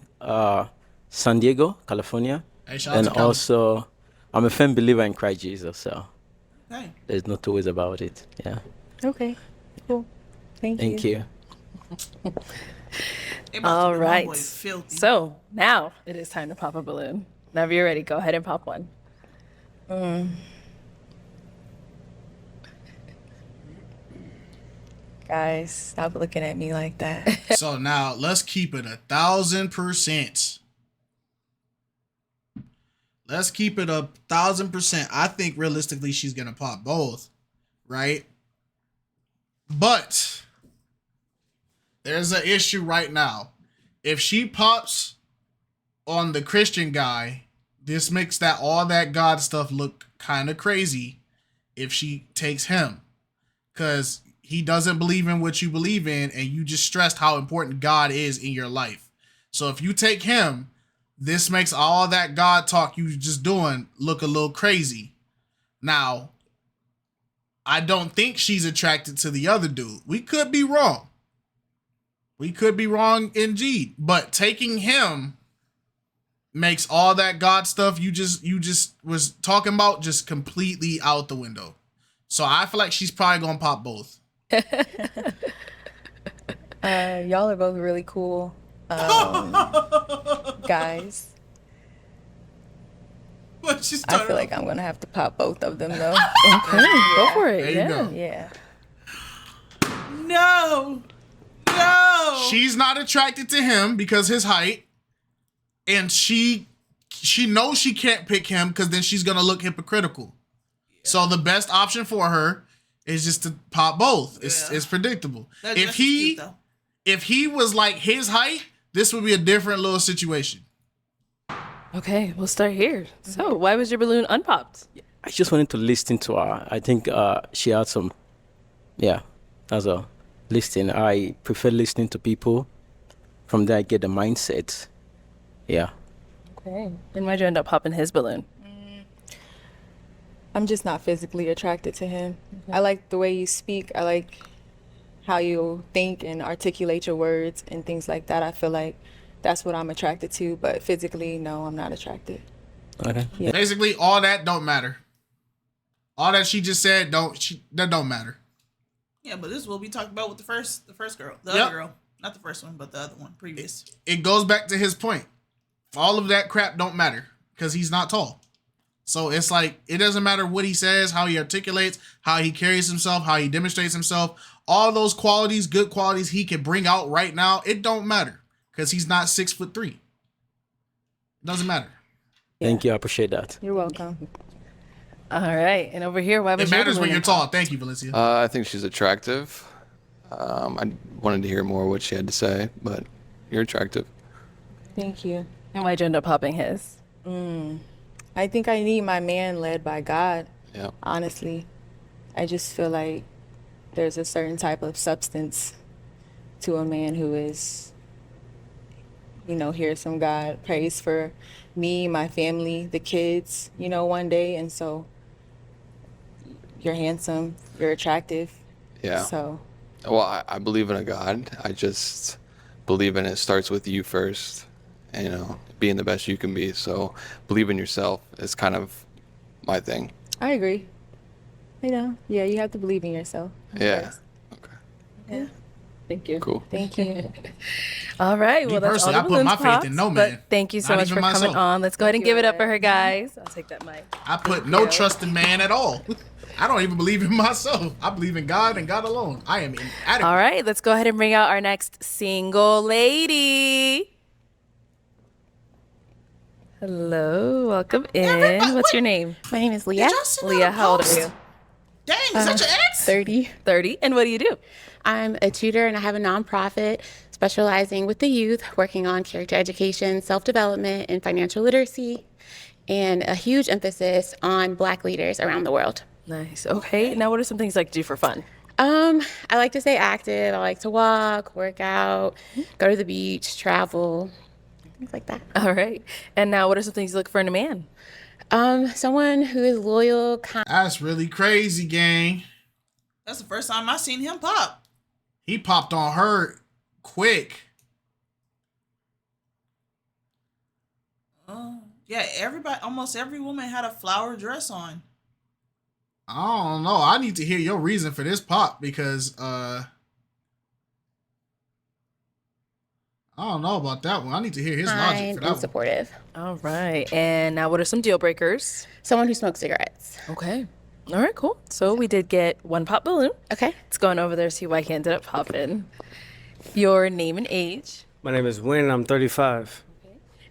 San Diego, California. Hey, shout out And to Cali. also, I'm a firm believer in Christ Jesus, so Hey. there's no two ways about it. Yeah. Okay. Cool. Thank you. Thank you. They about to All be my right. boy filthy. So now it is time to pop a balloon. Whenever you're ready, go ahead and pop one. Guys, stop looking at me like that. So now let's keep it 1,000%. Let's keep it 1,000%. I think realistically she's gonna pop both, right? But there's an issue right now. If she pops on the Christian guy, this makes that all that God stuff look kind of crazy if she takes him. Because he doesn't believe in what you believe in, and you just stressed how important God is in your life. So if you take him, this makes all that God talk you just doing look a little crazy. Now, I don't think she's attracted to the other dude. We could be wrong. We could be wrong indeed. But taking him makes all that God stuff you just was talking about just completely out the window. So I feel like she's probably gonna pop both. Y'all are both really cool guys. I feel like I'm gonna have to pop both of them though. Okay, go for it. There you go. Yeah. No. She's not attracted to him because his height, and she knows she can't pick him because then she's gonna look hypocritical. So the best option for her is just to pop both. It's predictable. If he was like his height, this would be a different little situation. Okay, we'll start here. So, why was your balloon unpopped? I just wanted to listen to her. I think she had some, that's all. Listening. I prefer listening to people. From there, I get the mindset. Yeah. Okay. And why'd you end up popping his balloon? I'm just not physically attracted to him. I like the way you speak. I like how you think and articulate your words and things like that. I feel like that's what I'm attracted to, but physically, no, I'm not attracted. Okay. Yeah. Basically, all that don't matter. All that she just said that don't matter. Yeah, but this is what we talked about with the first girl, the other girl, not the first one, but the other one, previous. It goes back to his point. All of that crap don't matter because he's not tall. So it's like, it doesn't matter what he says, how he articulates, how he carries himself, how he demonstrates himself. All those qualities, good qualities he can bring out right now, it don't matter because he's not 6'3". It doesn't matter. Thank you. I appreciate that. You're welcome. All right. And over here, why was it your matters balloon when you're unpopped? tall. Thank you, Valencia. I think she's attractive. I wanted to hear more what she had to say, but you're attractive. Thank you. And why'd you end up popping his? I think I need my man led by God. Yeah. Honestly, I just feel like there's a certain type of substance to a man who is, hears from God, prays for me, my family, the kids, one day. And so you're handsome, you're attractive. Yeah. So. Well, I believe in a God. I just believe in it starts with you first, and, being the best you can be. So believe in yourself is kind of my thing. I agree. Yeah, you have to believe in yourself. Yeah. Okay. Yeah. Thank you. Cool. Thank you. All right. Me Well, that's all personally, the I put balloons my faith popped, in no but man. thank you so Not much for even coming myself. on. Let's go ahead and give it up for her, guys. I'll take that mic. I put no trust in man at all. I don't even believe in myself. I believe in God and God alone. I am inadequate. All right. Let's go ahead and bring out our next single lady. Hello. Welcome in. What's your name? My name is Leah. Leah, how old are you? Dang, is that your ex? 30. 30. And what do you do? I'm a tutor and I have a nonprofit specializing with the youth, working on character education, self-development, and financial literacy, and a huge emphasis on Black leaders around the world. Nice. Okay. Now, what are some things you like to do for fun? I like to stay active. I like to walk, work out, go to the beach, travel, things like that. All right. And now, what are some things you look for in a man? Someone who is loyal, kind. That's really crazy, gang. That's the first time I seen him pop. He popped on her quick. Yeah, almost every woman had a flower dress on. I don't know. I need to hear your reason for this pop because I don't know about that one. I need to hear his logic for that one. Supportive. All right. And now, what are some deal breakers? Someone who smokes cigarettes. Okay. All right, cool. So we did get one pop balloon. Okay. Let's go on over there, see why he ended up popping. Your name and age. My name is Win. I'm 35.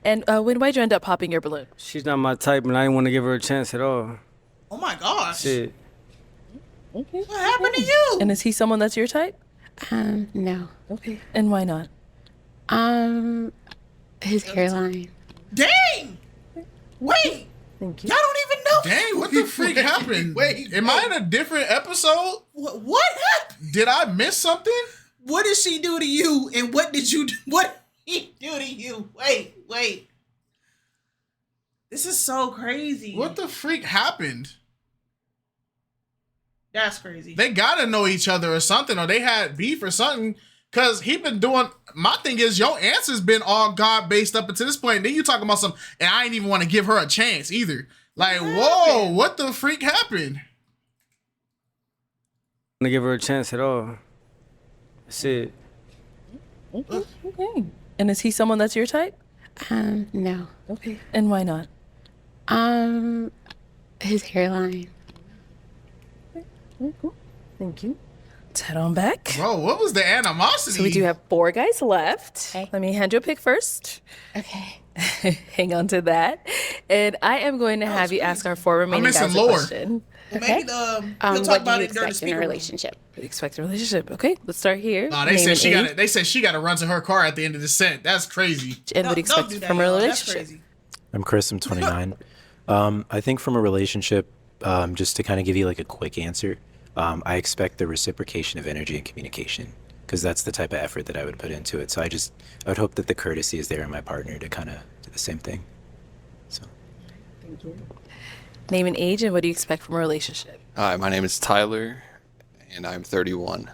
And why'd you end up popping your balloon? She's not my type, and I didn't want to give her a chance at all. Oh my gosh. Shit. Okay. What happened to you? And is he someone that's your type? No. Okay. And why not? His hairline. Dang! Wait! Thank you. Y'all don't even know. Dang, what the freak happened? Am I in a different episode? What happened? Did I miss something? What did she do to you? And what did you do? What did he do to you? Wait. This is so crazy. What the freak happened? That's crazy. They gotta know each other or something, or they had beef or something. Cause he been doing. My thing is, your answer's been all God based up until this point. And then you talking about some, and I ain't even want to give her a chance either. Like, whoa, what the freak happened? To give her a chance at all. That's it. Okay. And is he someone that's your type? No. Okay. And why not? His hairline. Very cool. Thank you. Let's head on back. Bro, what was the animosity? So we do have 4 guys left. Okay. Let me hand you a pick first. Okay. Hang on to that. And I am going to have you ask our 4 remaining guys a question. Maybe he'll talk What do about you it during the expect in speaker a room. relationship? Expect a relationship. Okay, let's start here. Nah, they said she got to run to her car at the end of the set. That's crazy. And what do you expect do that, from a y'all. That's relationship? crazy. I'm Chris. I'm 29. I think from a relationship, just to kind of give you like a quick answer, I expect the reciprocation of energy and communication because that's the type of effort that I would put into it. So I would hope that the courtesy is there in my partner to kind of do the same thing. So. Thank you. Name and age, and what do you expect from a relationship? Hi, my name is Tyler, and I'm 31.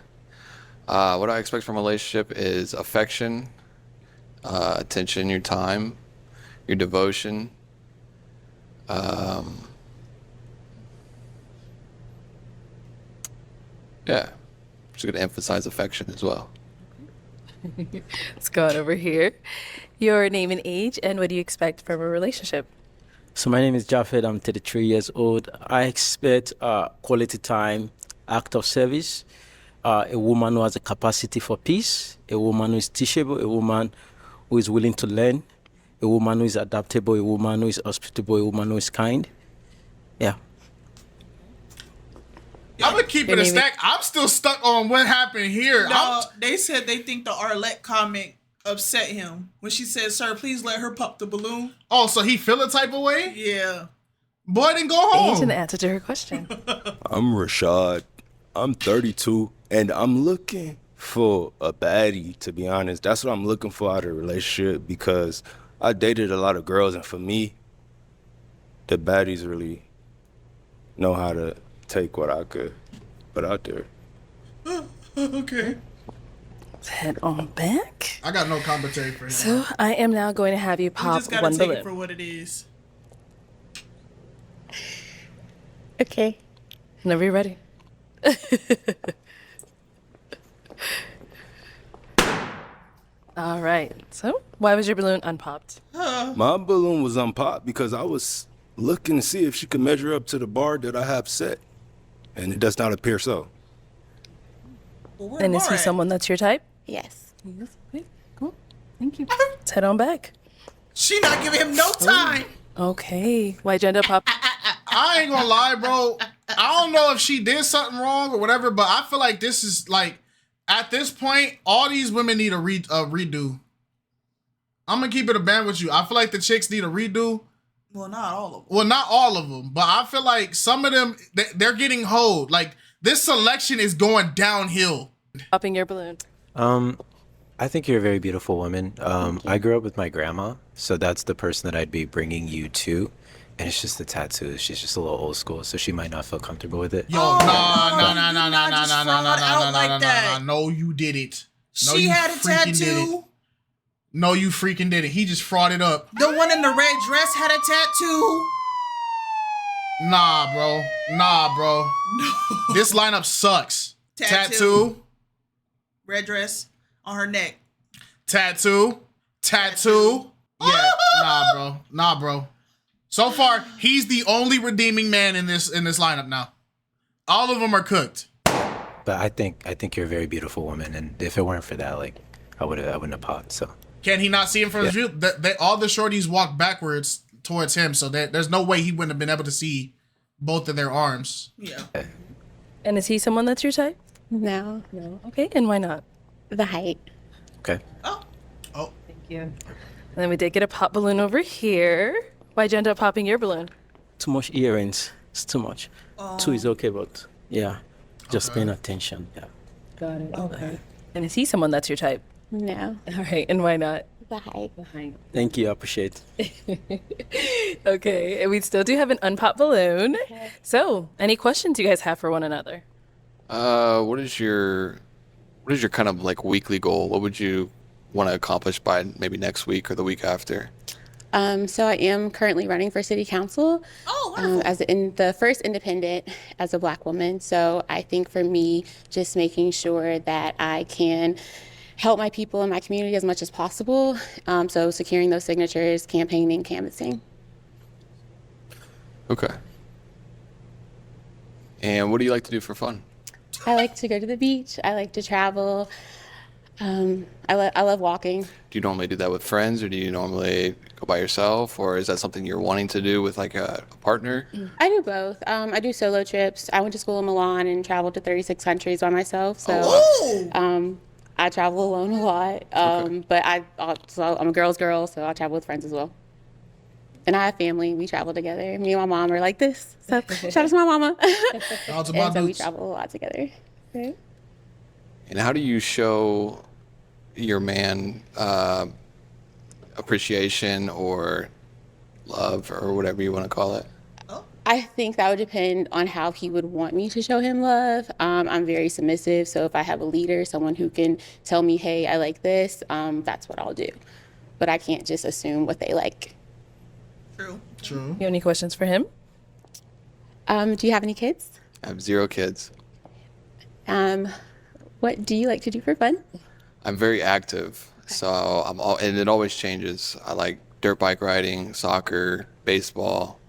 What I expect from a relationship is affection, attention, your time, your devotion. Yeah, just going to emphasize affection as well. Let's go on over here. Your name and age, and what do you expect from a relationship? So my name is Japheth. I'm 33 years old. I expect quality time, act of service, a woman who has a capacity for peace, a woman who is teachable, a woman who is willing to learn, a woman who is adaptable, a woman who is hospitable, a woman who is kind. Yeah. I'm gonna keep it a stack. I'm still stuck on what happened here. No, they said they think the Arlette comment upset him when she said, "Sir, please let her pop the balloon." Oh, so he feel a type of way? Yeah. Boy, then go home. Age and the answer to her question. I'm Rashad. I'm 32, and I'm looking for a baddie, to be honest. That's what I'm looking for out of a relationship because I dated a lot of girls, and for me, the baddies really know how to take what I could put out there. Okay. Let's head on back. I got no commentary for him. So I am now going to have you We pop just gotta one take balloon. it for what it is. Okay. Whenever you're ready. All right. So why was your balloon unpopped? My balloon was unpopped because I was looking to see if she could measure up to the bar that I have set, and it does not appear so. Well, where And is Laura he at? someone that's your type? Yes. Yes. Okay. Cool. Thank you. Let's head on back. She not giving him no time. Okay. Why'd you end up popping? I ain't gonna lie, bro. I don't know if she did something wrong or whatever, but I feel like this is like, at this point, all these women need a redo. I'm gonna keep it a band with you. I feel like the chicks need a redo. Well, not all of them. Well, not all of them, but I feel like some of them, they're getting hoed. Like, this selection is going downhill. Popping your balloon. I think you're a very beautiful woman. I grew up with my grandma, so that's the person that I'd be bringing you to. And it's just the tattoo. She's just a little old school, so she might not feel comfortable with it. Yo, no, you did it. No, She you had a freaking did it. tattoo. No, you freaking did it. He just frauded up. The one in the red dress had a tattoo. Nah, bro. No. This lineup sucks. Tattoo. Red dress on her neck. Tattoo. Yeah, nah, bro. So far, he's the only redeeming man in this lineup now. All of them are cooked. But I think you're a very beautiful woman, and if it weren't for that, like I wouldn't have popped. So Can he not see him from his view? All the shorties walk backwards towards him, so there's no way he wouldn't have been able to see both of their arms. Yeah. And is he someone that's your type? No. No. Okay. And why not? The height. okay. Oh. Thank you. And then we did get a pop balloon over here. Why'd you end up popping your balloon? Too much earrings. It's too much. 2 is okay, but yeah, just paying attention. Yeah. Got it. Okay. And is he someone that's your type? No. All right. And why not? The height. Thank you. I appreciate it. Okay. And we still do have an unpopped balloon. So, any questions you guys have for one another? What is your what is your kind of like weekly goal? What would you want to accomplish by maybe next week or the week after? So I am currently running for city council as in the first independent as a Black woman. So I think for me, just making sure that I can help my people in my community as much as possible. So securing those signatures, campaigning, canvassing. Okay. And what do you like to do for fun? I like to go to the beach. I like to travel. I love walking. Do you normally do that with friends, or do you normally go by yourself, or is that something you're wanting to do with like a partner? I do both. I do solo trips. I went to school in Milan and traveled to 36 countries by myself. So I travel alone a lot. But I'm a girl's girl, so I travel with friends as well. And I have family. We travel together. Me and my mom are like this. So shout out to my mama. Shout out to my and so we dudes. travel a lot together. Okay. And how do you show your man appreciation or love or whatever you want to call it? I think that would depend on how he would want me to show him love. I'm very submissive, so if I have a leader, someone who can tell me, hey, I like this, that's what I'll do. But I can't just assume what they like. True. True. You have any questions for him? Do you have any kids? I have 0 kids. What do you like to do for fun? I'm very active, so and it always changes. I like dirt bike riding, soccer, baseball,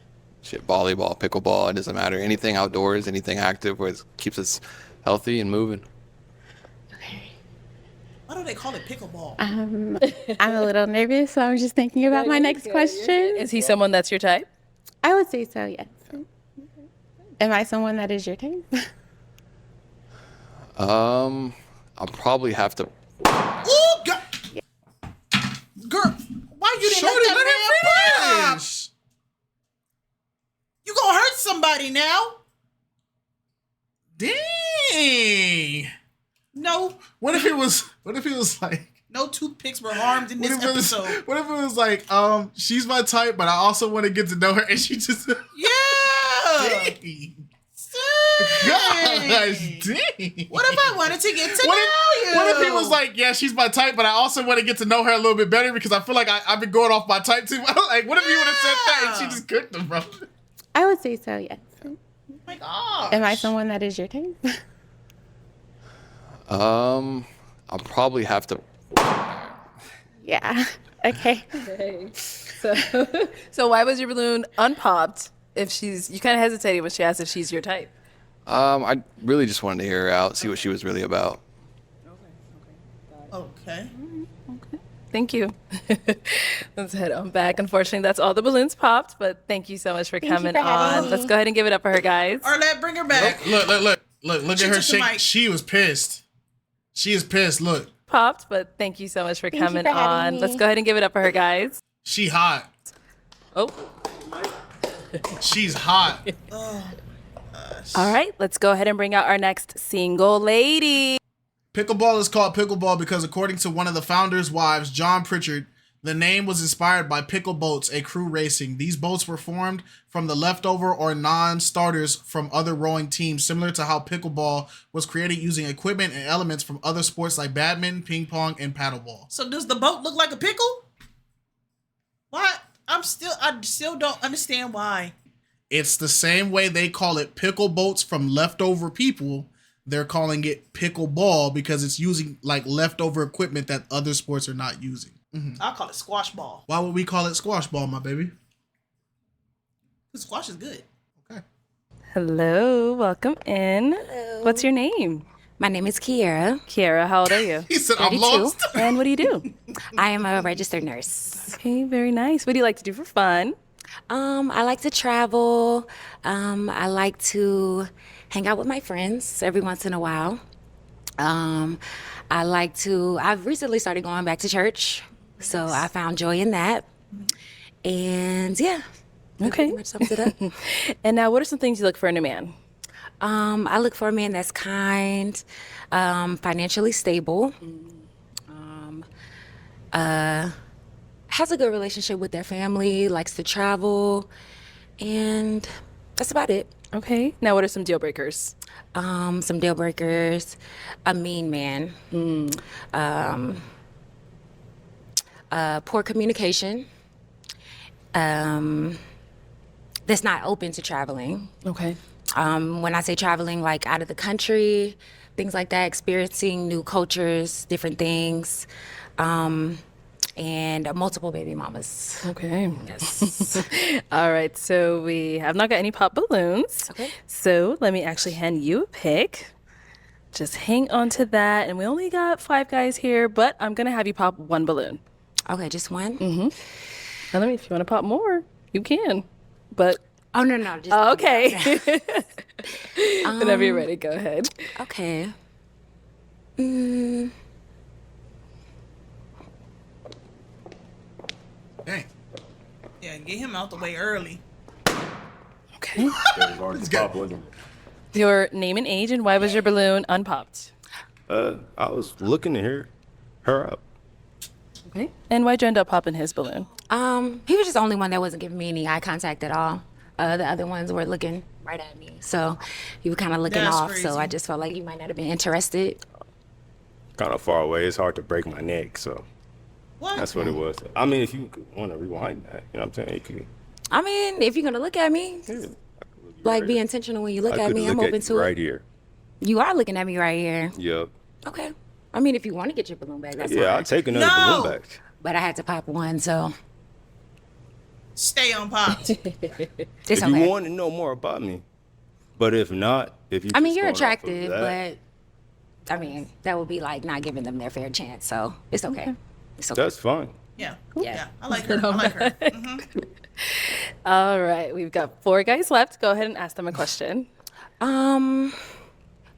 volleyball, pickleball. It doesn't matter. Anything outdoors, anything active, where it keeps us healthy and moving. Why do they call it pickleball? I'm a little nervous, so I'm just thinking about my next question. Is he someone that's your type? I would say so, yes. Am I someone that is your type? I'll probably have to. Ooh, God. Girl, why you didn't Shorty, let let that him man pop? finish. You gonna hurt somebody now? Dang. No. What if it was like? No toothpicks were harmed in this episode. What if it was like, she's my type, but I also want to get to know her, and she just Yeah. Dang. Gosh, dang. What if I wanted to get to know you? What if he was like, yeah, she's my type, but I also want to get to know her a little bit better because I feel like I've been going off my type too. Like, what if he would have said that and she just cooked him, bro? I would say so, yes. Oh my gosh. Am I someone that is your type? I'll probably have to. Yeah. Okay. So why was your balloon unpopped? If you kind of hesitated when she asked if she's your type. I really just wanted to hear her out, see what she was really about. Okay. Thank you. Let's head on back. Unfortunately, that's all the balloons popped, but thank you so much for coming on. Let's go ahead and give it up for her, guys. Arlette, bring her back. Look at She her took the shake. mic. She was pissed. She is pissed. Look, Popped, but thank you so much for Thank you coming for having on. me. Let's go ahead and give it up for her, guys. she hot. Oh, She's hot. all right. Let's go ahead and bring out our next single lady. Pickleball is called pickleball because, according to one of the founders' wives, John Pritchard, the name was inspired by pickle boats, a crew racing. These boats were formed from the leftover or non-starters from other rowing teams, similar to how pickleball was created using equipment and elements from other sports like badminton, ping pong, and paddleball. So does the boat look like a pickle? What? I still don't understand why. It's the same way they call it pickle boats from leftover people. They're calling it pickleball because it's using like leftover equipment that other sports are not using. I'll call it squash ball. Why would we call it squash ball, my baby? Because squash is good. Hello, welcome in. Hello. What's your name? My name is Kierra. Kierra, how old are you? He said, 32. I'm lost. And what do you do? I am a registered nurse. Okay, very nice. What do you like to do for fun? I like to travel. I like to hang out with my friends every once in a while. I've recently started going back to church, so I found joy in that. And yeah, that pretty much sums it up. And now, what are some things you look for in a man? I look for a man that's kind, financially stable, has a good relationship with their family, likes to travel, and that's about it. Okay. Now, what are some deal breakers? Some deal breakers: a mean man, poor communication, that's not open to traveling. Okay. When I say traveling, like out of the country, things like that, experiencing new cultures, different things, and multiple baby mamas. Okay. Yes. All right. So we have not got any pop balloons. Okay. So let me actually hand you a pick. Just hang on to that. And we only got 5 guys here, but I'm going to have you pop 1 balloon. Okay, just one? Mm-hmm. Now, let me, if you want to pop more, you can. But. Oh, no, just oh, okay. Whenever you're ready, go ahead. Okay. Dang. Yeah, get him out the way early. Okay. Your name and age, and why was your balloon unpopped? I was looking to hear her up. Okay. And why'd you end up popping his balloon? He was just the only one that wasn't giving me any eye contact at all. The other ones were looking right at me. So he was kind of looking That's off. crazy. So I just felt like he might not have been interested. Kind of far away. It's hard to break my neck, so What? that's what it was. I mean, if you want to rewind that, you know what I'm saying? You could, I mean, if you're going to look at me, like be intentional when you look I at could me. look I'm at open you to right it. here. You are looking at me right here. Yep. Okay. I mean, if you want to get your balloon back, that's Yeah, fine. I'll take another No! balloon back. But I had to pop one, so Stay on popped. it's If okay. you want to know more about me, but if not, if you I mean, just you're going off of attractive, that, but I mean, that would be like not giving them their fair chance. So it's okay. It's okay. that's fine. Yeah. Yeah. Yeah. I like her. I like her. Mhm. All right. We've got 4 guys left. Go ahead and ask them a question. Do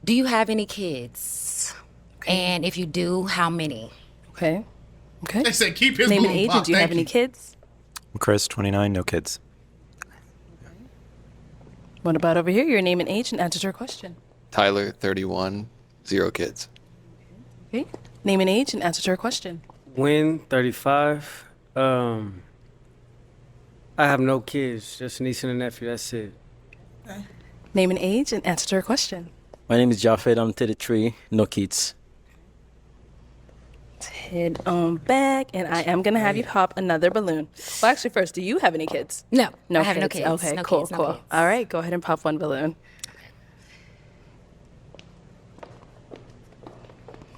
you have any kids? And if you do, how many? Okay. Okay. They said keep his Name and balloon age, pop. and do you have Thank any kids? I'm Chris, 29, no kids. What about over here? Your name and age and answer to your question. Tyler, 31, 0 kids. Okay. Name and age and answer to your question. Win 35. I have no kids, just a niece and a nephew. That's it. Name and age and answer to your question. My name is Japheth. I'm 33, no kids. Head on back, and I am gonna have you pop another balloon. Well, actually, first, do you have any kids? No, No I have no kids. kids. Okay, No cool, kids, no cool. kids. All right, go ahead and pop 1 balloon.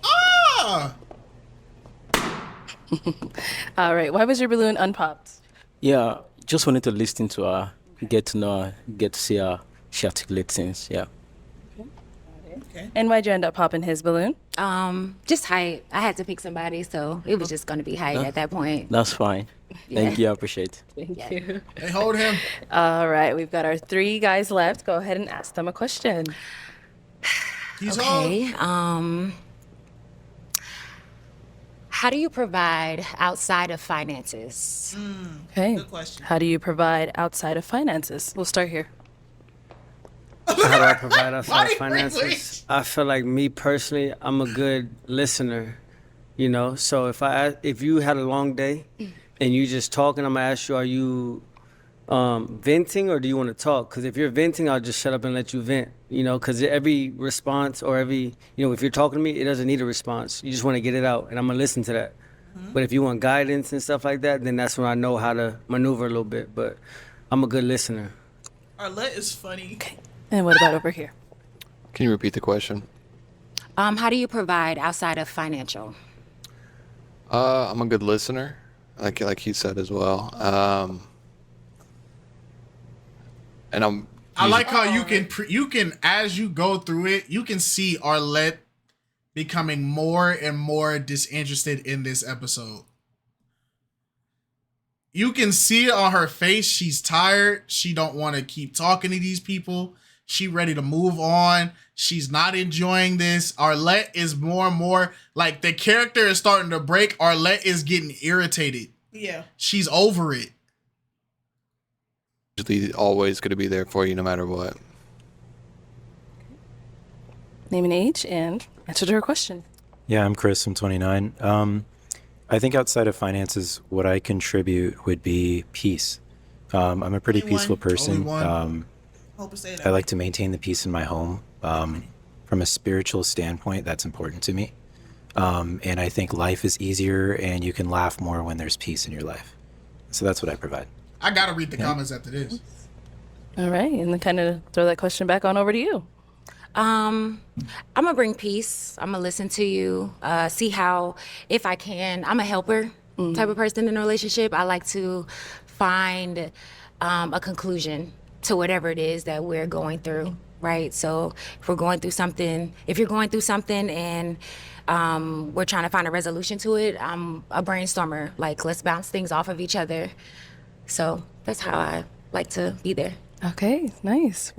Ah! All right, why was your balloon unpopped? Yeah, just wanted to listen to her, get to know her, get to see her. She articulates things, yeah. And why'd you end up popping his balloon? Just height. I had to pick somebody, so it was just gonna be height at that point. That's fine. Thank you, I appreciate it. Thank you. Hey, hold him. All right, we've got our 3 guys left. Go ahead and ask them a question. He's home. Okay. How do you provide outside of finances? Okay. Good question. How do you provide outside of finances? We'll start here. How do I provide outside Body finances? language. I feel like me personally, I'm a good listener, you know. So if you had a long day and you just talking, I'm gonna ask you, are you venting or do you want to talk? Because if you're venting, I'll just shut up and let you vent, you know. Because every response or every, you know, if you're talking to me, it doesn't need a response. You just want to get it out, and I'm gonna listen to that. But if you want guidance and stuff like that, then that's when I know how to maneuver a little bit. But I'm a good listener. Arlette is funny. Okay. And what about over here? Can you repeat the question? How do you provide outside of financial? I'm a good listener, like he said as well. And I like how you can as you go through it, you can see Arlette becoming more and more disinterested in this episode. You can see it on her face. She's tired. She don't want to keep talking to these people. She ready to move on. She's not enjoying this. Arlette is more and more like the character is starting to break. Arlette is getting irritated. Yeah. She's over it. usually always going to be there for you no matter what. Name and age and answer to her question. Yeah, I'm Chris. I'm 29. I think outside of finances, what I contribute would be peace. I'm a pretty Only one. peaceful person. Only one. Hope to say that. I like to maintain the peace in my home. From a spiritual standpoint, that's important to me. And I think life is easier and you can laugh more when there's peace in your life. So that's what I provide. I gotta read the comments after this. All right, and then kind of throw that question back on over to you. I'm gonna bring peace. I'm gonna listen to you, see how, if I can, I'm a helper type of person in a relationship. I like to find a conclusion to whatever it is that we're going through, right? So if you're going through something and we're trying to find a resolution to it, I'm a brainstormer. Like, let's bounce things off of each other. So that's how I like to be there. Okay, nice.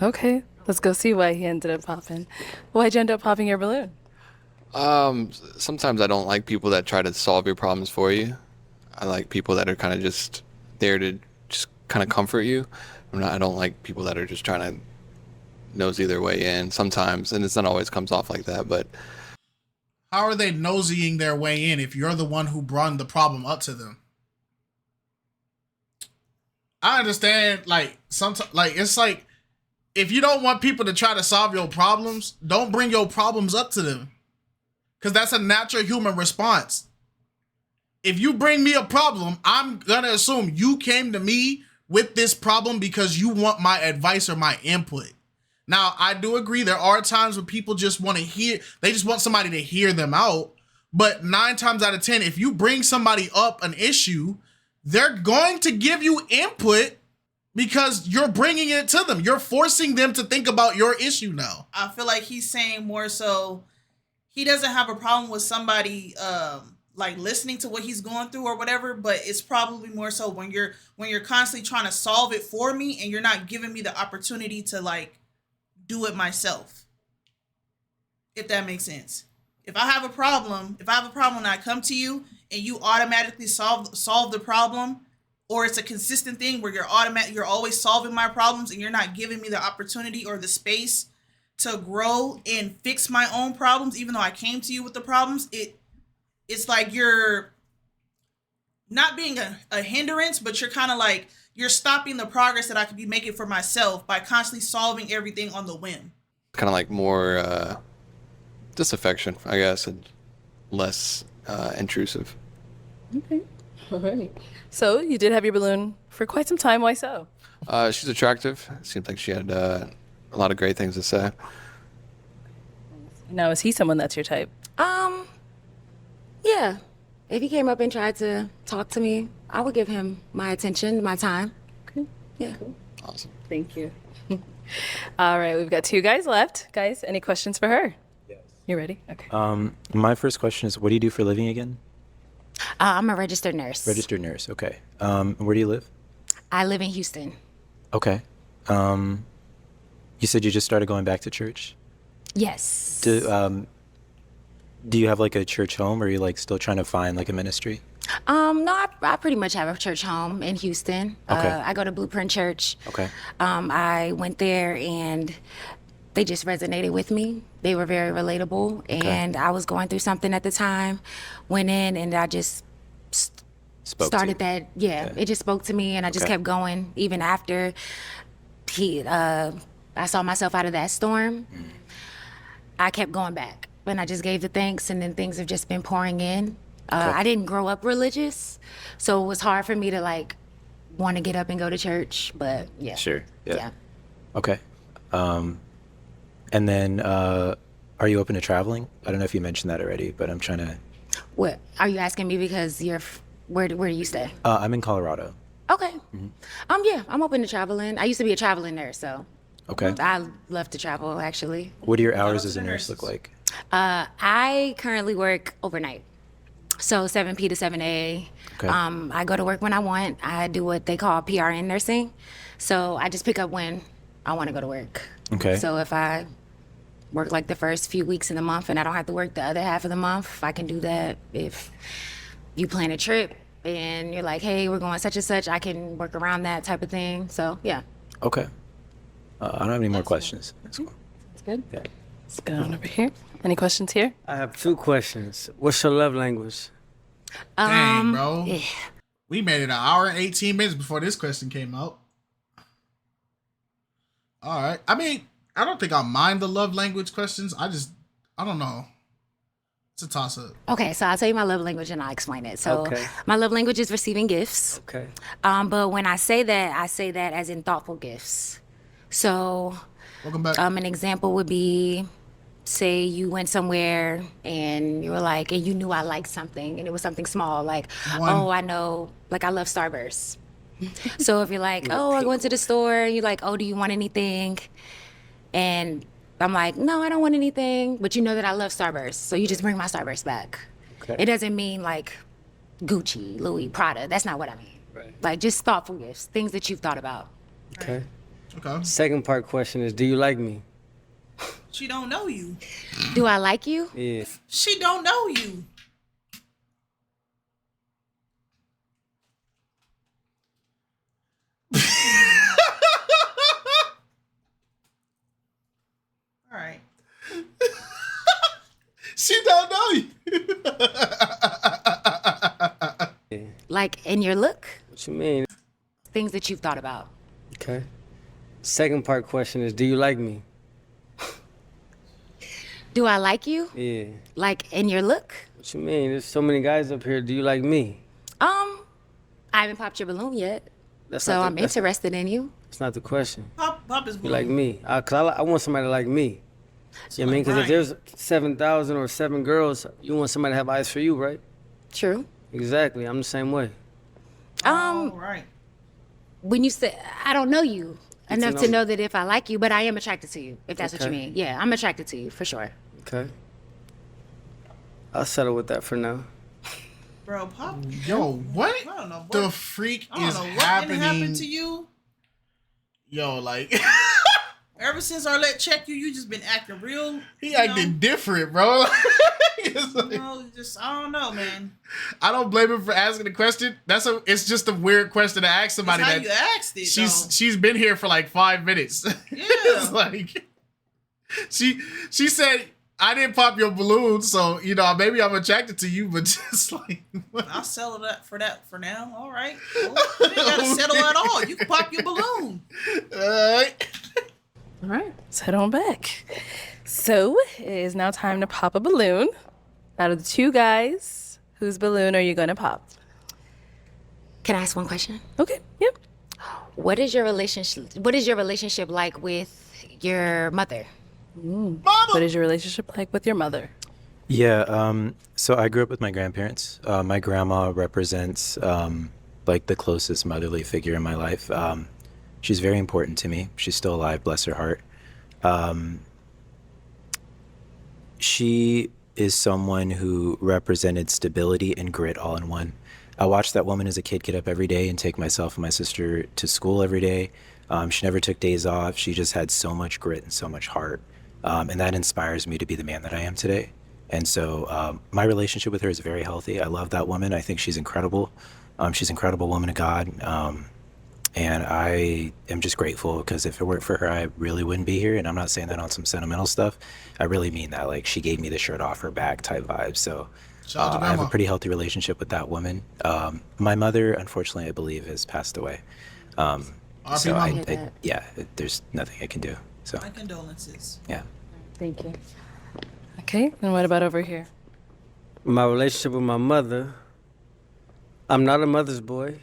Okay, let's go see why he ended up popping. Why'd you end up popping your balloon? Sometimes I don't like people that try to solve your problems for you. I like people that are kind of just there to just kind of comfort you. I don't like people that are just trying to nosy their way in sometimes, and it's not always comes off like that, but How are they nosying their way in if you're the one who brought the problem up to them? I understand, like, sometimes, like, it's like, if you don't want people to try to solve your problems, don't bring your problems up to them. Because that's a natural human response. If you bring me a problem, I'm going to assume you came to me with this problem because you want my advice or my input. Now, I do agree there are times when people just want to hear, they just want somebody to hear them out. But 9 times out of 10, if you bring somebody up an issue, they're going to give you input because you're bringing it to them. You're forcing them to think about your issue now. I feel like he's saying more so he doesn't have a problem with somebody like listening to what he's going through or whatever, but it's probably more so when you're constantly trying to solve it for me and you're not giving me the opportunity to like do it myself. If that makes sense. If I have a problem and I come to you and you automatically solve the problem, or it's a consistent thing where you're always solving my problems and you're not giving me the opportunity or the space to grow and fix my own problems, even though I came to you with the problems, it's like you're not being a hindrance, but you're kind of like, you're stopping the progress that I could be making for myself by constantly solving everything on the whim. kind of like more disaffection, I guess, and less intrusive. Okay. All right. So you did have your balloon for quite some time. Why so? She's attractive. It seemed like she had a lot of great things to say. Now, is he someone that's your type? Yeah. If he came up and tried to talk to me, I would give him my attention, my time. Okay. Yeah. Cool. Awesome. Thank you. All right, we've got 2 guys left. Guys, any questions for her? Yes. You ready? Okay. My first question is, what do you do for a living again? I'm a registered nurse. Registered nurse, okay. Where do you live? I live in Houston. Okay. You said you just started going back to church? Yes. Do you have like a church home, or are you like still trying to find like a ministry? No, I pretty much have a church home in Houston. Okay. I go to Blueprint Church. Okay. I went there and they just resonated with me. They were very relatable, and I was going through something at the time. Went in and I just started that. Yeah, it just spoke to me, and I just kept going even after I saw myself out of that storm. I kept going back, and I just gave the thanks, and then things have just been pouring in. I didn't grow up religious, so it was hard for me to like want to get up and go to church, but yeah. Sure. Yeah. Okay. And then, are you open to traveling? I don't know if you mentioned that already, but I'm trying to. What are you asking me? Because where do you stay? I'm in Colorado. Okay. Yeah, I'm open to traveling. I used to be a traveling nurse, so. Okay. I love to travel, actually. What do your hours as a nurse look like? I currently work overnight. So 7 p to 7 a. Okay. I go to work when I want. I do what they call PRN nursing. So I just pick up when I want to go to work. Okay. So if I work like the first few weeks in the month and I don't have to work the other half of the month, I can do that. If you plan a trip and you're like, hey, we're going such and such, I can work around that type of thing. So yeah. Okay. I don't have any more questions. That's cool. That's good. Yeah. Let's go on over here. Any questions here? I have 2 questions. What's your love language? Dang, bro. Yeah. We made it an hour and 18 minutes before this question came out. All right. I mean, I don't think I mind the love language questions. I don't know. It's a toss up. Okay, so I'll tell you my love language and I'll explain it. So Okay. my love language is receiving gifts. Okay. But when I say that as in thoughtful gifts. So Welcome back. an example would be, say you went somewhere and you were like, and you knew I liked something and it was something small, like, oh, I know, like I love Starburst. So if you're like, oh, I went to the store, and you're like, oh, do you want anything? And I'm like, no, I don't want anything, but you know that I love Starburst, so you just bring my Starburst back. Okay. It doesn't mean like Gucci, Louis, Prada. That's not what I mean. Right. Like just thoughtful gifts, things that you've thought about. Okay. Okay. Second part question is, do you like me? She don't know you. Do I like you? Yeah. She don't know you. All right. She don't know you. Like in your look, What you mean? things that you've thought about. Okay. Second part question is, do you like me? Do I like you? Yeah. Like in your look? What you mean? There's so many guys up here. Do you like me? I haven't popped your balloon yet, That's so not the- I'm that's- interested in you. That's not the question. Pop his You balloon. like me? Cause I want somebody to like me. You know what I mean? Because if there's 7,000 or 7 girls, you want somebody to have eyes for you, right? True. Exactly. I'm the same way. All right. When you say I don't know you Get to enough know to me. know that if I like you, but I am attracted to you, if that's what you Okay. mean. Yeah, I'm attracted to you for sure. Okay. I'll settle with that for now. Bro, Pop. Yo, what I don't know what the freak I don't is know what happening? happened to you. Yo, like Ever since Arlette checked you, you just been acting real. he acting different, bro. It's like- Just I don't know, man. I don't blame him for asking the question. It's just a weird question to ask somebody That's how that you asked it. she's been here for like 5 minutes. Yeah. It's like she said, I didn't pop your balloon, so maybe I'm attracted to you, but just like I'll settle that for now. All right. Well, you ain't gotta settle at all. You can pop your balloon. All right, let's head on back. So it is now time to pop a balloon. Out of the two guys, whose balloon are you gonna pop? Can I ask one question? Okay. Yep. What is your relationship like with your mother? What is your relationship like with your mother? Yeah, so I grew up with my grandparents. My grandma represents like the closest motherly figure in my life. She's very important to me. She's still alive, bless her heart. She is someone who represented stability and grit all in one. I watched that woman as a kid get up every day and take myself and my sister to school every day. She never took days off. She just had so much grit and so much heart. And that inspires me to be the man that I am today. And so my relationship with her is very healthy. I love that woman. I think she's incredible. She's an incredible woman of God. And I am just grateful because if it weren't for her, I really wouldn't be here. And I'm not saying that on some sentimental stuff. I really mean that. Like, she gave me the shirt off her back type vibe. So Shout out to I have a grandma. pretty healthy relationship with that woman. My mother, unfortunately, I believe, has passed away. So mama. there's nothing I can do. So My condolences. yeah. Thank you. Okay, and what about over here? My relationship with my mother, I'm not a mother's boy.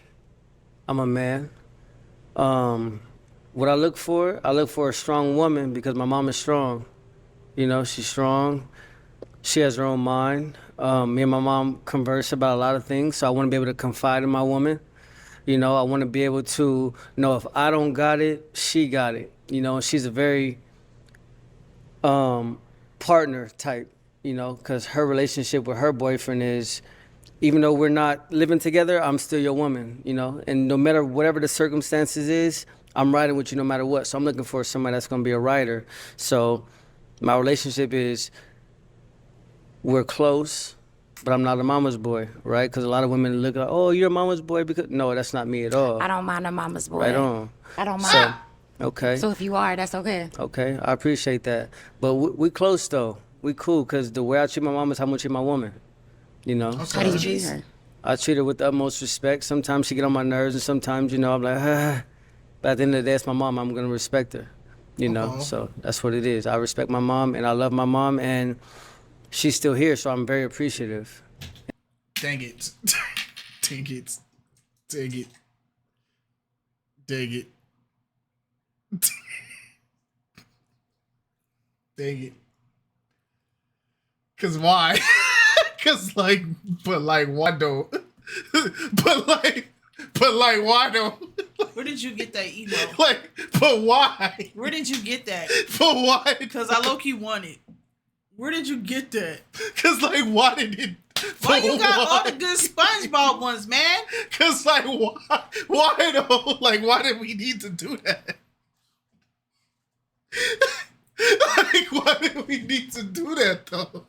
I'm a man. What I look for a strong woman because my mom is strong. She's strong. She has her own mind. Me and my mom converse about a lot of things, so I want to be able to confide in my woman. I want to be able to know if I don't got it, she got it. She's a very partner type, because her relationship with her boyfriend is, even though we're not living together, I'm still your woman, and no matter whatever the circumstances is, I'm riding with you no matter what. So I'm looking for somebody that's going to be a rider. So my relationship is, we're close, but I'm not a mama's boy, right? Because a lot of women look like, oh, you're a mama's boy. Because no, that's not me at all. I don't mind a mama's boy. Right on. I don't mind. Okay. So if you are, that's okay. Okay, I appreciate that. But we close though. We cool because the way I treat my mom is how much I treat my woman. How do you treat her? I treat her with the utmost respect. Sometimes she get on my nerves, and sometimes I'm like, ah. But at the end of the day, it's my mom. I'm gonna respect her. You know, so that's what it is. I respect my mom and I love my mom, and she's still here, so I'm very appreciative. Dang it. Dang it. Dang it. Dang it. Dang it. Cause why? Cause like, but like, why don't? but like, why don't? Where did you get that email? Like, but why? Where did you get that? But why? Because I low-key want it. Where did you get that? Cause like, why did it? Why you got all the good SpongeBob ones, man? Cause like, why though? Like, why did we need to do that? Like, why did we need to do that though?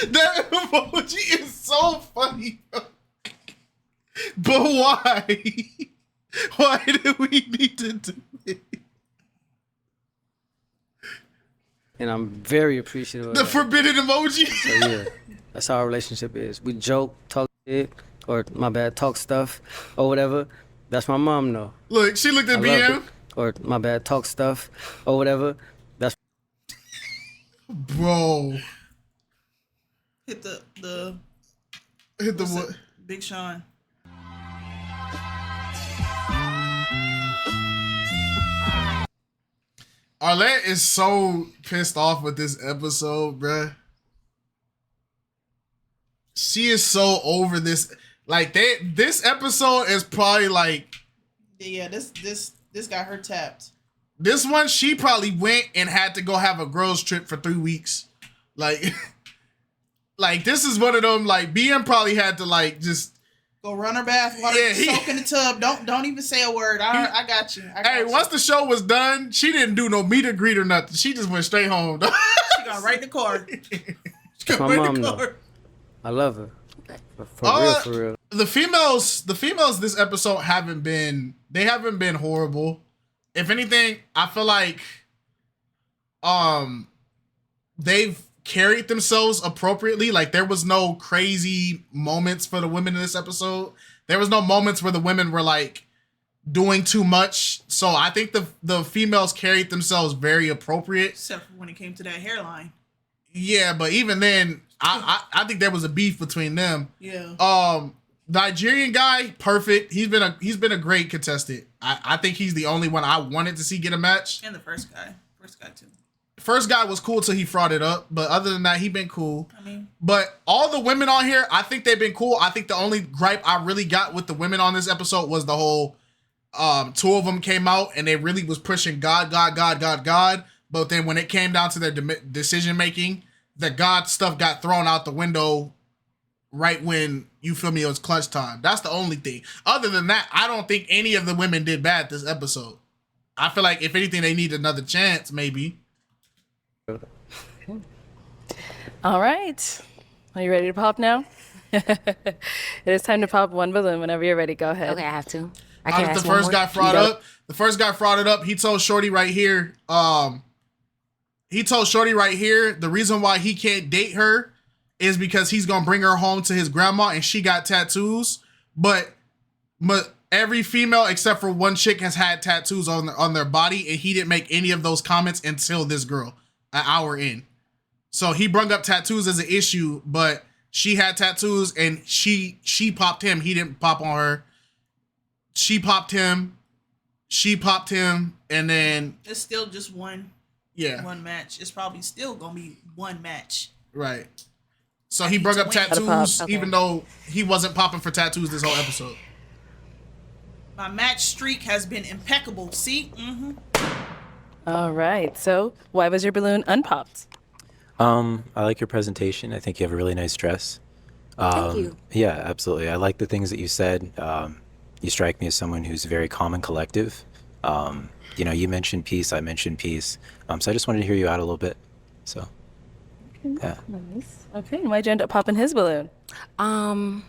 That emoji is so funny. But why? Why do we need to do it? And I'm very appreciative of The that. forbidden emoji? So yeah, that's how our relationship is. We joke, talk shit, or talk stuff, or whatever. That's my mom, though. Look, she looked at I BM. love it. Or talk stuff, or whatever. That's bro. Hit the what? Big Sean. Arlette is so pissed off with this episode, bruh. She is so over this. Like, this episode is probably like... Yeah, this got her tapped. This one, she probably went and had to go have a girls trip for 3 weeks. Like, like this is one of them, like, BM probably had to, like, just... Go run her bath while soak in the tub. Don't even say a word. I got you. Once the show was done, she didn't do no meet and greet or nothing. She just went straight home. She got right in the car. my mom, though. I love her. For real. The females this episode haven't been horrible. If anything, I feel like they've carried themselves appropriately. Like, there was no crazy moments for the women in this episode. There was no moments where the women were like doing too much. So I think the females carried themselves very appropriate. Except for when it came to that hairline. Yeah, but even then, I think there was a beef between them. Yeah. Nigerian guy, perfect. He's been a great contestant. I think he's the only one I wanted to see get a match. And the first guy too. First guy was cool till he frauded up, but other than that, he been cool. I mean, but all the women on here, I think they've been cool. I think the only gripe I really got with the women on this episode was the whole 2 of them came out and they really was pushing God. But then when it came down to their decision making, the God stuff got thrown out the window right when, you feel me, it was clutch time. That's the only thing. Other than that, I don't think any of the women did bad this episode. I feel like if anything, they need another chance, maybe. All right. Are you ready to pop now? It is time to pop one balloon. Whenever you're ready, go ahead. Okay, I have to. The first guy frauded up. He told Shorty right here, the reason why he can't date her is because he's gonna bring her home to his grandma and she got tattoos. But every female except for one chick has had tattoos on their body, and he didn't make any of those comments until this girl, an hour in. So he brought up tattoos as an issue, but she had tattoos and she popped him. He didn't pop on her. She popped him, and then it's still just one. Yeah. One match. It's probably still gonna be one match. Right. So he brought up tattoos, even though he wasn't popping for tattoos this whole episode. My match streak has been impeccable. See? Mm-hmm. All right. So why was your balloon unpopped? I like your presentation. I think you have a really nice dress. Thank you. Yeah, absolutely. I like the things that you said. You strike me as someone who's very calm and collective. You know, you mentioned peace, I mentioned peace. So I just wanted to hear you out a little bit. So, yeah. Nice. Okay, and why'd you end up popping his balloon? I'm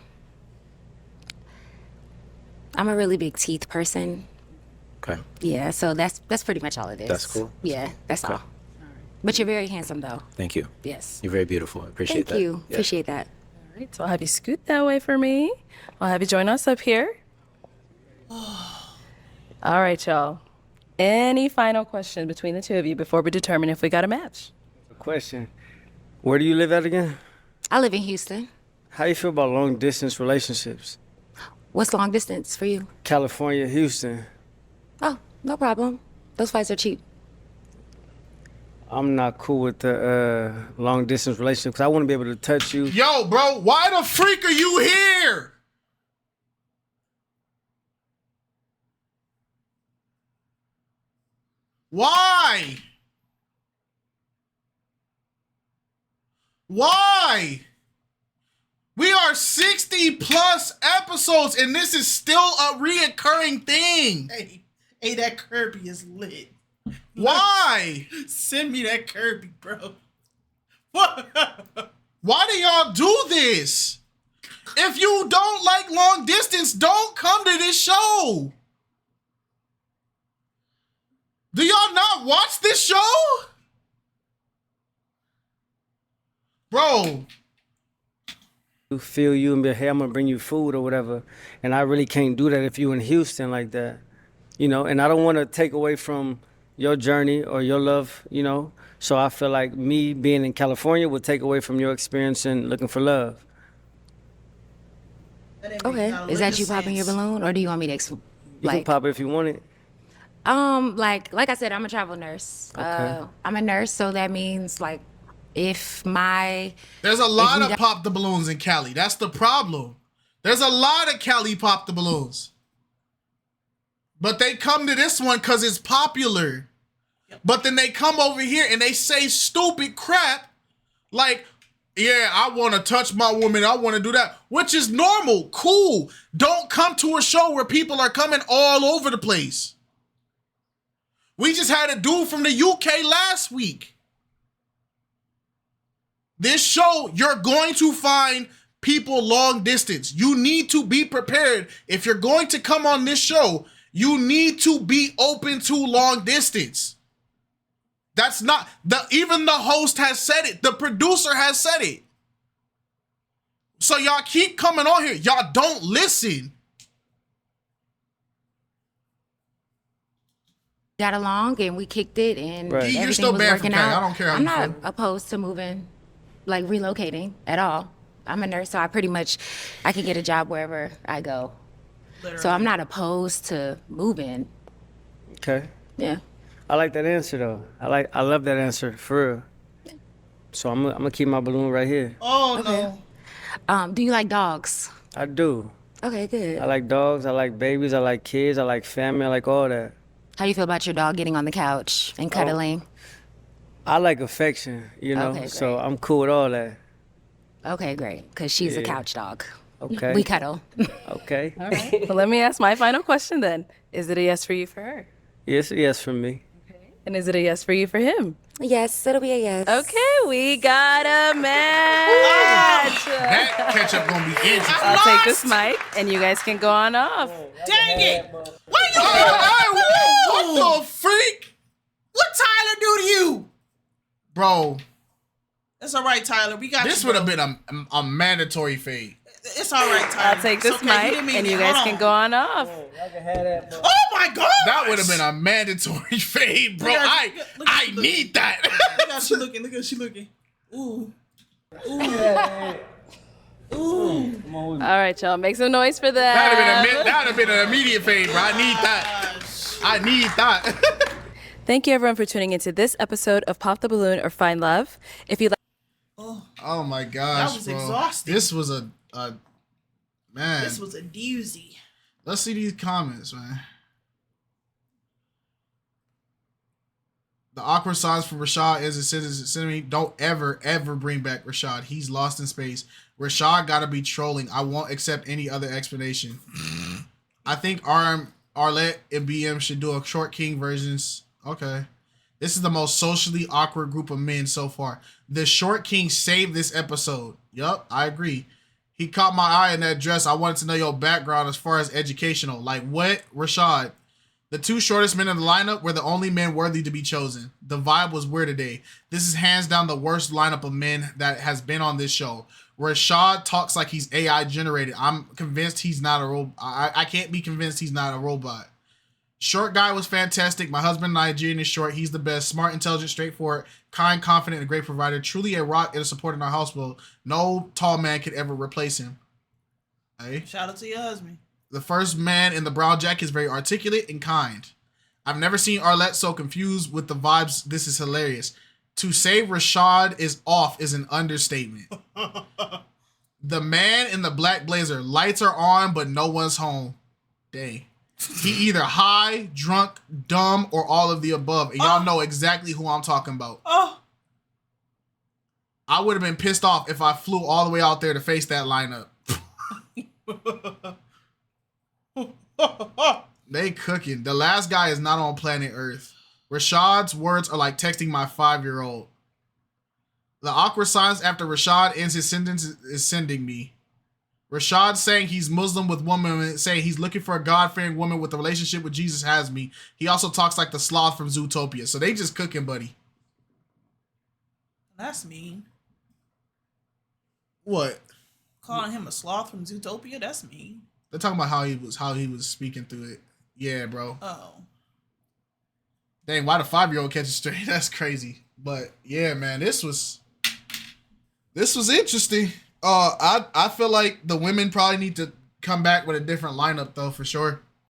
a really big teeth person. Okay. Yeah, so that's pretty much all it is. That's cool. Yeah, that's all. But you're very handsome, though. Thank you. Yes. You're very beautiful. I appreciate that. Thank you. Yeah. Appreciate that. All right, so I'll have you scoot that way for me. I'll have you join us up here. All right, y'all. Any final question between the two of you before we determine if we got a match? Question. Where do you live at again? I live in Houston. How you feel about long distance relationships? What's long distance for you? California, Houston. Oh, no problem. Those flights are cheap. I'm not cool with the long distance relationship because I want to be able to touch you. Yo, bro, why the freak are you here? Why? Why? We are 60 plus episodes and this is still a reoccurring thing. Hey, that Kirby is lit. Why? Send me that Kirby, bro. Why do y'all do this? If you don't like long distance, don't come to this show. Do y'all not watch this show? Bro. Feel you and be, hey, I'm gonna bring you food or whatever. And I really can't do that if you in Houston like that. You know, and I don't want to take away from your journey or your love, you know. So I feel like me being in California would take away from your experience in looking for love. Okay. Is that you popping your balloon, or do you want me to You can pop it if you want it. like I said, I'm a travel nurse. Okay. I'm a nurse, so that means like if my There's a lot of pop the balloons in Cali. That's the problem. There's a lot of Cali pop the balloons. But they come to this one because it's popular. But then they come over here and they say stupid crap like, yeah, I want to touch my woman. I want to do that, which is normal. Cool. Don't come to a show where people are coming all over the place. We just had a dude from the UK last week. This show, you're going to find people long distance. You need to be prepared. If you're going to come on this show, you need to be open to long distance. That's not, even the host has said it. The producer has said it. So y'all keep coming on here. Y'all don't listen. got along and we kicked it and Right. everything You're still was banned from working Cali. out. I don't care how I'm you not feel. opposed to moving, like relocating at all. I'm a nurse, so I pretty much, I can get a job wherever I go. So I'm not opposed to moving. Okay. Yeah. I like that answer though. I love that answer for real. So I'm gonna keep my balloon right here. Oh no. Do you like dogs? I do. Okay, good. I like dogs. I like babies. I like kids. I like family. I like all that. How do you feel about your dog getting on the couch and cuddling? I like affection, you know. Okay, so I'm cool with all that. Okay, great. Because she's a Yeah. couch dog. Okay. We cuddle. Okay. All right. Well, let me ask my final question then. Is it a yes for you for her? Yes for me. And is it a yes for you for him? Yes, it'll be a yes. Okay, we got a match. That ketchup gonna be in. I'll take this mic and you guys can go on off. Dang it! What you What the freak? What Tyler do to you? Bro, It's all right, Tyler. We got this you, would have bro. been a mandatory fade. It's all right, Tyler. I'll take It's this okay. mic didn't mean and it. you guys Hold can on. go on off. Oh my God! That would have been a mandatory fade, bro. Look at- look at I you looking. need that. Look how she looking. Look how she looking. Ooh. Ooh. All right, y'all. Make some noise for that. That'd have been an immediate fade, bro. I need that. I need that. Thank you, everyone, for tuning into this episode of Pop the Balloon or Find Love. If you like, Oh my gosh, That was bro. exhausting. This was a man. This was a doozy. Let's see these comments, man. The awkward silence for Rashad is a citizen. Don't ever bring back Rashad. He's lost in space. Rashad gotta be trolling. I won't accept any other explanation. I think Arlette and BM should do a short king versions. Okay. This is the most socially awkward group of men so far. The short king saved this episode. Yup, I agree. He caught my eye in that dress. I wanted to know your background as far as educational. Like what? Rashad. The two shortest men in the lineup were the only men worthy to be chosen. The vibe was weird today. This is hands down the worst lineup of men that has been on this show. Rashad talks like he's AI generated. I'm convinced he's not a robot. I can't be convinced he's not a robot. Short guy was fantastic. My husband, Nigerian, is short. He's the best. Smart, intelligent, straightforward, kind, confident, and a great provider. Truly a rock and a support in our household. No tall man could ever replace him. Hey. Shout out to your husband. The first man in the brown jacket is very articulate and kind. I've never seen Arlette so confused with the vibes. This is hilarious. To say Rashad is off is an understatement. The man in the black blazer. Lights are on, but no one's home. Dang. He either high, drunk, dumb, or all of the above. And y'all know exactly who I'm talking about. I would have been pissed off if I flew all the way out there to face that lineup. They cooking. The last guy is not on planet Earth. Rashad's words are like texting my 5-year-old. The awkward silence after Rashad ends his sentence is sending me. Rashad saying he's Muslim with woman, saying he's looking for a God-fearing woman with a relationship with Jesus has me. He also talks like the sloth from Zootopia. So they just cooking, buddy. That's mean. What? Calling him a sloth from Zootopia? That's mean. They're talking about how he was speaking through it. Yeah, bro. Oh. Dang, why the 5-year-old catches straight? That's crazy. But yeah, man, this was interesting. I feel like the women probably need to come back with a different lineup though, for sure.